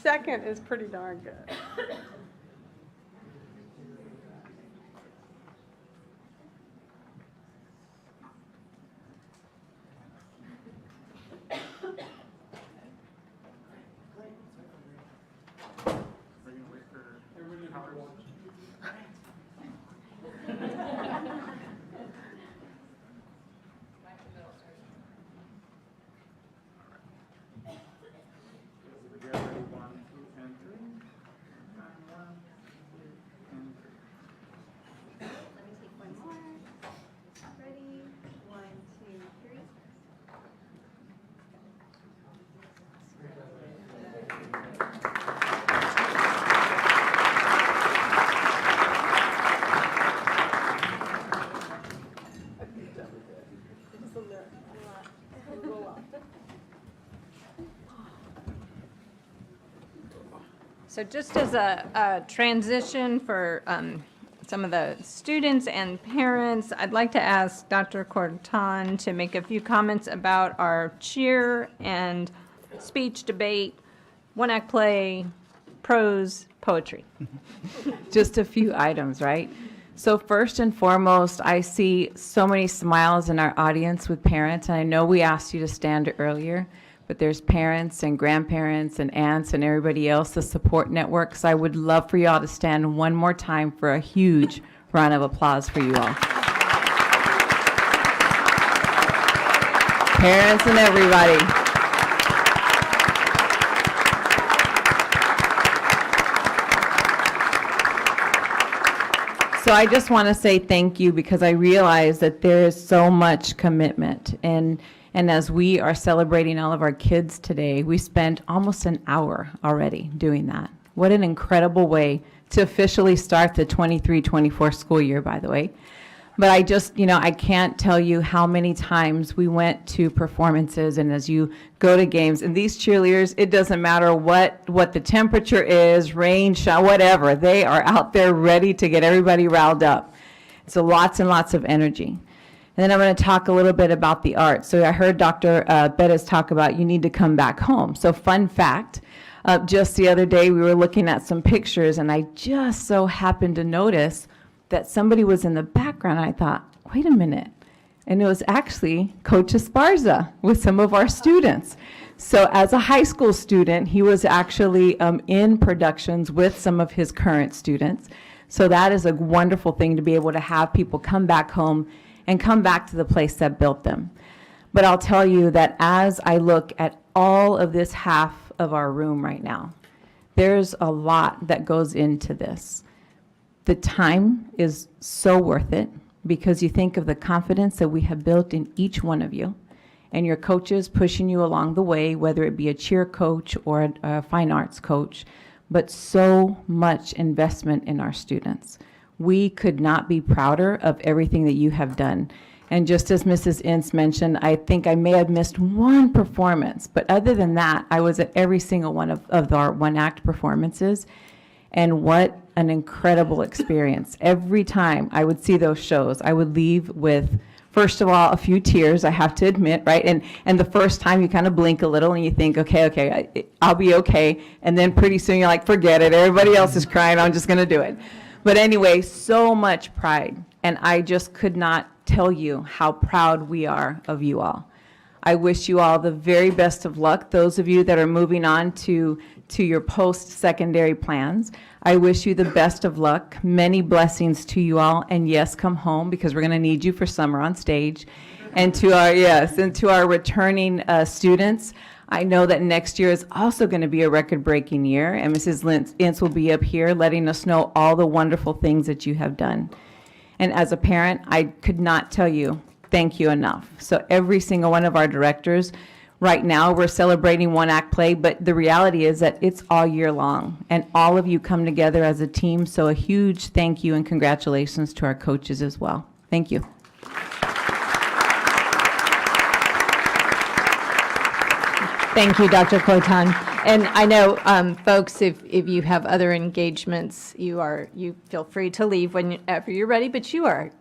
Second is pretty darn good. So just as a transition for some of the students and parents, I'd like to ask Dr. Corton to make a few comments about our cheer and speech debate, one-act play, prose, poetry. Just a few items, right? So first and foremost, I see so many smiles in our audience with parents, and I know we asked you to stand earlier, but there's parents and grandparents and aunts and everybody else, the support network. So I would love for y'all to stand one more time for a huge round of applause for you all. Parents and everybody. So I just want to say thank you because I realize that there is so much commitment. And as we are celebrating all of our kids today, we spent almost an hour already doing that. What an incredible way to officially start the 23-24 school year, by the way. But I just, I can't tell you how many times we went to performances, and as you go to games, and these cheerleaders, it doesn't matter what the temperature is, rain, shine, whatever, they are out there ready to get everybody riled up. So lots and lots of energy. And then I'm going to talk a little bit about the art. So I heard Dr. Bettis talk about you need to come back home. So fun fact, just the other day we were looking at some pictures, and I just so happened to notice that somebody was in the background. I thought, wait a minute. And it was actually Coach Esparza with some of our students. So as a high school student, he was actually in productions with some of his current students. So that is a wonderful thing to be able to have people come back home and come back to the place that built them. But I'll tell you that as I look at all of this half of our room right now, there's a lot that goes into this. The time is so worth it because you think of the confidence that we have built in each one of you and your coaches pushing you along the way, whether it be a cheer coach or a fine arts coach, but so much investment in our students. We could not be prouder of everything that you have done. And just as Mrs. Ince mentioned, I think I may have missed one performance, but other than that, I was at every single one of our one-act performances. And what an incredible experience. Every time I would see those shows, I would leave with, first of all, a few tears, I have to admit, right? And the first time you kind of blink a little and you think, okay, I'll be okay. And then pretty soon you're like, forget it. Everybody else is crying. I'm just going to do it. But anyway, so much pride. And I just could not tell you how proud we are of you all. I wish you all the very best of luck. Those of you that are moving on to your post-secondary plans, I wish you the best of luck. Many blessings to you all. And yes, come home because we're going to need you for summer on stage. And to our returning students, I know that next year is also going to be a record-breaking year. And Mrs. Ince will be up here letting us know all the wonderful things that you have done. And as a parent, I could not tell you thank you enough. So every single one of our directors, right now we're celebrating one act play, but the reality is that it's all year long and all of you come together as a team. So a huge thank you and congratulations to our coaches as well. Thank you. Thank you, Dr. Corton. And I know, folks, if you have other engagements, you feel free to leave whenever you're ready, but you are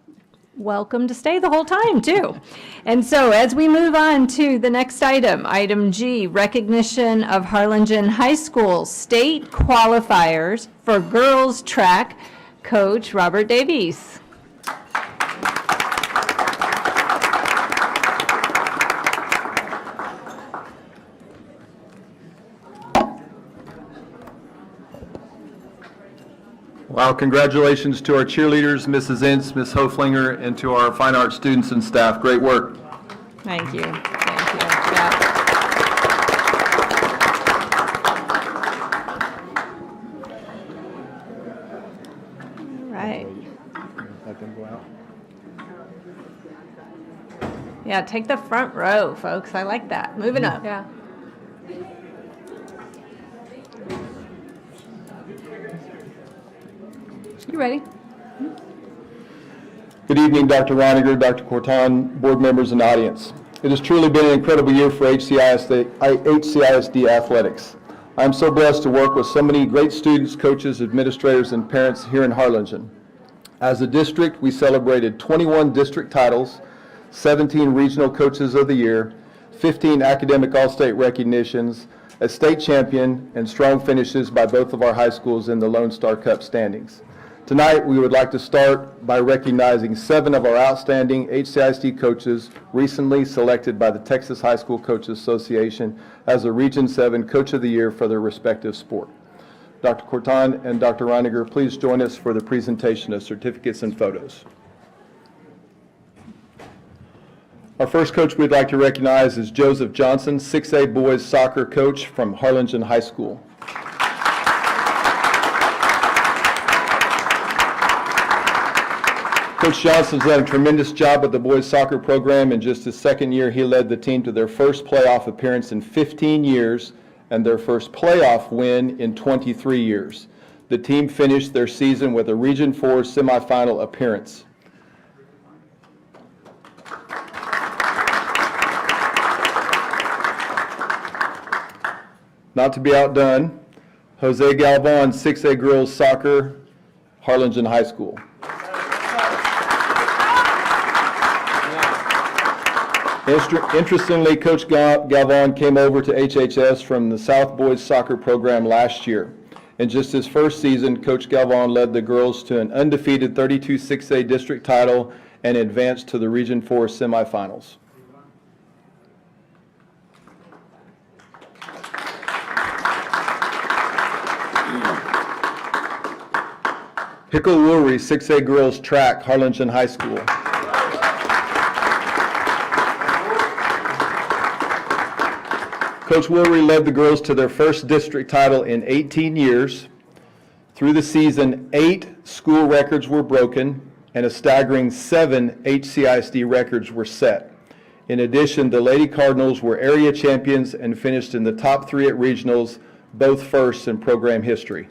welcome to stay the whole time, too. And so as we move on to the next item, item G, recognition of Harlingen High School state qualifiers for girls track, Coach Robert Davies. Wow, congratulations to our cheerleaders, Mrs. Ince, Ms. Hoflinger, and to our fine arts students and staff. Great work. Thank you. Thank you. All right. Let them go out. Yeah, take the front row, folks. I like that. Moving up. Yeah. You ready? Good evening, Dr. Reiniger, Dr. Corton, board members, and audience. It has truly been an incredible year for HCISD athletics. I'm so blessed to work with so many great students, coaches, administrators, and parents here in Harlingen. As a district, we celebrated 21 district titles, 17 regional coaches of the year, 15 academic all-state recognitions, a state champion, and strong finishes by both of our high schools in the Lone Star Cup standings. Tonight, we would like to start by recognizing 7 of our outstanding HCISD coaches recently selected by the Texas High School Coaches Association as a Region 7 Coach of the Year for their respective sport. Dr. Corton and Dr. Reiniger, please join us for the presentation of certificates and photos. Our first coach we'd like to recognize is Joseph Johnson, 6A boys soccer coach from Harlingen High School. Coach Johnson's done a tremendous job with the boys soccer program. In just his second year, he led the team to their first playoff appearance in 15 years and their first playoff win in 23 years. The team finished their season with a Region 4 semifinal appearance. Not to be outdone, Jose Galvan, 6A girls soccer, Harlingen High School. Interestingly, Coach Galvan came over to HHS from the South Boys Soccer program last year. In just his first season, Coach Galvan led the girls to an undefeated 32 6A district title and advanced to the Region 4 semifinals. Hickle Woolery, 6A girls track, Harlingen High School. Coach Woolery led the girls to their first district title in 18 years. Through the season, 8 school records were broken and a staggering 7 HCISD records were set. In addition, the Lady Cardinals were area champions and finished in the top 3 at regionals, both firsts in program history.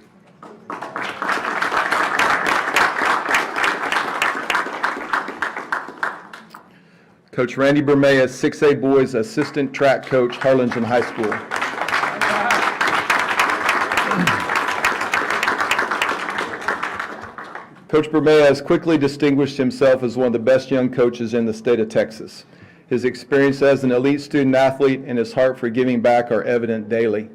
Coach Randy Bermea, 6A boys assistant track coach, Harlingen High School. Coach Bermea has quickly distinguished himself as one of the best young coaches in the state of Texas. His experience as an elite student athlete and his heart for giving back are evident daily.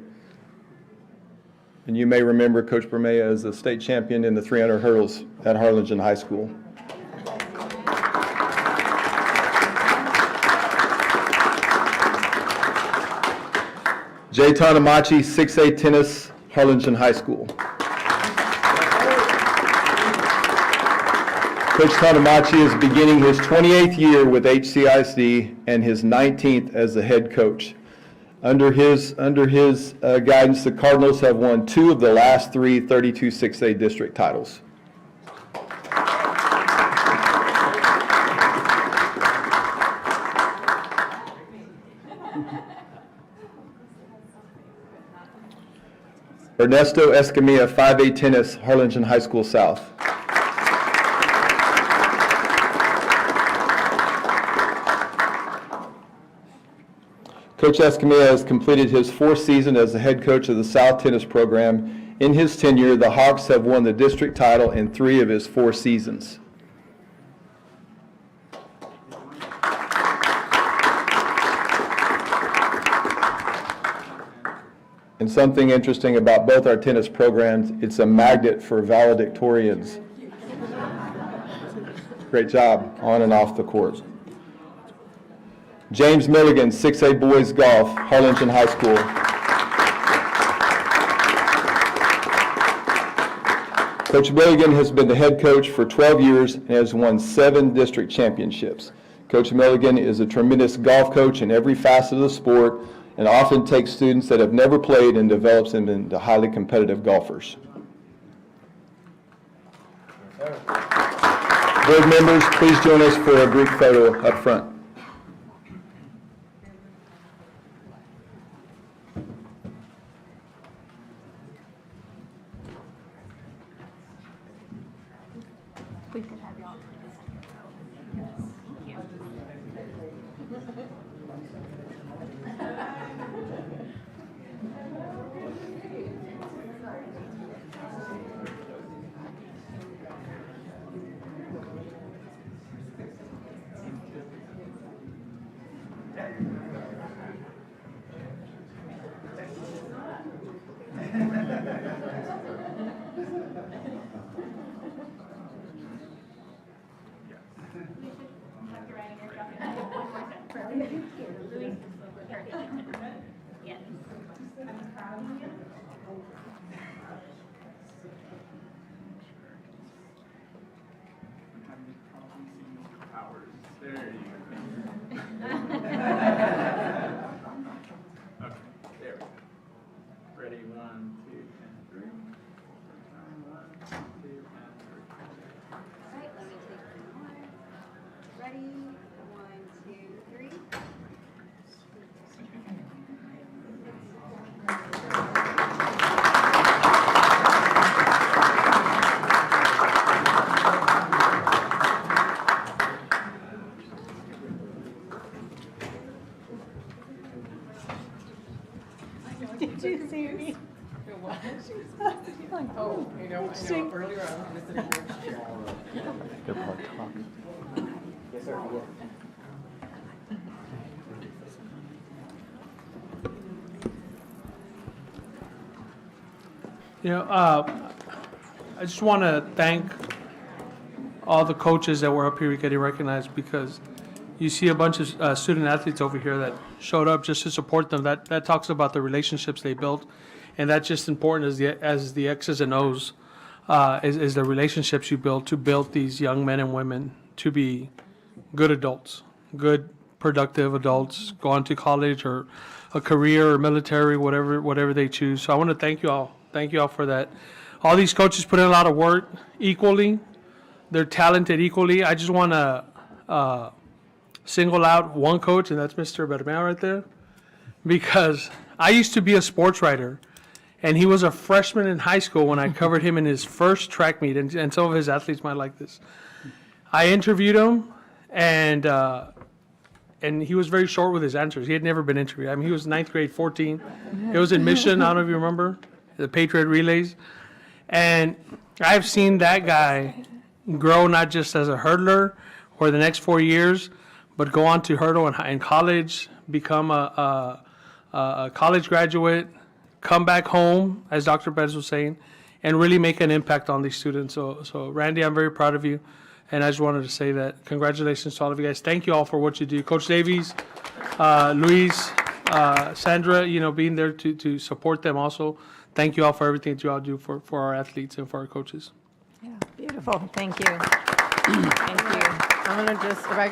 And you may remember Coach Bermea as the state champion in the 300 hurdles at Harlingen High School. Jay Tanamachi, 6A tennis, Harlingen High School. Coach Tanamachi is beginning his 28th year with HCISD and his 19th as the head coach. Under his guidance, the Cardinals have won 2 of the last 3 32 6A district titles. Ernesto Escamilla, 5A tennis, Harlingen High School South. Coach Escamilla has completed his 4th season as the head coach of the South Tennis program. In his tenure, the Hawks have won the district title in 3 of his 4 seasons. And something interesting about both our tennis programs, it's a magnet for valedictorians. Great job on and off the court. James Milligan, 6A boys golf, Harlingen High School. Coach Milligan has been the head coach for 12 years and has won 7 district championships. Coach Milligan is a tremendous golf coach in every facet of the sport and often takes students that have never played and develops them into highly competitive golfers. Board members, please join us for a group photo up front. We could have y'all. Yes. Thank you. Luis? Yes. There you go. Okay, there we go. Ready, 1, 2, and 3. One, 2, and 3. All right, let me take one more. Ready? 1, 2, 3. Did you see me? Oh, I know, earlier I was listening to Good part, talk. Yes, sir. I just want to thank all the coaches that were up here getting recognized, because you see a bunch of student athletes over here that showed up just to support them. That talks about the relationships they built, and that's just important as the X's and O's is the relationships you build to build these young men and women to be good adults, good productive adults, go on to college or a career or military, whatever they choose. So I want to thank you all. Thank you all for that. All these coaches put in a lot of work equally. They're talented equally. I just want to single out one coach, and that's Mr. Bermeo right there, because I used to be a sports writer, and he was a freshman in high school when I covered him in his first track meet, and some of his athletes might like this. I interviewed him, and he was very short with his answers. He had never been interviewed. I mean, he was ninth grade, 14. It was in Mission. I don't know if you remember, the Patriot Relays. And I've seen that guy grow not just as a hurdler for the next 4 years, but go on to hurdle in college, become a college graduate, come back home, as Dr. Perez was saying, and really make an impact on these students. So Randy, I'm very proud of you. And I just wanted to say that congratulations to all of you guys. Thank you all for what you do. Coach Davies, Luis, Sandra, being there to support them also. Thank you all for everything that you all do for our athletes and for our coaches. Yeah, beautiful. Thank you. Thank you. I'm gonna just, if I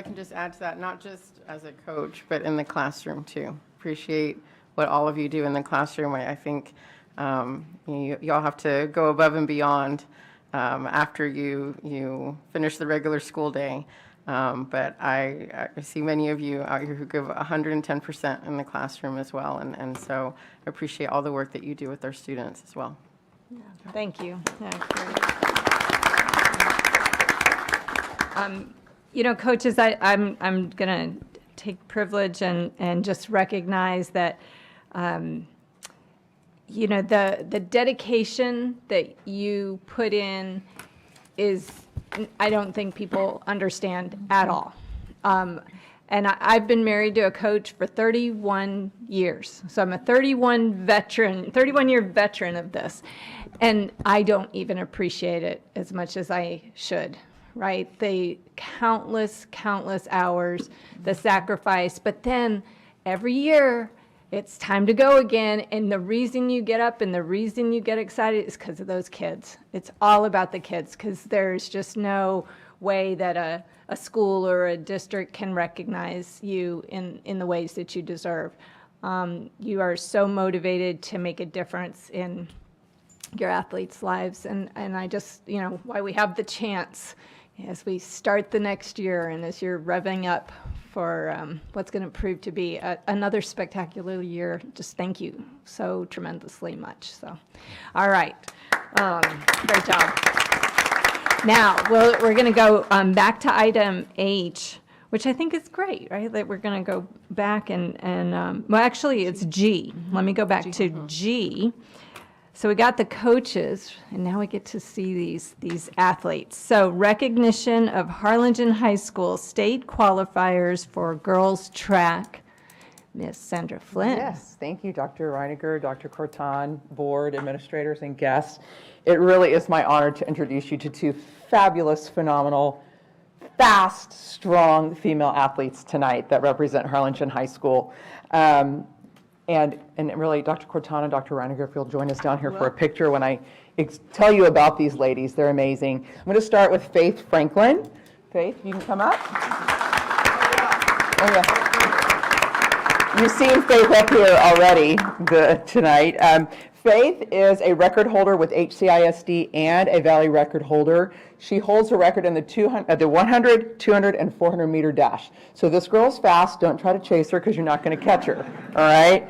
can just add to that, not just as a coach, but in the classroom too. Appreciate what all of you do in the classroom. I think you all have to go above and beyond after you finish the regular school day. But I see many of you out here who give 110% in the classroom as well. And so I appreciate all the work that you do with our students as well. Thank you. Yeah, great. Coaches, I'm going to take privilege and just recognize that, the dedication that you put in is, I don't think people understand at all. And I've been married to a coach for 31 years. So I'm a 31-year veteran of this. And I don't even appreciate it as much as I should, right? The countless hours, the sacrifice. But then every year, it's time to go again. And the reason you get up and the reason you get excited is because of those kids. It's all about the kids, because there's just no way that a school or a district can recognize you in the ways that you deserve. You are so motivated to make a difference in your athletes' lives. And I just, why we have the chance as we start the next year and as you're revving up for what's going to prove to be another spectacular year. Just thank you so tremendously much. So, all right. Great job. Now, we're going to go back to item H, which I think is great, right? That we're going to go back and well, actually, it's G. Let me go back to G. So we got the coaches, and now we get to see these athletes. So recognition of Harlingen High School state qualifiers for girls track. Miss Sandra Flynn. Yes, thank you, Dr. Reiniger, Dr. Corton, board, administrators, and guests. It really is my honor to introduce you to two fabulous, phenomenal fast, strong female athletes tonight that represent Harlingen High School. And really, Dr. Cortana and Dr. Reiniger, if you'll join us down here for a picture when I tell you about these ladies. They're amazing. I'm going to start with Faith Franklin. Faith, you can come up. Oh, yeah. You've seen Faith up here already tonight. Faith is a record holder with HCISD and a Valley record holder. She holds a record in the 100, 200, and 400 meter dash. So this girl's fast. Don't try to chase her because you're not going to catch her. All right.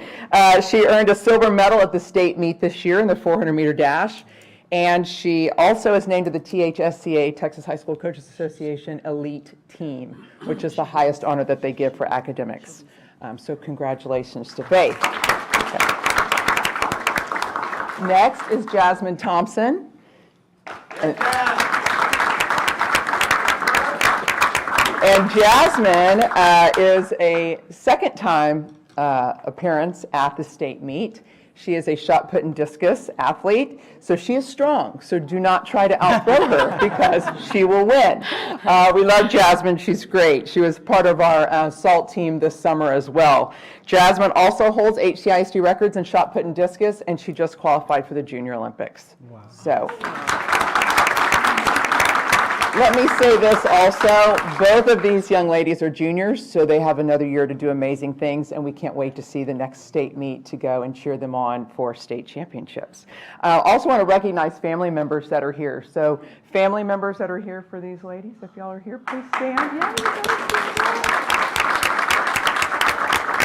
She earned a silver medal at the state meet this year in the 400 meter dash. And she also is named to the THSCA, Texas High School Coaches Association Elite Team, which is the highest honor that they give for academics. So congratulations to Faith. Okay. Next is Jasmine Thompson. And Jasmine is a second-time appearance at the state meet. She is a shot put and discus athlete, so she is strong. So do not try to outthrow her because she will win. We love Jasmine. She's great. She was part of our SALT team this summer as well. Jasmine also holds HCISD records in shot put and discus, and she just qualified for the Junior Olympics. Wow. So let me say this also. Both of these young ladies are juniors, so they have another year to do amazing things, and we can't wait to see the next state meet to go and cheer them on for state championships. I also want to recognize family members that are here. So family members that are here for these ladies, if y'all are here, please stand. Yeah,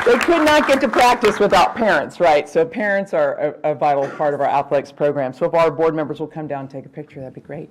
they could not get to practice without parents, right? So parents are a vital part of our athletics program. So if our board members will come down and take a picture, that'd be great.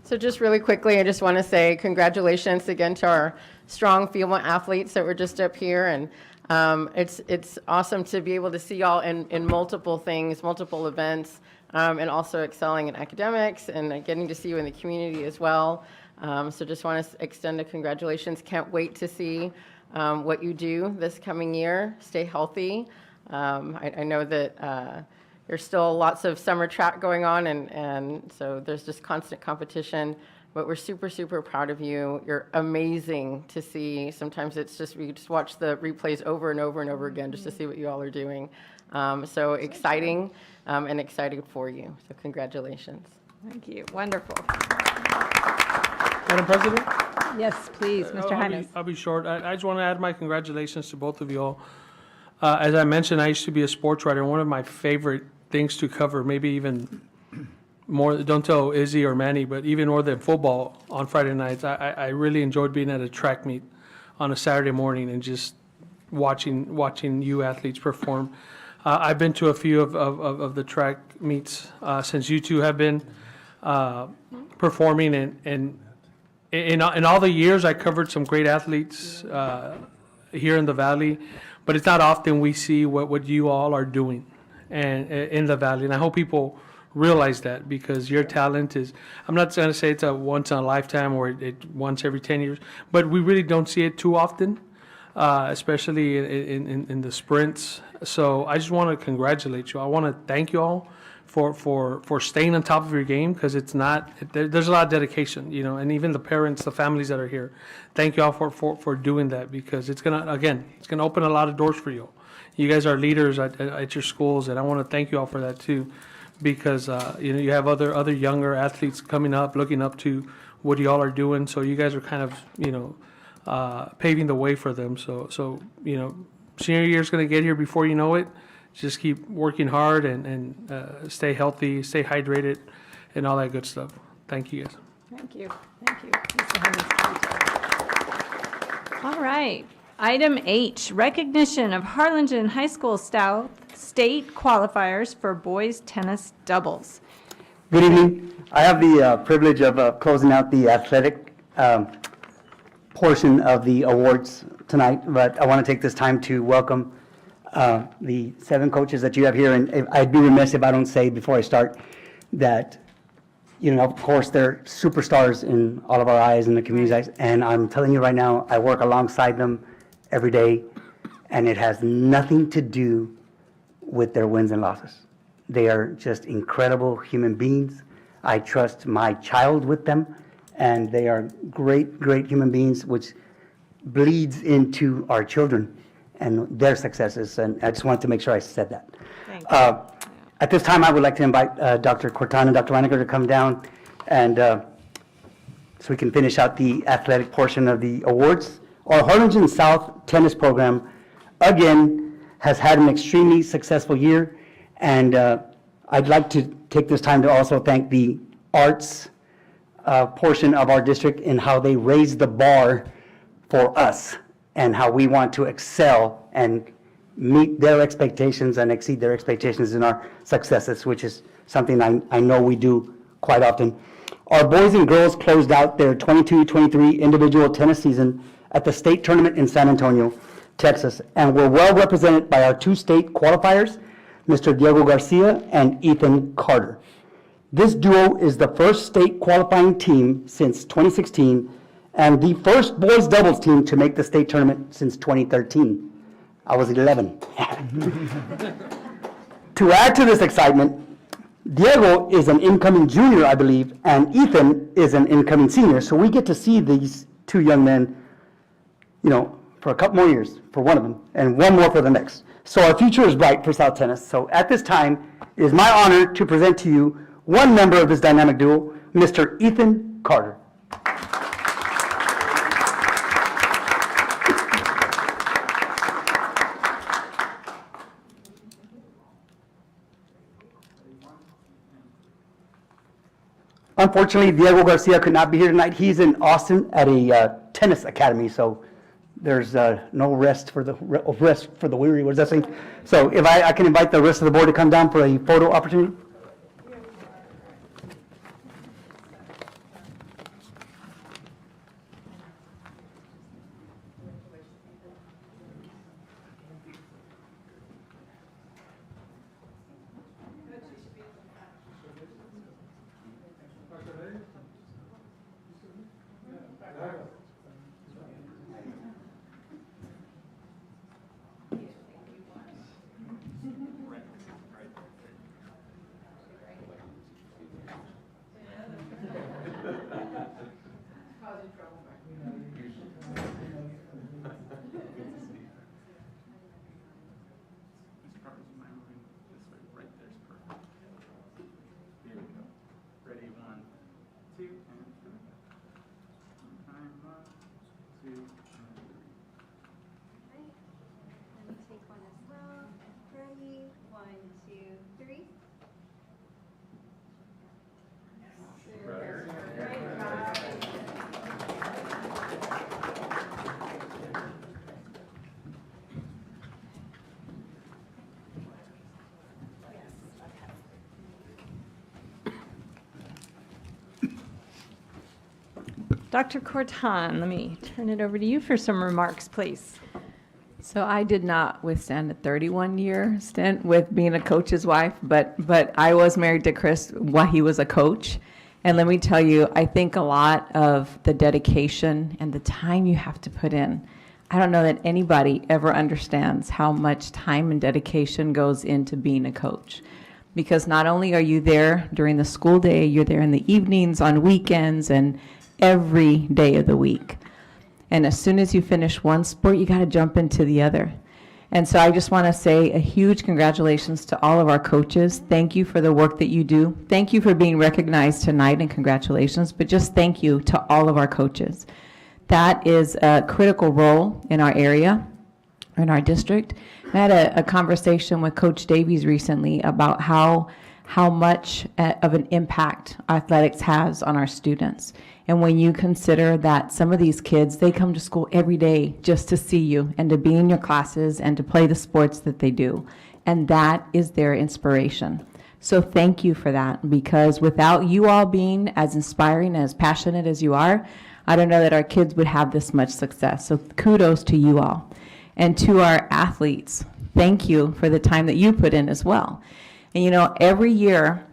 So just really quickly, I just want to say congratulations again to our strong female athletes that were just up here. And it's awesome to be able to see y'all in multiple things, multiple events, and also excelling in academics and getting to see you in the community as well. So just want to extend a congratulations. Can't wait to see what you do this coming year. Stay healthy. I know that there's still lots of summer track going on, and so there's just constant competition. But we're super, super proud of you. You're amazing to see. Sometimes it's just, we just watch the replays over and over and over again just to see what you all are doing. So exciting and excited for you. So congratulations. Thank you. Wonderful. Madam President? Yes, please, Mr. Jaimes. I'll be short. I just want to add my congratulations to both of you all. As I mentioned, I used to be a sports writer. One of my favorite things to cover, maybe even more, don't tell Izzy or Manny, but even more than football on Friday nights. I really enjoyed being at a track meet on a Saturday morning and just watching you athletes perform. I've been to a few of the track meets since you two have been performing, and in all the years I covered some great athletes here in the Valley, but it's not often we see what you all are doing and in the Valley, and I hope people realize that, because your talent is, I'm not going to say it's a once in a lifetime or it once every 10 years, but we really don't see it too often. especially in the sprints. So I just want to congratulate you. I want to thank you all for staying on top of your game, because it's not, there's a lot of dedication, you know, and even the parents, the families that are here. Thank you all for doing that, because it's going to, again, it's going to open a lot of doors for you. You guys are leaders at your schools, and I want to thank you all for that too, because, you know, you have other younger athletes coming up, looking up to what y'all are doing. So you guys are kind of, you know, paving the way for them. So, you know, senior year is going to get here before you know it. Just keep working hard and stay healthy, stay hydrated, and all that good stuff. Thank you, guys. Thank you. Thank you. All right. Item H, recognition of Harlingen High School South state qualifiers for boys tennis doubles. Good evening. I have the privilege of closing out the athletic portion of the awards tonight, but I want to take this time to welcome the 7 coaches that you have here, and I'd be remiss if I don't say before I start that, you know, of course, they're superstars in all of our eyes and the community's eyes, and I'm telling you right now, I work alongside them every day, and it has nothing to do with their wins and losses. They are just incredible human beings. I trust my child with them, and they are great, great human beings, which bleeds into our children and their successes, and I just wanted to make sure I said that. Thank you. At this time, I would like to invite Dr. Cortan and Dr. Reiniger to come down, and so we can finish out the athletic portion of the awards. Our Harlingen South tennis program, again, has had an extremely successful year, and I'd like to take this time to also thank the arts portion of our district in how they raised the bar for us, and how we want to excel and meet their expectations and exceed their expectations in our successes, which is something I know we do quite often. Our boys and girls closed out their 22-23 individual tennis season at the state tournament in San Antonio, Texas, and were well represented by our 2 state qualifiers, Mr. Diego Garcia and Ethan Carter. This duo is the first state qualifying team since 2016, and the first boys doubles team to make the state tournament since 2013. I was 11. To add to this excitement, Diego is an incoming junior, I believe, and Ethan is an incoming senior. So we get to see these 2 young men, you know, for a couple more years for one of them, and one more for the next. So our future is bright for South Tennis. So at this time, it is my honor to present to you one member of this dynamic duo, Mr. Ethan Carter. Unfortunately, Diego Garcia could not be here tonight. He's in Austin at a tennis academy, so there's no rest for the weary. What does that say? So if I can invite the rest of the board to come down for a photo opportunity. Dr. Cortan, let me turn it over to you for some remarks, please. So I did not withstand a 31-year stint with being a coach's wife, but I was married to Chris while he was a coach. And let me tell you, I think a lot of the dedication and the time you have to put in. I don't know that anybody ever understands how much time and dedication goes into being a coach. Because not only are you there during the school day, you're there in the evenings, on weekends, and every day of the week. And as soon as you finish one sport, you got to jump into the other. And so I just want to say a huge congratulations to all of our coaches. Thank you for the work that you do. Thank you for being recognized tonight, and congratulations. But just thank you to all of our coaches. That is a critical role in our area, in our district. I had a conversation with Coach Davies recently about how much of an impact athletics has on our students. And when you consider that some of these kids, they come to school every day just to see you and to be in your classes and to play the sports that they do. And that is their inspiration. So thank you for that, because without you all being as inspiring and as passionate as you are, I don't know that our kids would have this much success. So kudos to you all. And to our athletes, thank you for the time that you put in as well. And you know, every year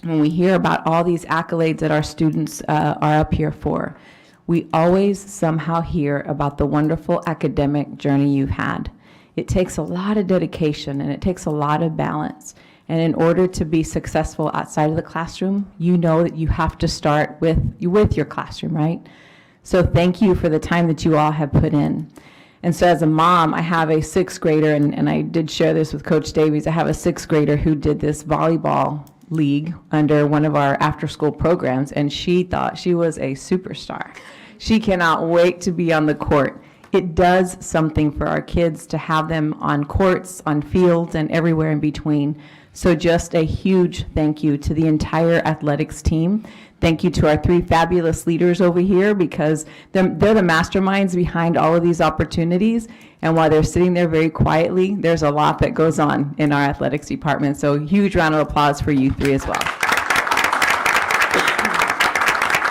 when we hear about all these accolades that our students are up here for, we always somehow hear about the wonderful academic journey you've had. It takes a lot of dedication and it takes a lot of balance. And in order to be successful outside of the classroom, you know that you have to start with your classroom, right? So thank you for the time that you all have put in. And so as a mom, I have a 6th grader, and I did share this with Coach Davies. I have a 6th grader who did this volleyball league under one of our after-school programs, and she thought she was a superstar. She cannot wait to be on the court. It does something for our kids to have them on courts, on fields, and everywhere in between. So just a huge thank you to the entire athletics team. Thank you to our 3 fabulous leaders over here, because they're the masterminds behind all of these opportunities. And while they're sitting there very quietly, there's a lot that goes on in our athletics department. So huge round of applause for you 3 as well.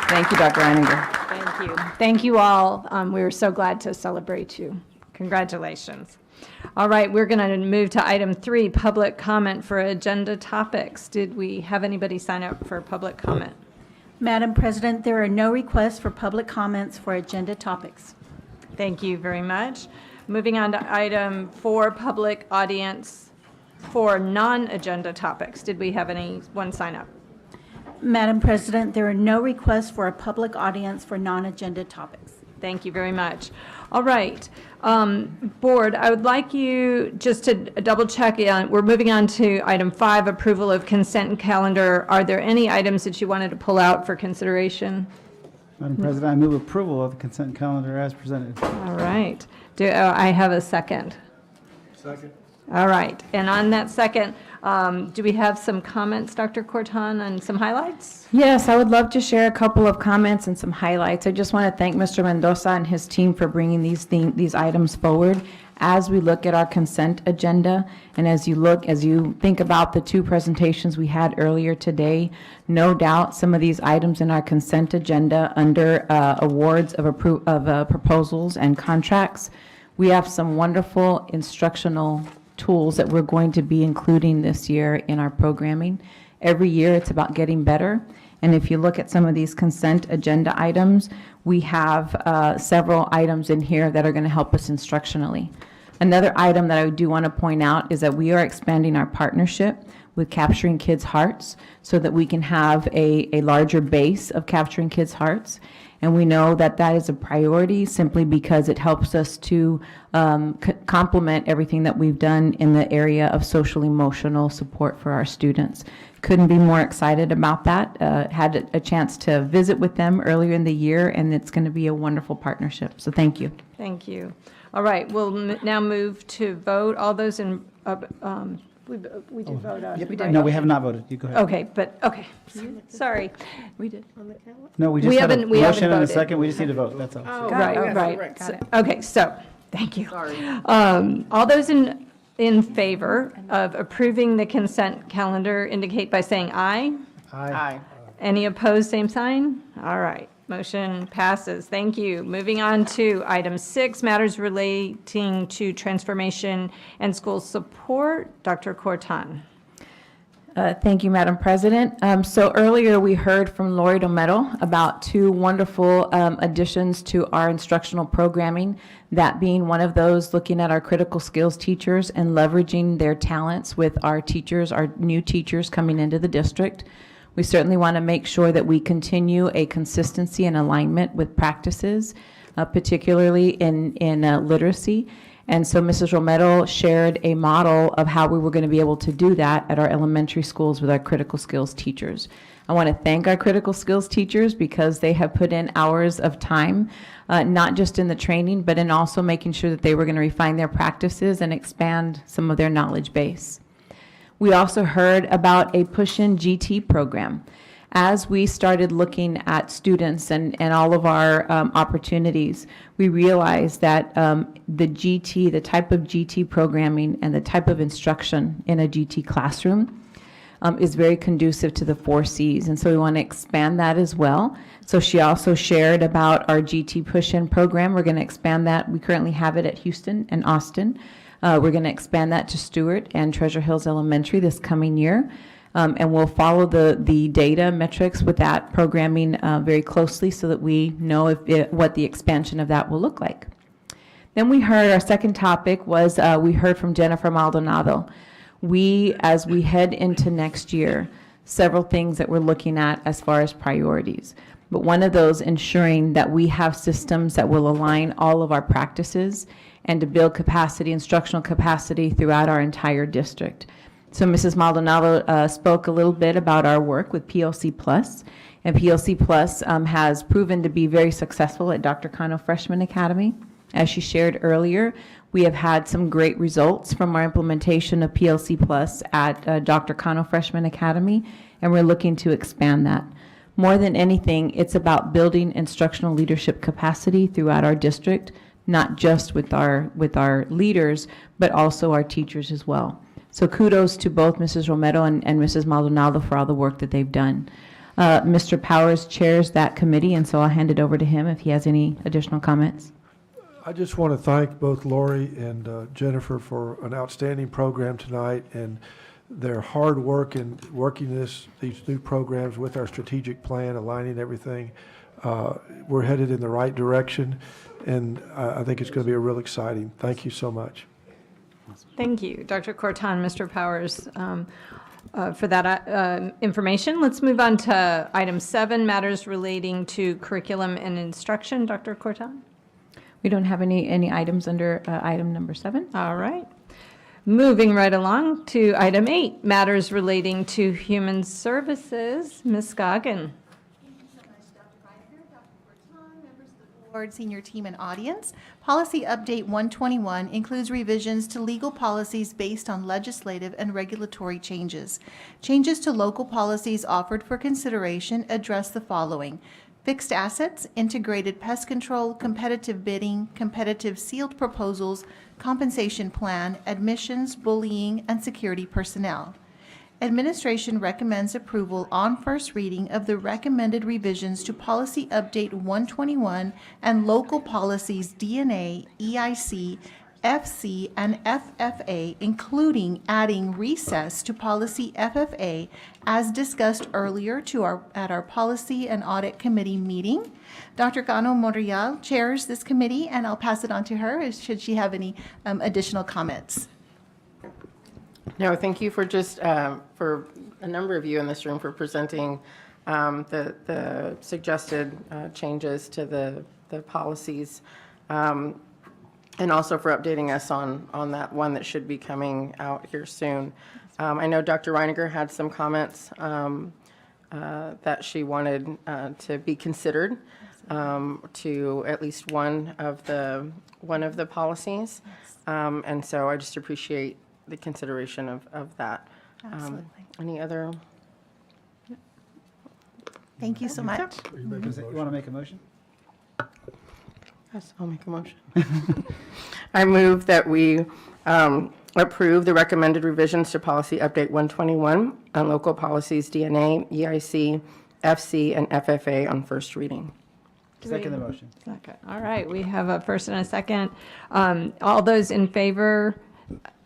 Thank you, Dr. Reininger. Thank you. Thank you all. We were so glad to celebrate you. Congratulations. All right, we're going to move to item 3, public comment for agenda topics. Did we have anybody sign up for public comment? Madam President, there are no requests for public comments for agenda topics. Thank you very much. Moving on to item 4, public audience for non-agenda topics. Did we have anyone sign up? Madam President, there are no requests for a public audience for non-agenda topics. Thank you very much. All right. Board, I would like you just to double check. We're moving on to item 5, approval of consent calendar. Are there any items that you wanted to pull out for consideration? Madam President, I move approval of the consent calendar as presented. All right. Do I have a second? Second. All right. And on that second, do we have some comments, Dr. Corton, and some highlights? Yes, I would love to share a couple of comments and some highlights. I just want to thank Mr. Mendoza and his team for bringing these items forward as we look at our consent agenda. And as you think about the 2 presentations we had earlier today, no doubt some of these items in our consent agenda under awards of proposals and contracts, we have some wonderful instructional tools that we're going to be including this year in our programming. Every year it's about getting better. And if you look at some of these consent agenda items, we have several items in here that are going to help us instructionally. Another item that I do want to point out is that we are expanding our partnership with Capturing Kids' Hearts so that we can have a larger base of capturing kids' hearts. And we know that that is a priority simply because it helps us to complement everything that we've done in the area of social emotional support for our students. Couldn't be more excited about that. Had a chance to visit with them earlier in the year, and it's going to be a wonderful partnership. So thank you. Thank you. All right, we'll now move to vote. All those in, we did vote on. Yep, no, we have not voted. You go ahead. Okay, okay. Sorry. We did. No, we just have a haven't motion and a voted. second. We just need to vote. That's all. Oh, Right. Got it. Okay, so, thank you. Sorry. All those in favor of approving the consent calendar indicate by saying aye. Aye. Any opposed, same sign? All right, motion passes. Thank you. Moving on to item 6, matters relating to transformation and school support. Dr. Corton. Thank you, Madam President. So earlier, we heard from Lori Domero about two wonderful additions to our instructional programming, that being one of those looking at our critical skills teachers and leveraging their talents with our teachers, our new teachers coming into the district. We certainly want to make sure that we continue a consistency and alignment with practices, particularly in literacy. And so Mrs. Romero shared a model of how we were going to be able to do that at our elementary schools with our critical skills teachers. I want to thank our critical skills teachers because they have put in hours of time, not just in the training, but in also making sure that they were going to refine their practices and expand some of their knowledge base. We also heard about a push-in GT program. As we started looking at students and all of our opportunities, we realized that the type of GT programming and the type of instruction in a GT classroom is very conducive to the 4 Cs. And so we want to expand that as well. So she also shared about our GT push-in program. We're going to expand that. We currently have it at Houston and Austin. We're going to expand that to Stewart and Treasure Hills Elementary this coming year. And we'll follow the data metrics with that programming very closely so that we know what the expansion of that will look like. Then we heard, our second topic was, we heard from Jennifer Maldonado. As we head into next year, several things that we're looking at as far as priorities. But one of those, ensuring that we have systems that will align all of our practices and to build capacity, instructional capacity throughout our entire district. So Mrs. Maldonado spoke a little bit about our work with PLC Plus, and PLC Plus has proven to be very successful at Dr. Cano Freshman Academy. As she shared earlier, we have had some great results from our implementation of PLC Plus at Dr. Cano Freshman Academy, and we're looking to expand that. More than anything, it's about building instructional leadership capacity throughout our district, not just with our leaders, but also our teachers as well. So kudos to both Mrs. Romero and Mrs. Maldonado for all the work that they've done. Mr. Powers chairs that committee, and so I'll hand it over to him if he has any additional comments. I just want to thank both Lori and Jennifer for an outstanding program tonight and their hard work in working these new programs with our strategic plan, aligning everything. We're headed in the right direction, and I think it's going to be real exciting. Thank you so much. Thank you, Dr. Corton, Mr. Powers, for that information. Let's move on to item 7, matters relating to curriculum and instruction. Dr. Corton? We don't have any items under item number 7. All right. Moving right along to item 8, matters relating to human services. Ms. Goggin. Board, senior team, and audience. Policy Update 121 includes revisions to legal policies based on legislative and regulatory changes. Changes to local policies offered for consideration address the following: fixed assets, integrated pest control, competitive bidding, competitive sealed proposals, compensation plan, admissions, bullying, and security personnel. Administration recommends approval on first reading of the recommended revisions to Policy Update 121 and local policies DNA, EIC, FC, and FFA, including adding recess to Policy FFA as discussed earlier at our Policy and Audit Committee meeting. Dr. Cano Monreal chairs this committee, and I'll pass it on to her should she have any additional comments. No, thank you for just, for a number of you in this room for presenting the suggested changes to the policies, and also for updating us on that one that should be coming out here soon. I know Dr. Reiniger had some comments that she wanted to be considered to at least one of the policies, and so I just appreciate the consideration of that. Absolutely. Any other? Thank you so much. You want to make a motion? Yes, I'll make a motion. I move that we approve the recommended revisions to Policy Update 121 on local policies DNA, EIC, FC, and FFA on first reading. Second the motion. Second. All right, we have a first and a second. All those in favor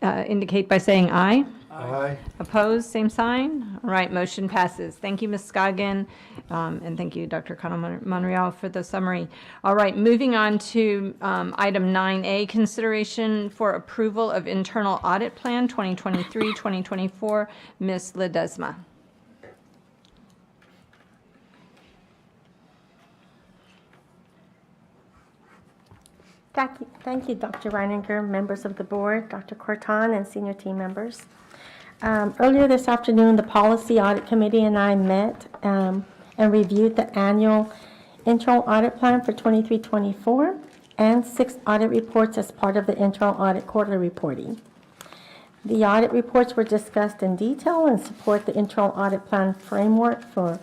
indicate by saying aye. Aye. Opposed, same sign. All right, motion passes. Thank you, Ms. Scoggin, and thank you, Dr. Cano Monreal, for the summary. All right, moving on to item 9A, consideration for approval of internal audit plan 2023-2024. Ms. Ledesma. Thank you, Dr. Reininger, members of the board, Dr. Corton, and senior team members. Earlier this afternoon, the Policy Audit Committee and I met and reviewed the annual internal audit plan for 23-24 and 6 audit reports as part of the internal audit quarterly reporting. The audit reports were discussed in detail and support the internal audit plan framework for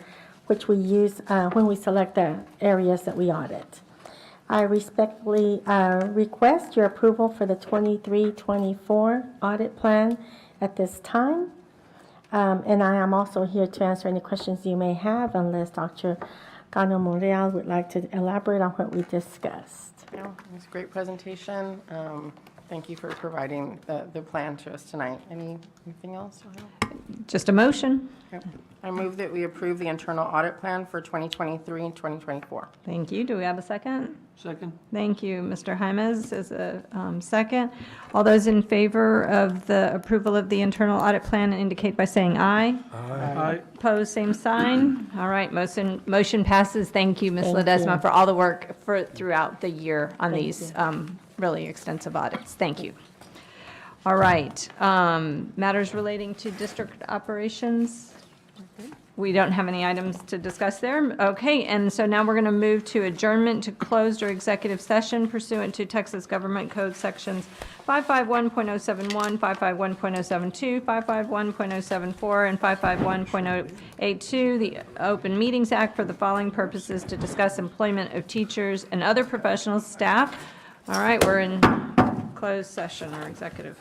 which we use when we select the areas that we audit. I respectfully request your approval for the 23-24 audit plan at this time. And I am also here to answer any questions you may have unless Dr. Cano Monreal would like to elaborate on what we discussed. Yeah, it was a great presentation. Thank you for providing the plan to us tonight. Anything else? Just a motion. Yep. I move that we approve the internal audit plan for 2023 and 2024. Thank you. Do we have a second? Second. Thank you. Mr. Jaimes is a second. All those in favor of the approval of the internal audit plan indicate by saying aye. Aye. Opposed, same sign. All right, motion passes. Thank you, Ms. Thank Ledesma, you. for all the work throughout the year on Thank these you. really extensive audits. Thank you. All right, matters relating to district operations. We don't have any items to discuss there. Okay, and so now we're going to move to adjournment to closed or executive session pursuant to Texas Government Code Sections 551.071, 551.072, 551.074, and 551.082, the Open Meetings Act, for the following purposes: to discuss employment of teachers and other professional staff. All right, we're in closed session or executive.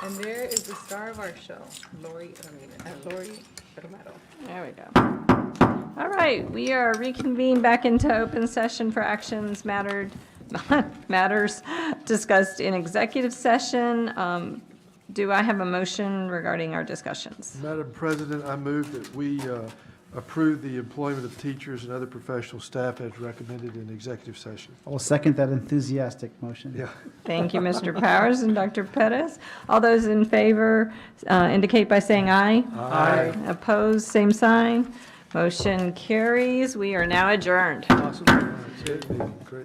And there is the star of our show, Lori Romero. There we go. All right, we are reconvened back into open session for actions matters discussed in executive session. Do I have a motion regarding our discussions? Madam President, I move that we approve the employment of teachers and other professional staff as recommended in executive session. I will second that enthusiastic motion. Yeah. Thank you, Mr. Powers and Dr. Pettis. All those in favor indicate by saying aye. Aye. Opposed, same sign. Motion carries. We are now adjourned. Awesome. That's it. Great.